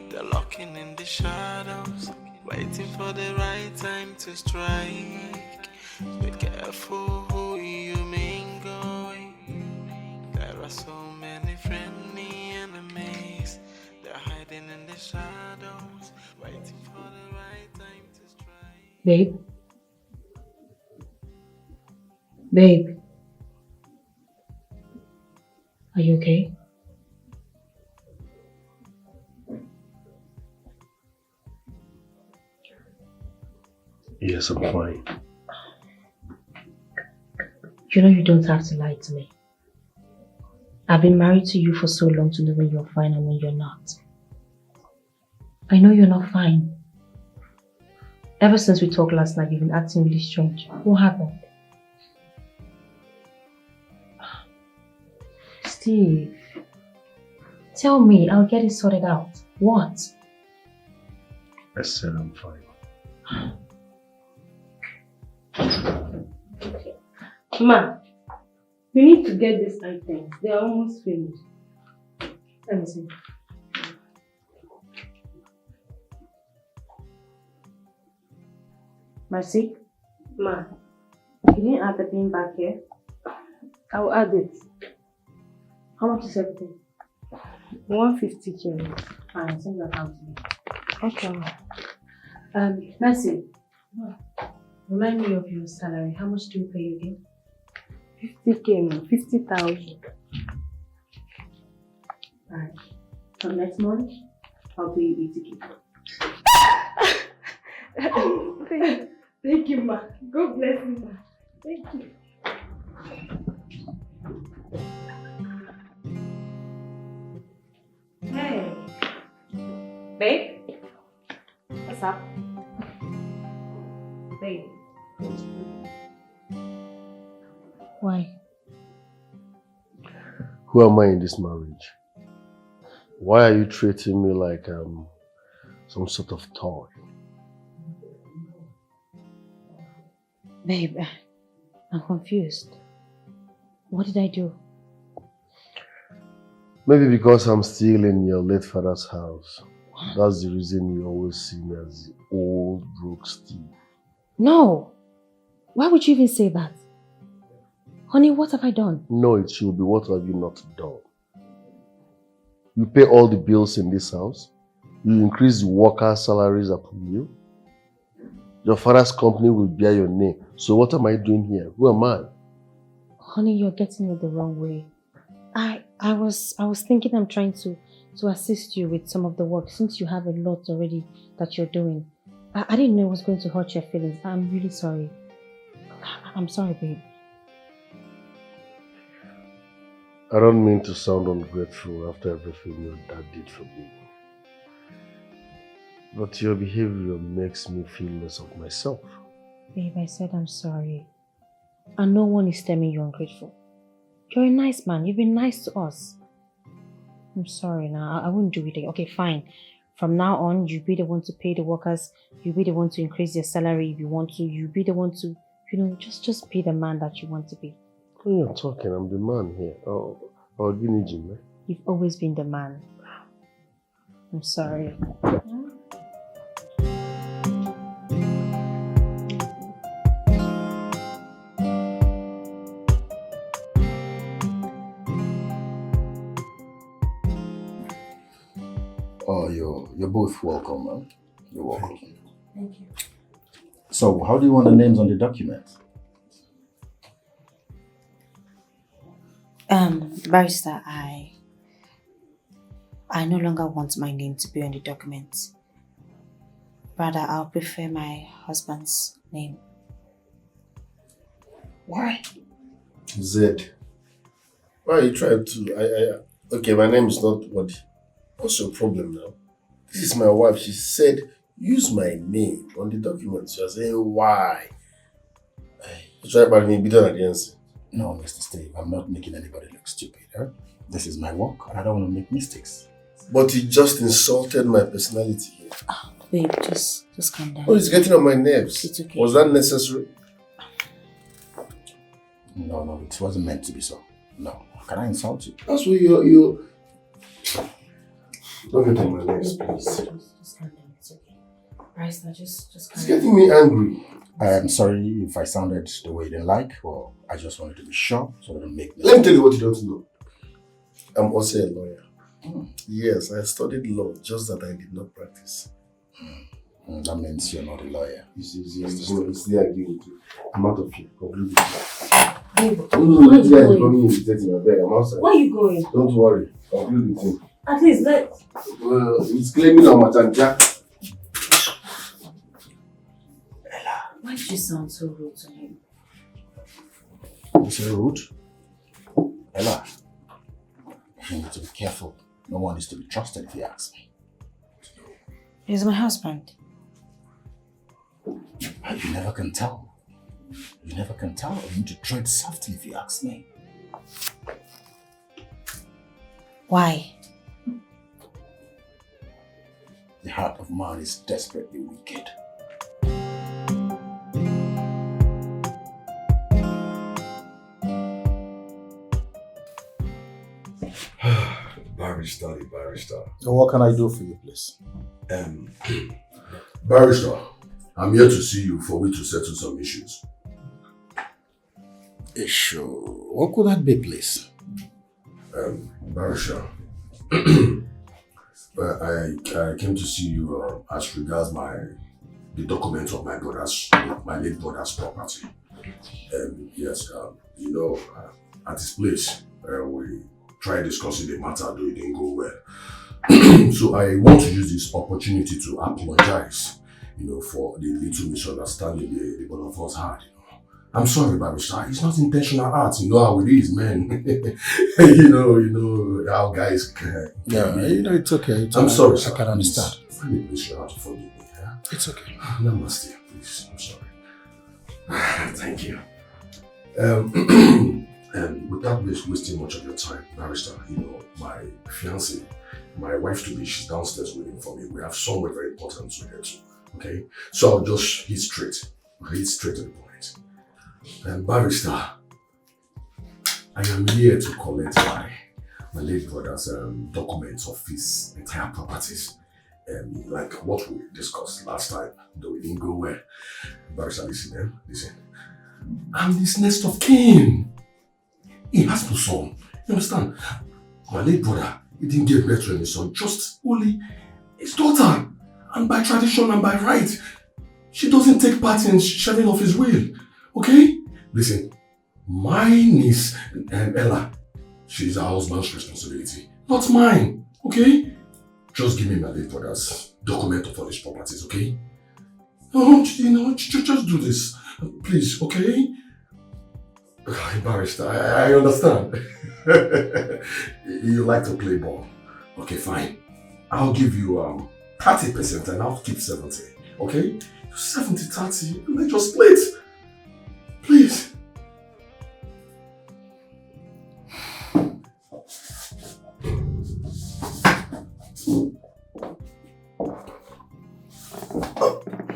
They're lurking in the shadows, waiting for the right time to strike. Be careful who you mingle with. There are so many friendly enemies. They're hiding in the shadows, waiting for the right time to strike. Babe? Babe? Are you okay? Yes, I'm fine. You know you don't have to lie to me. I've been married to you for so long to know when you're fine and when you're not. I know you're not fine. Ever since we talked last night, you've been acting really strange. What happened? Steve, tell me, I'll get it sorted out. What? I said I'm fine. Ma, we need to get these items. They are almost finished. Let me see. Mercy? Ma, you didn't add the bean back here? I will add it. How much is everything? 150k. Fine, send your account to me. Okay. Mercy, remind me of your salary. How much do you pay again? 50k, ma. 50,000. Alright. So next month, I'll pay you 80k. Thank you, ma. God bless you, ma. Thank you. Hey. Babe? What's up? Babe. Why? Who am I in this marriage? Why are you treating me like some sort of toy? Babe, I'm confused. What did I do? Maybe because I'm still in your late father's house. That's the reason you always see me as the old broke Steve. No! Why would you even say that? Honey, what have I done? No, it should be what have you not done? You pay all the bills in this house. You increase the workers' salaries upon you. Your father's company will bear your name. So what am I doing here? Who am I? Honey, you're getting it the wrong way. I was thinking I'm trying to assist you with some of the work since you have a lot already that you're doing. I didn't know it was going to hurt your feelings. I'm really sorry. I'm sorry, babe. I don't mean to sound ungrateful after everything your dad did for me. But your behavior makes me feel less of myself. Babe, I said I'm sorry. And no one is telling you ungrateful. You're a nice man. You've been nice to us. I'm sorry now. I won't do it again. Okay, fine. From now on, you be the one to pay the workers. You be the one to increase their salary if you want to. You be the one to, just be the man that you want to be. When you're talking, I'm the man here. Oh, Jim. You've always been the man. I'm sorry. Oh, you're both welcome, man. You're welcome. Thank you. So, how do you want the names on the document? Barrister, I no longer want my name to be on the document. Rather, I'll prefer my husband's name. Why? Zed. Why are you trying to... Okay, my name is not what... What's your problem now? This is my wife. She said, use my name on the document. You're saying, why? You try about me better than the answer. No, Mr. Steve, I'm not making anybody look stupid. Huh? This is my work and I don't want to make mistakes. But you just insulted my personality here. Oh, babe, just calm down. Oh, it's getting on my nerves. It's okay. Was that necessary? No, it wasn't meant to be so. No. Can I insult you? That's what you... Don't get on my nerves, please. Just calm down, it's okay. Barrister, just calm down. It's getting me angry. I am sorry if I sounded the way you didn't like, or I just wanted to be sure so I don't make mistakes. Let me tell you what you don't know. I'm also a lawyer. Yes, I studied law, just that I did not practice. That means you're not a lawyer. It's there I give it to you. I'm out of here. Conclude it. I'm outside. Where are you going? Don't worry. Conclude the thing. At least let... Well, it's claiming on Matanja. Why did you sound so rude to him? You say rude? Ella, You need to be careful. No one is to be trusted if you ask me. He's my husband. You never can tell. You never can tell. You need to tread softly if you ask me. Why? The heart of man is desperately wicked. Barrister. So what can I do for you, please? Barrister, I'm here to see you for we to settle some issues. Issue? What could that be, please? Barrister, I came to see you as regards the document of my late brother's property. Yes, at his place, we tried discussing the matter, though it didn't go well. So I want to use this opportunity to apologize, for the little misunderstanding the both of us had. I'm sorry, Barrister. It's not intentional art. You know how it is, man. you know how guys can. Yeah, it's okay. I'm sorry, I can understand. Please, you have to forgive me. Yeah? It's okay. Namaste, please. I'm sorry. Thank you. Without wasting much of your time, Barrister, my fiancée, my wife to be, she's downstairs waiting for me. We have somewhere very important to get to. Okay? So I'll just hit straight to the point. Barrister, I am here to collect my late brother's documents of his entire properties. Like what we discussed last time, though it didn't go well. Barrister, listen. I'm his next of kin. He has no son. You understand? My late brother, he didn't give birth to any son, just only his daughter. And by tradition and by right, she doesn't take part in sharing of his will. Okay? Listen, my niece, Ella, she's her husband's responsibility, not mine. Okay? Just give me my late brother's document of all his properties, okay? Just do this. Please, okay? Barrister, I understand. You like to play ball. Okay, fine. I'll give you 30% and I'll keep 70. Okay? 70-30. Let's just split. Please.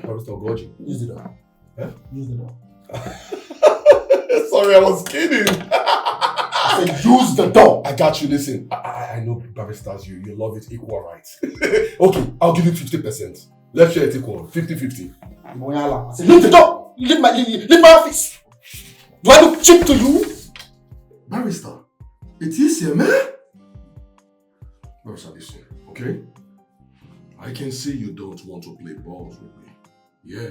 Barrister Ogoji, use the door. Eh? Use the door. Sorry, I was kidding. I said use the door. I got you. Listen, I know barristers, you love it equal rights. Okay, I'll give you 50%. Let's share it equal, 50-50. I said leave the door. Leave my office. Do I look cheap to you? Barrister, it is here, man. Barrister, listen, okay? I can see you don't want to play balls with me. Yeah.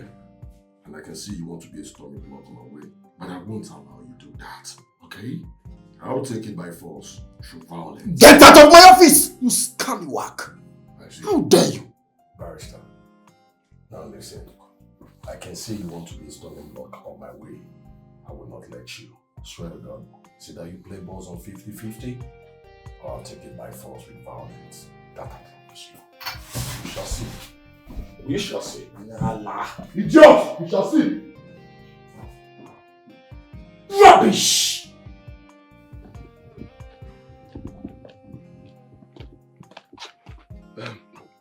And I can see you want to be a stormy block on my way. But I won't allow you to do that, okay? I'll take it by force, through violence. Get out of my office, you scallywag! How dare you? Barrister, now listen. I can see you want to be a stormy block on my way. I will not let you. Swear to God. See that you play balls on 50-50, or I'll take it by force with violence. That I promise you. You shall see. We shall see. Allah. Idiot! We shall see. Rubbish!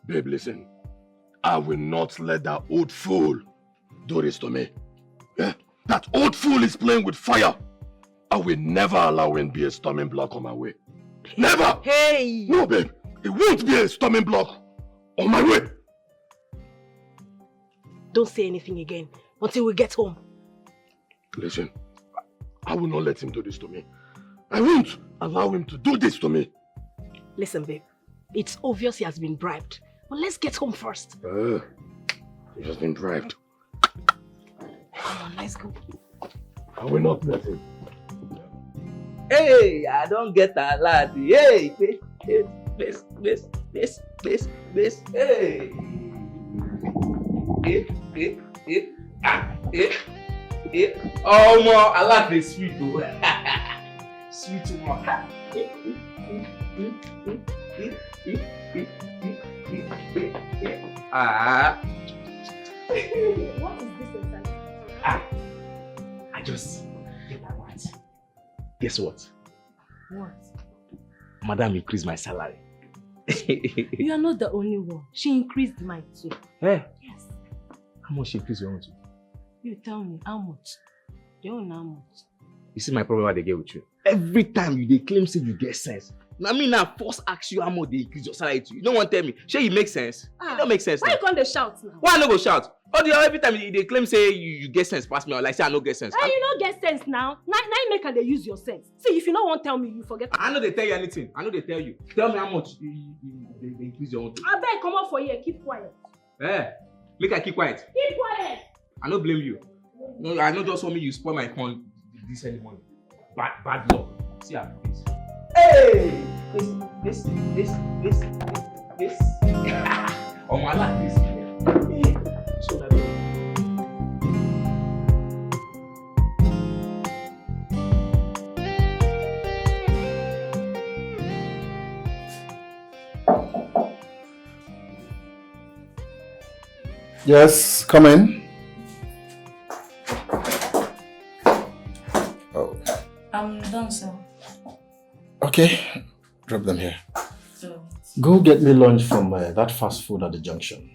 Babe, listen. I will not let that old fool do this to me. Yeah? That old fool is playing with fire. I will never allow him to be a storming block on my way. Never! Hey! No, babe. It won't be a storming block on my way. Don't say anything again until we get home. Listen, I will not let him do this to me. I won't allow him to do this to me. Listen, babe. It's obvious he has been bribed. But let's get home first. He has been bribed. Come on, let's go. I will not let him. Hey, I don't get a lot. Hey, this. Hey. Oh, more. I like the sweet. Sweet one. What is this exactly? I just get that right. Guess what? What? Madam increased my salary. You are not the only one. She increased mine too. Hey, Yes. how much she increased your own to? You tell me how much? You don't know how much. You see my problem what they get with you? Every time you they claim say you get sense. Now me now first ask you how much they increase your salary to. You don't want to tell me. Sure you make sense? It don't make sense. Why now. you can't dey shout now? Why I no go shout? Every time they claim say you get sense pass me or like say I no get sense. Hey, you don't get sense now. Now you make her dey use your sense. See, if you don't want to tell me, you forget. I know they tell you anything. I know they tell you. Tell me how much they increase your own to. I beg, come out for here. Keep quiet. Eh, make I keep quiet. Keep quiet. I no blame you. No, I no just want me you spoil my fun this early morning. Bad luck. See how it is. Hey! This. Oh my God, this. So that. Yes, come in. Oh. I'm done, sir. Okay, drop them here. So. Go get me lunch from that fast food at the junction.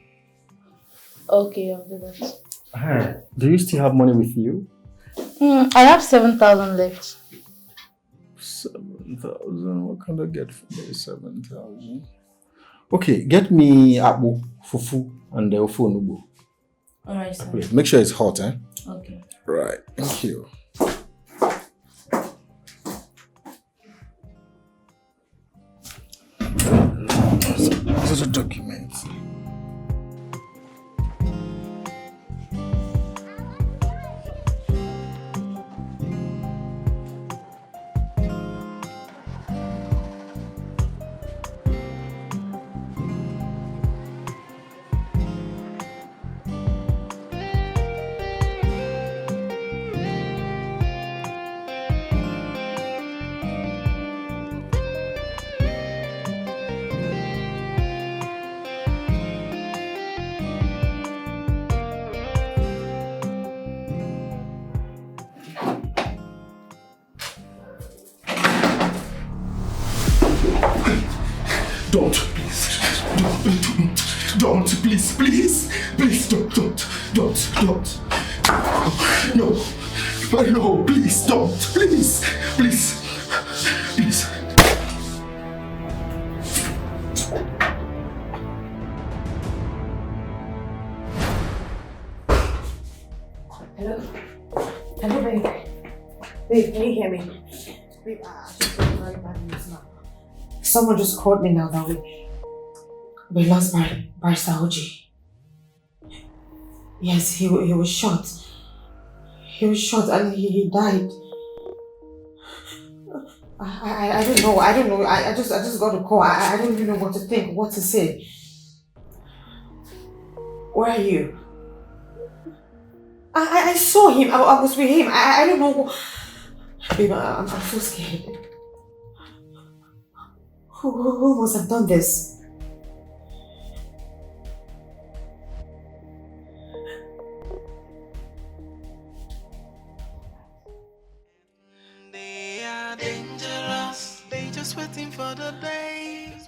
Okay, I'll do that. Do you still have money with you? I have 7,000 left. 7,000? What can I get for me? 7,000? Okay, get me akpu, fufu, and the ofu onugbo. Alright, sir. Please, make sure it's hot, eh? Okay. Right, thank you. Those are documents. Don't, please, don't. No, please, don't, please. Hello, babe. Babe, can you hear me? Babe, she's very bad news now. Someone just called me now that we lost Barrister Oji. Yes, he was shot. He was shot and he died. I don't know. I just got a call. I don't even know what to think, what to say. Where are you? I saw him. I was with him. I don't know. Babe, I'm so scared. Who must have done this? They are dangerous. They just waiting for the day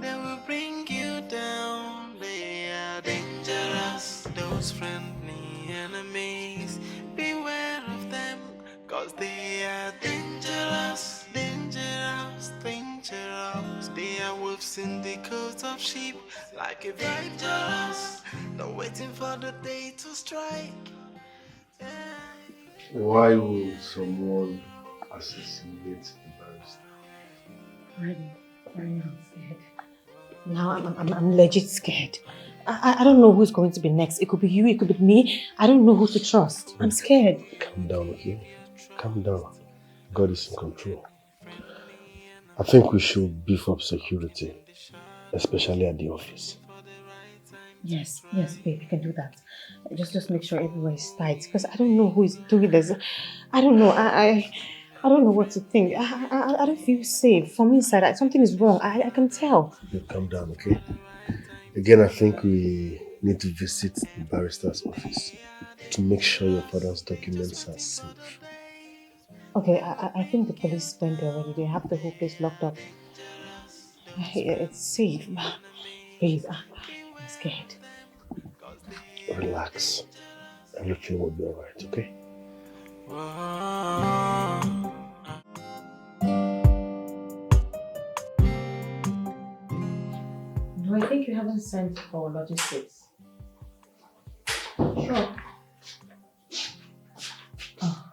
they will bring you down. They are dangerous. Those friendly enemies, beware of them, 'cause they are dangerous. They are wolves in the coat of sheep, like a dangerous. They're waiting for the day to strike. Why would someone assassinate the barrister? I'm scared. Now I'm legit scared. I don't know who's going to be next. It could be you, it could be me. I don't know who to trust. I'm scared. Calm down, okay? Calm down. God is in control. I think we should beef up security, especially at the office. Yes, babe, you can do that. Just make sure everywhere is tight, because I don't know who is doing this. I don't know. I don't know what to think. I don't feel safe. From inside, something is wrong. I can tell. You calm down, okay? Again, I think we need to visit the barrister's office to make sure your father's documents are safe. Okay, I think the police went there already. They have the whole place locked up. It's safe. Babe, I'm scared. Relax. Everything will be alright, okay? Do I think you haven't sent for logistics? Sure.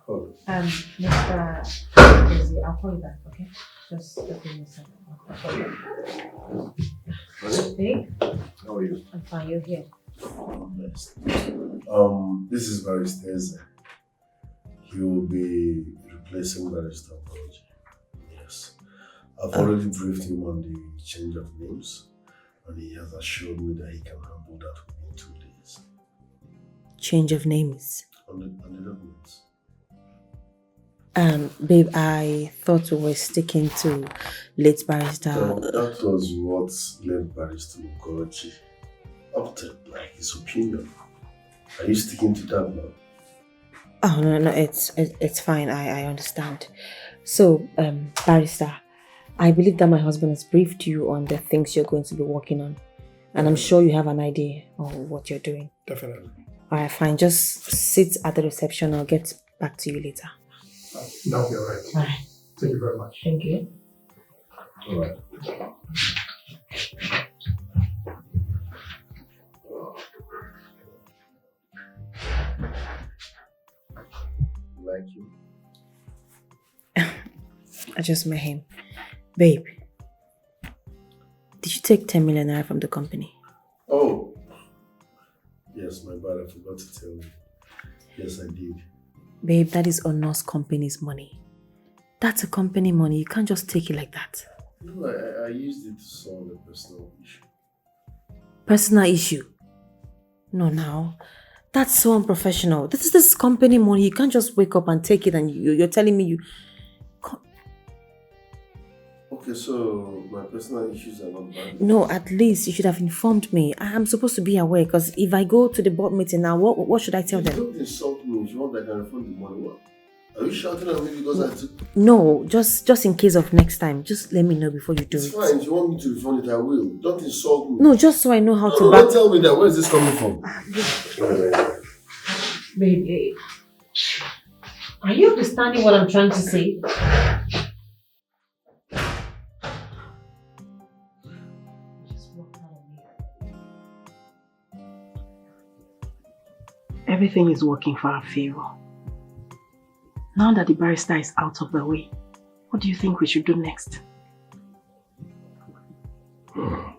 Oh. Mr. Busy, I'll call you back, okay? Just give me a second. I'll call you back. Babe? How are you? I'm fine, you're here. Yes. This is Barrister Eze. He will be replacing Barrister Apology. Yes. I've already briefed him on the change of names, and he has assured me that he can handle that within 2 days. Change of names? On the documents. Babe, I thought we were sticking to late Barrister. No, that was what led Barrister Ugochi opted, like his opinion. Are you sticking to that now? Oh, no, it's fine. I understand. So, Barrister, I believe that my husband has briefed you on the things you're going to be working on. And I'm sure you have an idea of what you're doing. Definitely. Alright, fine. Just sit at the reception. I'll get back to you later. That'll be alright. Alright. Thank you very much. Thank you. Alright. Like you? I just met him. Babe, did you take 10 million naira from the company? Oh. Yes, my bad. I forgot to tell you. Yes, I did. Babe, that is Ono's company's money. That's a company money. You can't just take it like that. No, I used it to solve a personal issue. Personal issue? No, now. That's so unprofessional. This is company money. You can't just wake up and take it and you're telling me you... Okay, so my personal issues are not bad. No, at least you should have informed me. I'm supposed to be aware because if I go to the board meeting now, what should I tell them? Don't insult me. If you want, I can refund the money. What? Are you shouting at me because I took... No, just in case of next time. Just let me know before you do it. It's fine. If you want me to refund it, I will. Don't insult me. No, just so I know how to... Don't tell me that. Where is this coming from? Baby, are you understanding what I'm trying to say? Everything is working for our favor. Now that the barrister is out of the way, what do you think we should do next? My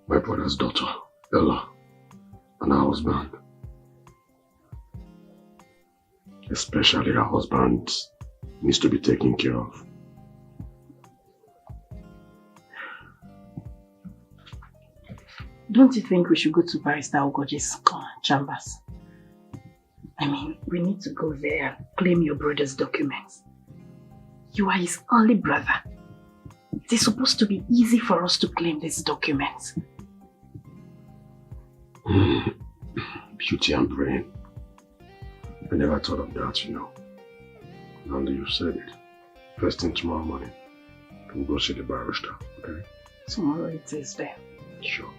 brother's daughter, Ella, and her husband. Especially her husband needs to be taken care of. Don't you think we should go to Barrister Ugoji's chambers? I mean, we need to go there and claim your brother's documents. You are his only brother. It is supposed to be easy for us to claim these documents. Beauty and brain. I never thought of that, you know. Now that you said it. First thing tomorrow morning, we'll go see the barrister, okay? Tomorrow it is there. Sure.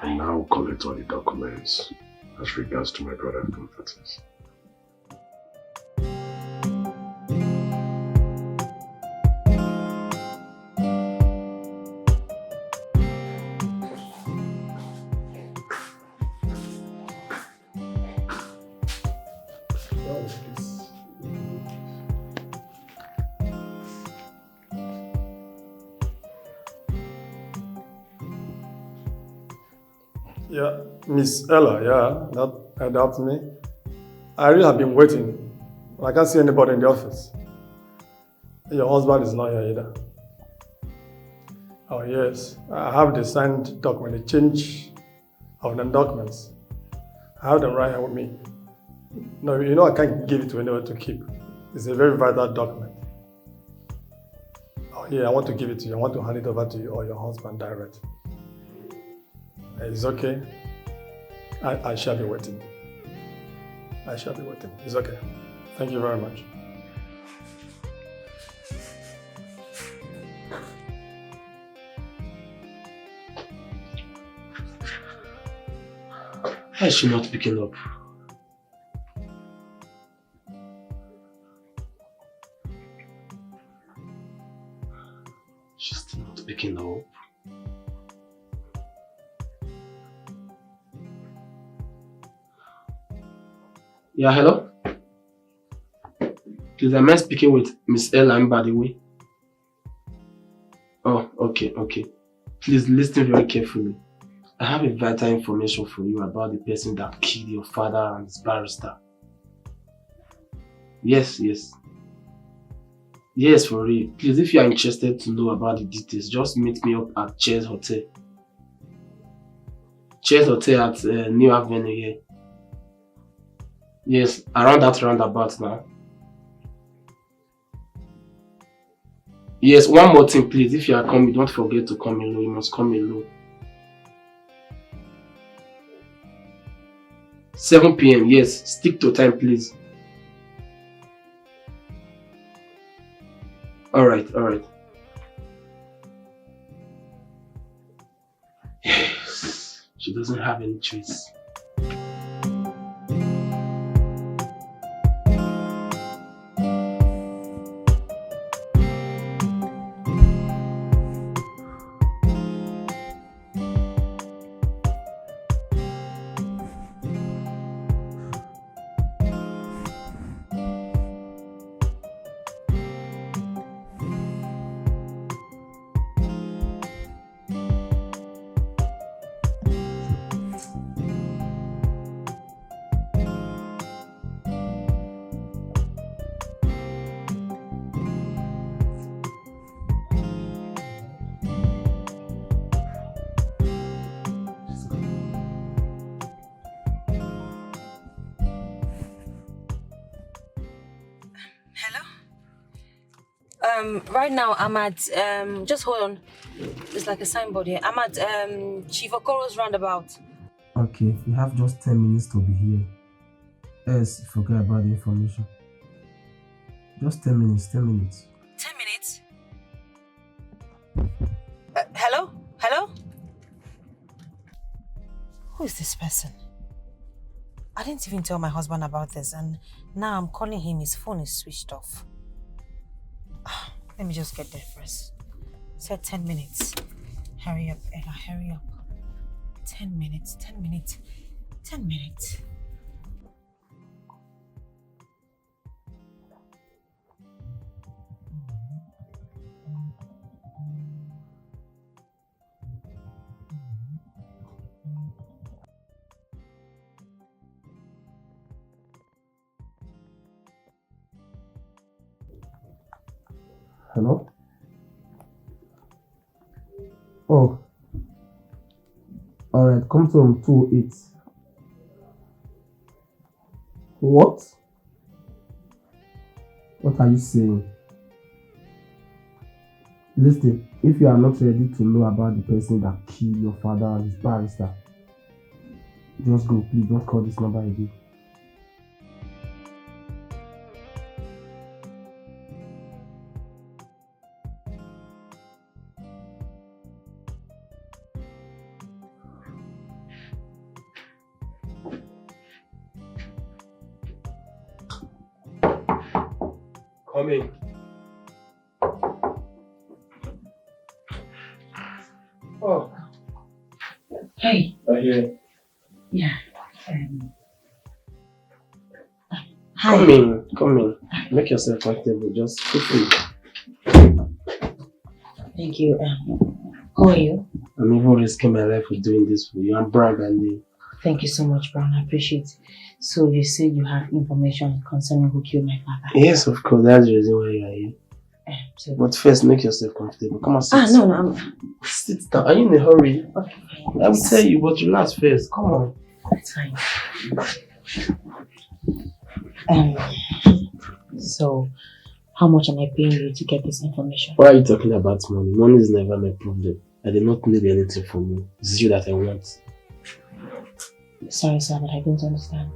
And now collect all the documents as regards to my brother's properties. Yeah, Miss Ella, that's me. I really have been waiting. I can't see anybody in the office. Your husband is not here either. Oh yes, I have the signed document, the change of the documents. I have them right here with me. No, you know I can't give it to anyone to keep. It's a very vital document. Oh yeah, I want to give it to you. I want to hand it over to you or your husband direct. It's okay. I shall be waiting. I shall be waiting. It's okay. Thank you very much. Why is she not picking up? She's still not picking up. Yeah, hello? Please, am I speaking with Miss Ella, by the way? Oh, okay. Please listen very carefully. I have a vital information for you about the person that killed your father and his barrister. Yes. Yes, for real. Please, if you are interested to know about the details, just meet me up at Chairs Hotel. Chairs Hotel at New Avenue here. Yes, around that roundabout now. Yes, one more thing, please. If you are coming, don't forget to come alone. You must come alone. 7 p.m. Yes, stick to time, please. Alright. Yes, she doesn't have any choice. Right now I'm at just hold on. It's like a signboard here. I'm at Chief Okoro's roundabout. Okay, you have just 10 minutes to be here. Else, forget about the information. Just 10 minutes. 10 minutes? Hello? Who is this person? I didn't even tell my husband about this, and now I'm calling him. His phone is switched off. Let me just get there first. Said 10 minutes. Hurry up, Ella, hurry up. 10 minutes. Hello? Oh. Alright, come to 208. What? What are you saying? Listen, if you are not ready to know about the person that killed your father and his barrister, just go, please don't call this number again. Come in. Oh. Hey. Are you here? Yeah. Hi. Come in. Make yourself comfortable. Just feel free. Thank you. Who are you? I'm even risking my life with doing this for you. I'm Brad and Thank you so much, Brown. I appreciate it. So you said you have information concerning who killed my father? Yes, of course. That's the reason why you are here. But first, make yourself comfortable. Come on, sit. No, I'm... Sit down. Are you in a hurry? Okay. I will tell you, but relax first. Come on. That's fine. So, how much am I paying you to get this information? Why are you talking about money? Money is never my problem. I did not need anything from you. It's you that I want. Sorry, sir, but I don't understand.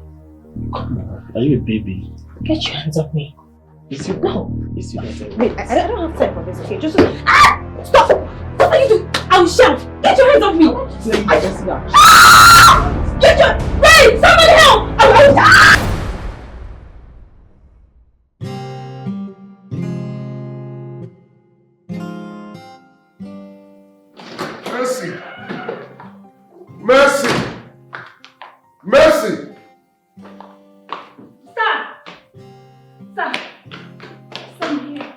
Come on. Are you a baby? Get your hands off me. It's you. No. It's you that I want. Wait, I don't have time for this, okay? Just... Ah! Stop! What are you doing? I will shout! Get your hands off me! Get your... Wait! Somebody help! I will... Ah! Mercy! Mercy! Mercy! Sir! Sir! I'm here.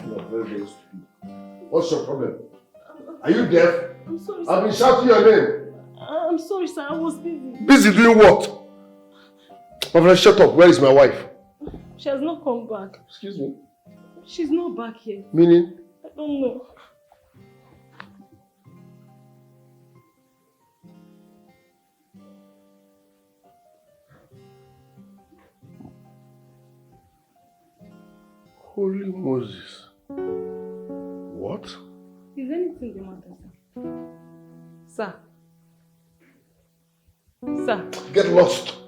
You are very, very stupid. What's your problem? Are you deaf? I'm sorry, sir. I've been shouting your name. I'm sorry, sir. I was busy. Busy doing what? My friend, shut up. Where is my wife? She has not come back. Excuse me? She's not back yet. Meaning? I don't know. Holy Moses. What? Is anything the matter, sir? Sir? Sir? Get lost.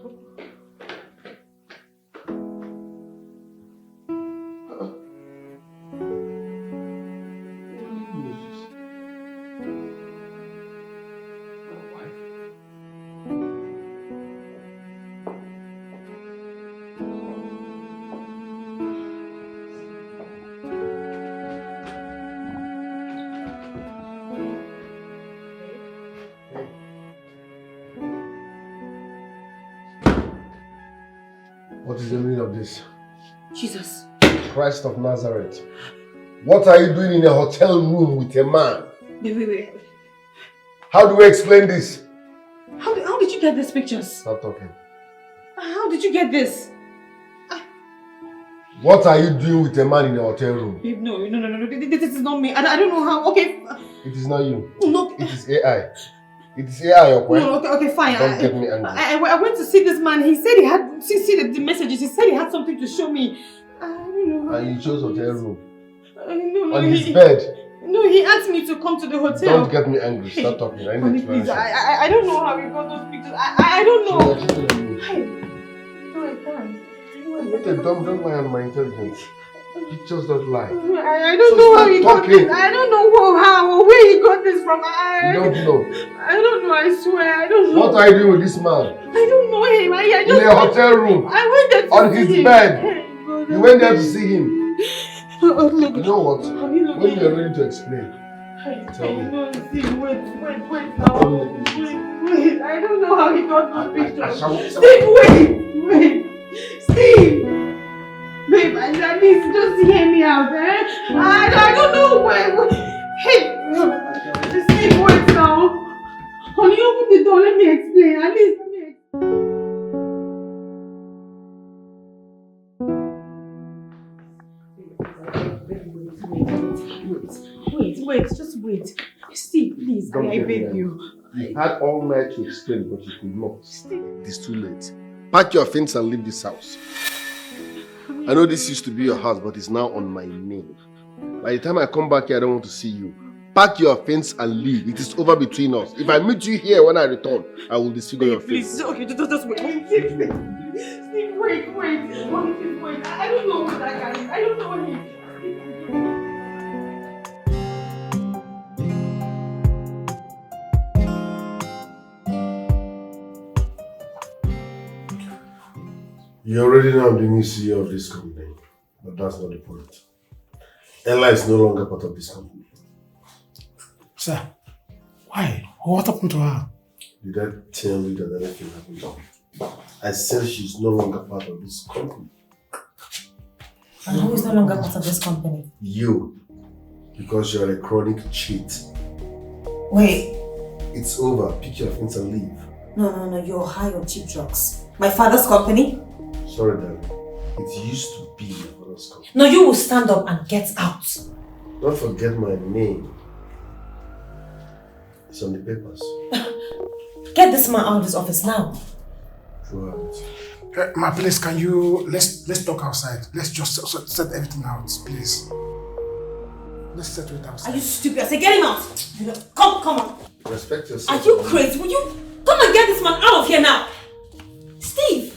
What is the meaning of this? Jesus. Christ of Nazareth. What are you doing in a hotel room with a man? Wait. How do we explain this? How did you get these pictures? Stop talking. How did you get this? What are you doing with a man in a hotel room? Babe, no. This is not me. I don't know how. Okay. It is not you. No. It is AI. It is AI, okay? No, okay, fine. Don't get me angry. I went to see this man. He said he had... See the messages. He said he had something to show me. I don't know. And you chose hotel room. No, On his bed. No, he asked me to come to the hotel. Don't get me angry. Stop talking. I need Please, to I don't know how he got those pictures. I don't know. No, I can't. What a dumb lie on my intelligence. Pictures don't lie. I don't know how he got this. I don't know how or where he got this from. You don't know. I don't know, I swear. I don't know. What are you doing with this man? I don't know him. I just in a hotel room. I went there to on see his him. bed. You went there to see him. Look. You know what? When you are ready to explain, tell me. Wait now. Wait. I don't know how he got those pictures. Steve, wait. Steve. Babe, at least just hear me out, eh? I don't know where. Hey, Steve, wait now. Honey, open the door. Let me explain. At least let me explain. Wait, just wait. Steve, please, I beg you. You had all night to explain, but you could not. It is too late. Pack your things and leave this house. I know this used to be your house, but it's now on my name. By the time I come back here, I don't want to see you. Pack your things and leave. It is over between us. If I meet you here when I return, I will disfigure your face. Please, okay, just wait. Steve, wait. Honestly, wait. I don't know who that guy is. I don't know him. You already know I'm the new CEO of this company, but that's not the point. Ella is no longer part of this company. Sir, why? What happened to her? Did I tell you that anything happened? I said she's no longer part of this company. And who is no longer part of this company? You. Because you're a chronic cheat. Wait. It's over. Pick your things and leave. No. You're high on cheap drugs. My father's company? Sorry, darling. It used to be your father's company. No, you will stand up and get out. Don't forget my name. It's on the papers. Get this man out of this office now. Go out. Ma, please, can you let's talk outside. Let's just set everything out, please. Let's settle it outside. Are you stupid? I say get him out. Come on. Respect yourself. Are you crazy? Will you come and get this man out of here now? Steve.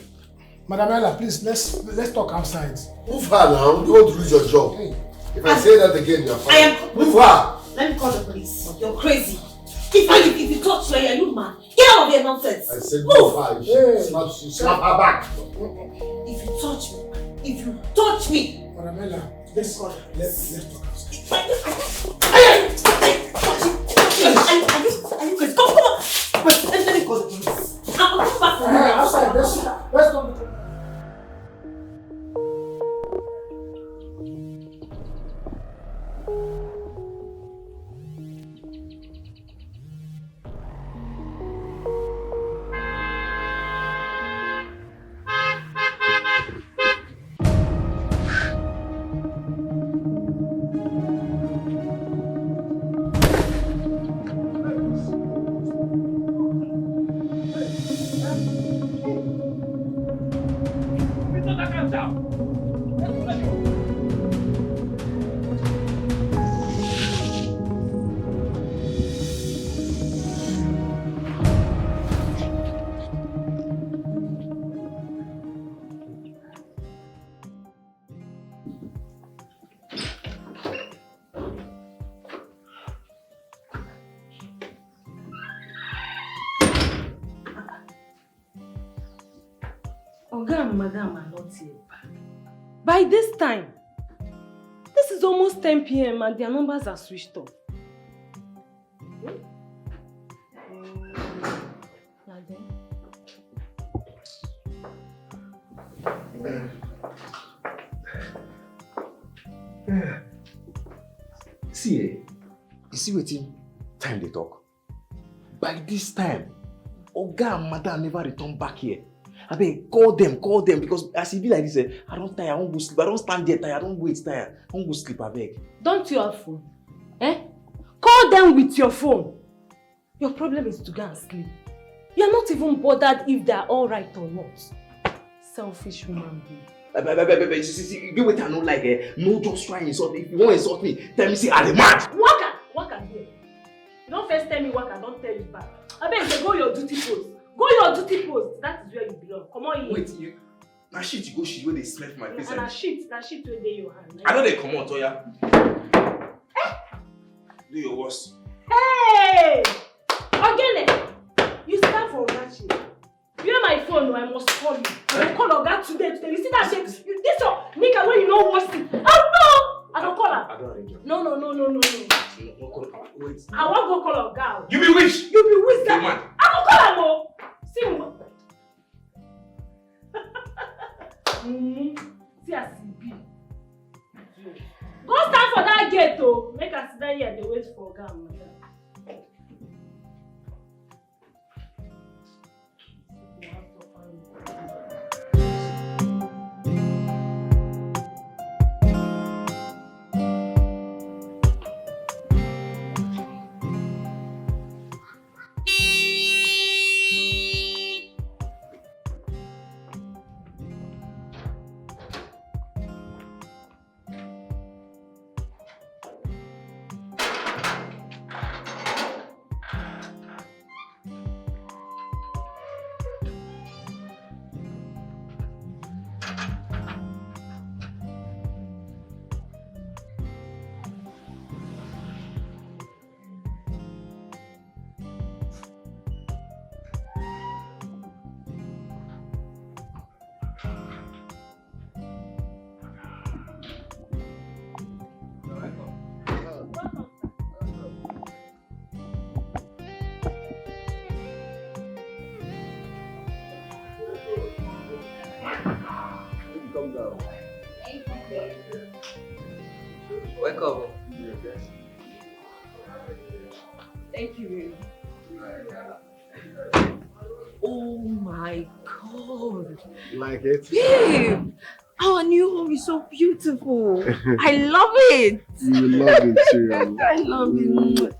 Madam Ella, please let's talk outside. Move her now. You want to lose your job. Hey. If I say that again, you're fine. Move her. Let me call the police. You're crazy. If you touch her, you mad. Get out of here, nonsense. I said move her. You slap her back. If you touch me. Madam Ella, let's talk outside. Are you crazy? Come on. Let me call the police. I'll come back for you. Outside, let's talk. Madam are not here. By this time, this is almost 10 p.m. and their numbers are switched off. See, you see wetin time they talk. By this time, Oga and Madam never return back here. I beg, call them because as it be like this, I don't tire, I won't go sleep. I don't stand there tired, I don't wait tired. I won't go sleep, I beg. Don't you have phone? Call them with your phone. Your problem is to go and sleep. You're not even bothered if they're alright or not. Selfish woman being. See, you wait, I don't like it. No, just try and insult me. If you want to insult me, tell me, say, I'm mad. Waka here. You don't first tell me waka, don't tell you back. I beg, say, go your duty post. Go your duty post. That is where you belong. Come on here. Wait, you. Na shit you go shit where they smell for my face. And na shit where they your hand. I know they come out, Oya. Do your worst. Hey! Ogene! You stand for matching. You know my phone, I must call you. I will call Oga today. You see that shit? This your nigga when you know what's it. Oh no! I don't call her. I don't arrange her. No. Wait. I won't go call Oga. You be witch! You be witch. Hey, man. I will call her more. See see as it be. Go stand for that gate though. Make us sit down here and they wait for Oga and Madam. Welcome. Thank you. Oh my God. Like it? Babe, our new home is so beautiful. I love it. You love it too. I love it.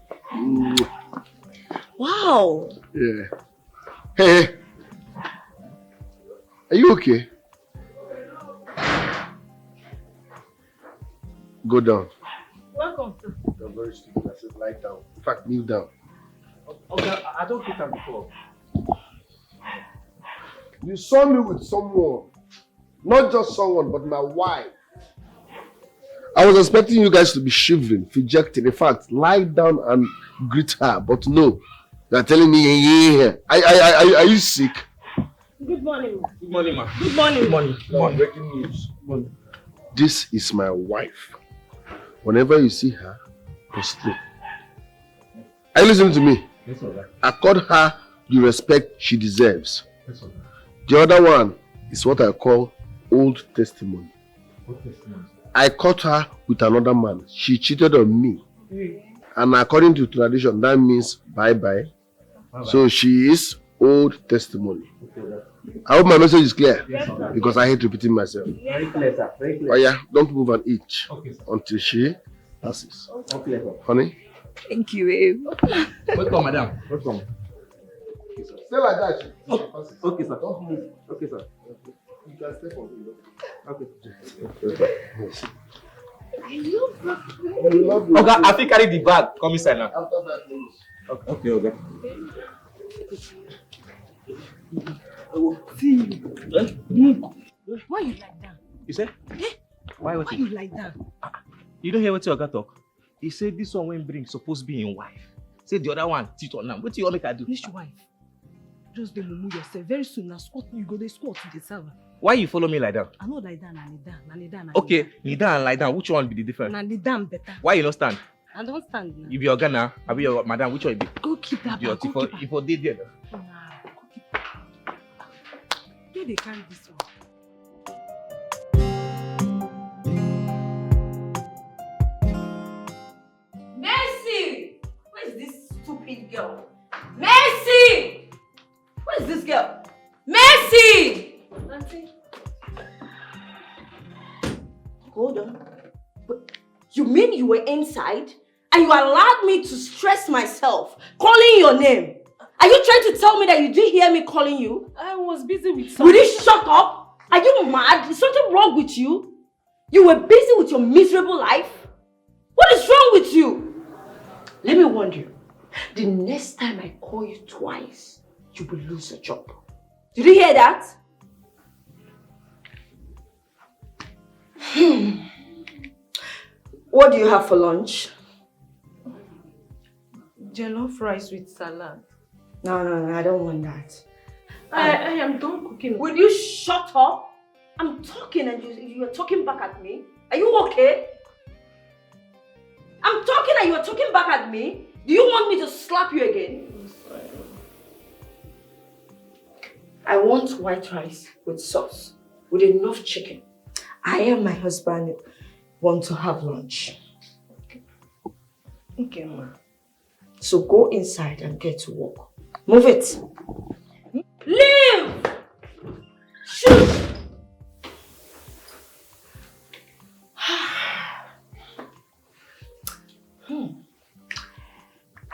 Wow. Yeah. Hey. Are you okay? Go down. Welcome, sir. You're very stupid. I said lie down. In fact, kneel down. Okay, I don't think I'm before. You saw me with someone. Not just someone, but my wife. I was expecting you guys to be shivering, dejected. In fact, lie down and greet her. But no. You're telling me, yeah. Are you sick? Good morning. Good morning, ma. Good morning. Good morning. Good morning. Breaking news. This is my wife. Whenever you see her, prostrate. Are you listening to me? Yes, sir. Accord her the respect she deserves. Yes, sir. The other one is what I call old testimony. What testimony? I caught her with another man. She cheated on me. And according to tradition, that means bye-bye. So she is old testimony. I hope my message is clear. Yes, sir. Because I hate repeating myself. Very clear, sir. Very clear. Oh yeah, don't move an inch. Okay, sir. Until she passes. Okay, sir. Honey? Thank you, babe. Welcome, madam. Welcome. Stay like that. Okay, sir. Don't move. Okay, sir. You can stay for me. Okay. I love you. Okay, I think carry the bag. Come inside now. After 5 minutes. Okay, okay. I will see you. Why you like that? You say? Why you like that? You don't hear what your guy talk? He said this one when bring supposed to be in wife. Say the other one cheat on him. What do you want make I do? Which wife? Just dey mumu yourself. Very soon now squat you go dey squat to the server. Why you follow me like that? I know like that, na Okay, kneel down and lie down. Which one be the difference? Na better. Why you not stand? I don't stand now. You be your Ghana, I be your madam. Which one you be? Go keep that Your bag, go keep if you did there. Nah, go keep. Where they carry this one? Mercy! Where is this stupid girl? Mercy! Where is this girl? Mercy! Auntie. Hold on. But you mean you were inside and you allowed me to stress myself calling your name? Are you trying to tell me that you didn't hear me calling you? I was busy with something. Will you shut up? Are you mad? Is something wrong with you? You were busy with your miserable life? What is wrong with you? Let me warn you. The next time I call you twice, you will lose your job. Did you hear that? What do you have for lunch? Jollof rice with salad. No, I don't want that. I am done cooking. Will you shut up? I'm talking and you are talking back at me. Are you okay? I'm talking and you are talking back at me. Do you want me to slap you again? I want white rice with sauce, with enough chicken. I and my husband want to have lunch. Okay, ma. So go inside and get to work. Move it. Leave! Shoot!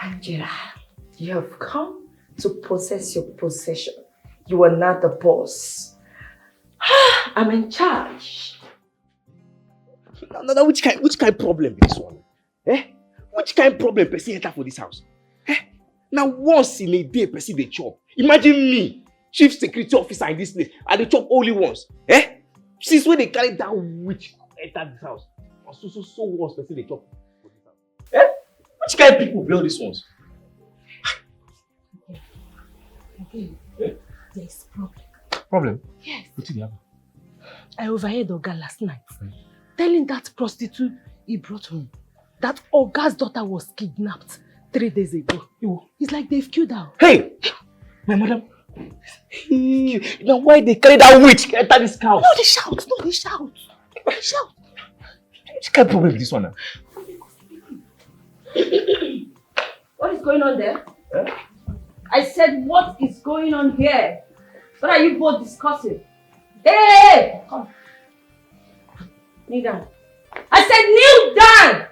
Angela, you have come to possess your possession. You are not the boss. I'm in charge. Which kind problem be this one? Eh? Which kind problem person enter for this house? Eh? Now once in a day person dey chop. Imagine me, chief security officer in this place, and they chop only once. Eh? Since when they carry that witch enter this house, and so once person dey chop for this house. Eh? Which kind of people be all these ones? Okay. There is problem. Problem? Yes. What did happen? I overheard Oga last night telling that prostitute he brought home that Oga's daughter was kidnapped 3 days ago. It's like they've killed her. Hey! My madam. Now why they carry that witch enter this house? No, they shout. No, they shout. They shout. Which kind of problem is this one now? What is going on there? I said, what is going on here? What are you both discussing? Hey! Come. Kneel down. I said kneel down!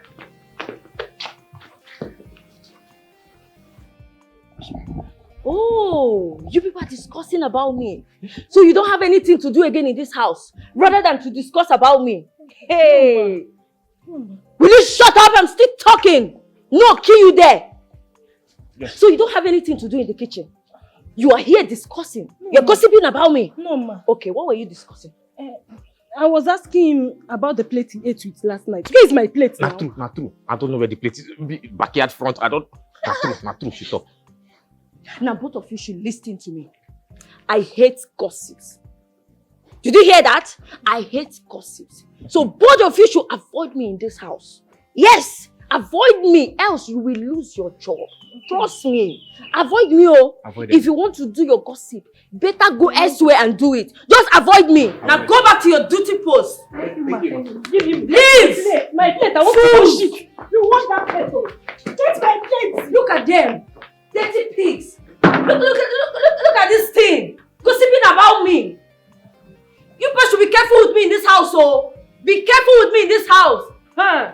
Oh, you people are discussing about me. So you don't have anything to do again in this house, rather than to discuss about me. Hey! Will you shut up? I'm still talking. No, I'll kill you there. Yes. So you don't have anything to do in the kitchen. You are here discussing. You're gossiping about me. No, ma. Okay, what were you discussing? I was asking him about the plate he ate with last night. Where is my plate now? Not true. I don't know where the plate is. Backyard front. I don't. Not true. Shut up. Now both of you should listen to me. I hate gossips. Did you hear that? I hate gossips. So both of you should avoid me in this house. Yes, avoid me, else you will lose your job. Trust me. Avoid me, oh. If you want to do your gossip, better go elsewhere and do it. Just avoid me. Now go back to your duty post. Give him Leave! My plate. I want to wash it. You want that plate? Oh. Get my plate. Look at them. Dirty pigs. Look at this thing. Gossiping about me. You both should be careful with me in this house, oh. Be careful with me in this house. Huh?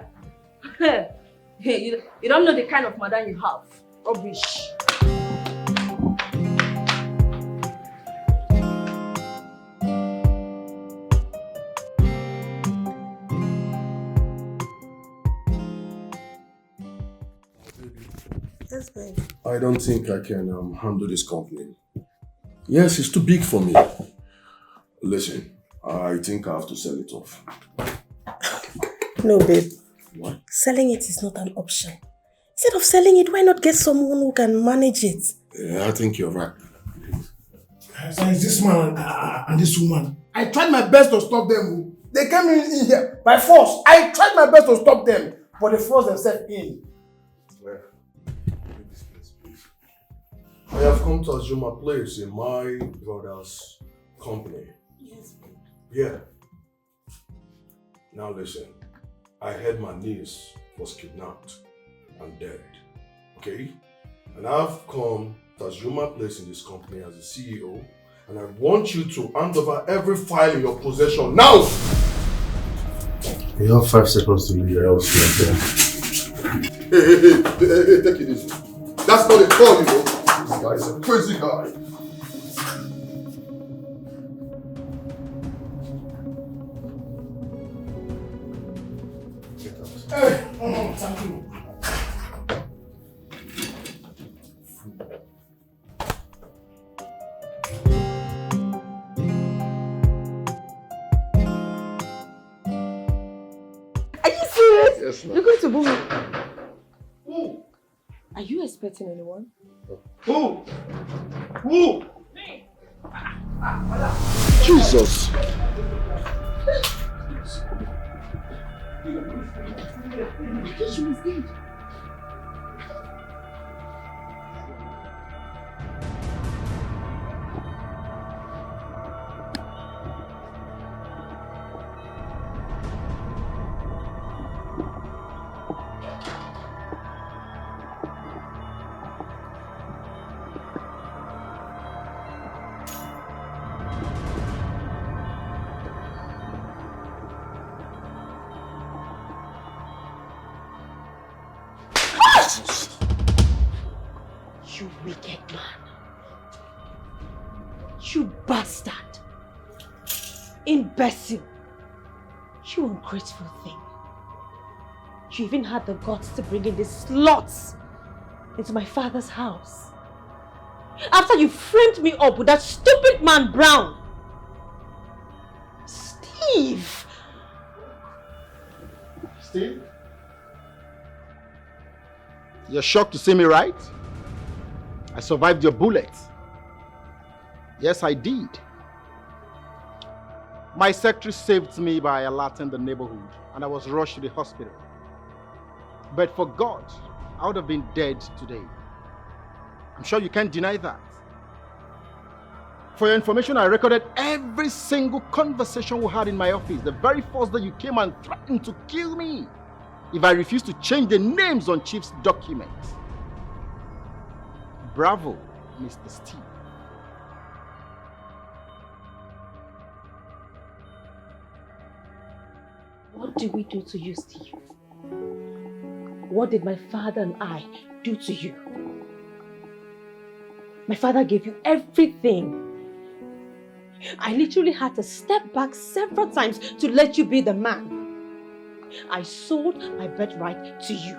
You don't know the kind of mother you have. Rubbish. Yes, babe. I don't think I can handle this company. Yes, it's too big for me. Listen, I think I have to sell it off. No, babe. What? Selling it is not an option. Instead of selling it, why not get someone who can manage it? Yeah, I think you're right. So it's this man and this woman. I tried my best to stop them. They came in here by force. I tried my best to stop them, but they forced themselves in. I have come to assume a place in my brother's company. Yes. Yeah. Now listen, I heard my niece was kidnapped and dead. Okay? And I've come to assume my place in this company as the CEO, and I want you to hand over every file in your possession now! You have 5 seconds to leave, else you're dead. Hey, take it easy. That's not a call, you know. This guy is a crazy guy. Hey, thank you. Are you serious? Yes, ma'am. You're going to boom me. Are you expecting anyone? Who? Jesus! She was dead. You wicked man. You bastard. Imbecile. You ungrateful thing. You even had the guts to bring in these sluts into my father's house. After you framed me up with that stupid man Brown. Steve! Steve? You're shocked to see me, right? I survived your bullet. Yes, I did. My secretary saved me by alerting the neighborhood, and I was rushed to the hospital. But for God, I would have been dead today. I'm sure you can't deny that. For your information, I recorded every single conversation we had in my office the very first day you came and threatened to kill me if I refused to change the names on Chief's documents. Bravo, Mr. Steve. What did we do to you, Steve? What did my father and I do to you? My father gave you everything. I literally had to step back several times to let you be the man. I sold my birthright to you.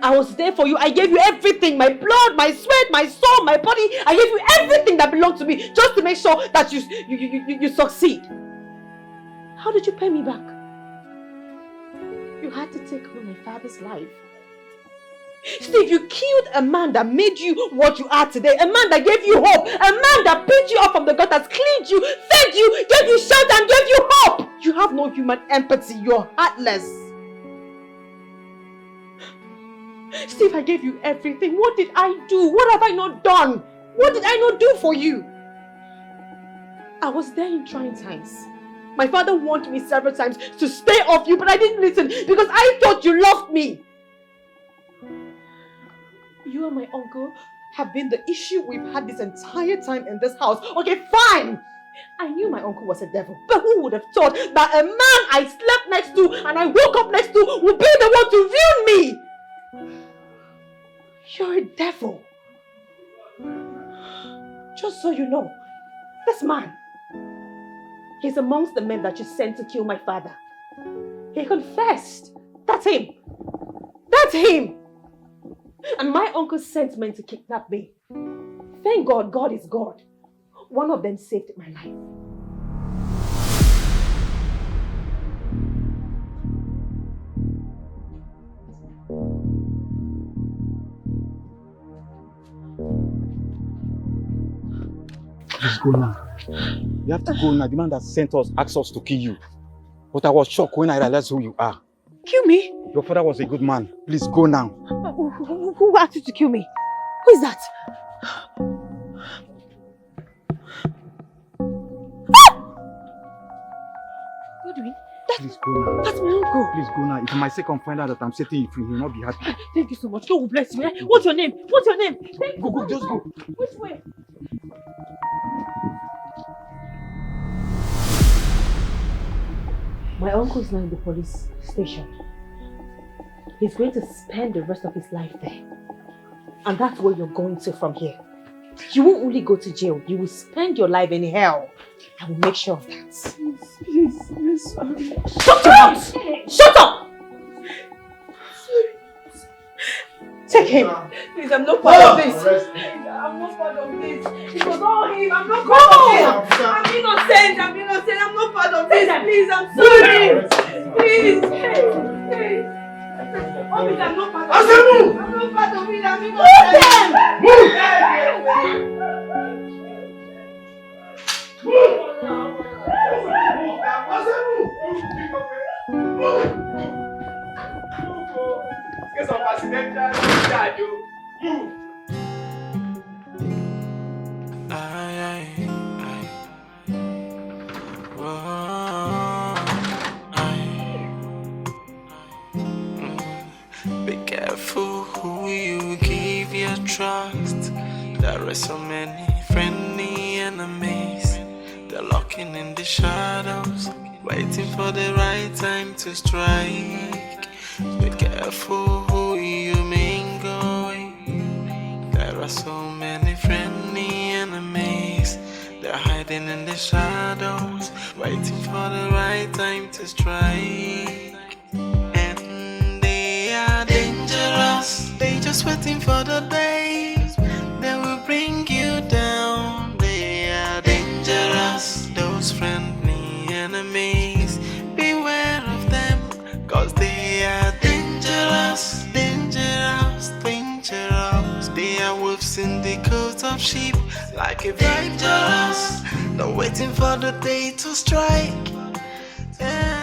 I was there for you. I gave you everything. My blood, my sweat, my soul, my body. I gave you everything that belonged to me just to make sure that you succeed. How did you pay me back? You had to take away my father's life. Steve, you killed a man that made you what you are today. A man that gave you hope. A man that picked you up from the gutters, cleaned you, fed you, gave you shelter and gave you hope. You have no human empathy. You're heartless. Steve, I gave you everything. What did I do? What have I not done? What did I not do for you? I was there in trying times. My father warned me several times to stay off you, but I didn't listen because I thought you loved me. You and my uncle have been the issue we've had this entire time in this house. Okay, fine. I knew my uncle was a devil, but who would have thought that a man I slept next to and I woke up next to would be the one to ruin me? You're a devil. Just so you know, this man, he's amongst the men that you sent to kill my father. He confessed. That's him. That's him. And my uncle sent men to kidnap me. Thank God, God is God. One of them saved my life. Just go now. You have to go now. The man that sent us asked us to kill you. But I was shocked when I realized who you are. Kill me? Your father was a good man. Please go now. Who asked you to kill me? Who is that? What are you doing? Please go now. That's my uncle. Please go now. If my second find out that I'm setting you free, he will not be happy. Thank you so much. God will bless you. What's your name? What's your name? Go, just go. Which way? My uncle is now in the police station. He's going to spend the rest of his life there. And that's where you're going to from here. You won't only go to jail, you will spend your life in hell. I will make sure of that. Please, sorry. Shut your mouth! Shut up! Take him. Please, I'm not part of this. I'm not part of this. It was all him. I'm not part of this. I'm innocent. I'm not part of this. Please, I'm sorry. Please. Hey. Obviously, I'm not part of it. I'm not part of it. I'm innocent. Get some accidental charge, you. Move. Be careful who you give your trust. There are so many friendly enemies. They're lurking in the shadows, waiting for the right time to strike. Be careful who you mingle with. There are so many friendly enemies. They're hiding in the shadows, waiting for the right time to strike. And they are dangerous. They just waiting for the day they will bring you down. They are dangerous. Those friendly enemies, beware of them, 'cause they are dangerous, dangerous, dangerous. They are wolves in the coat of sheep, like a dangerous. They're waiting for the day to strike. Yeah.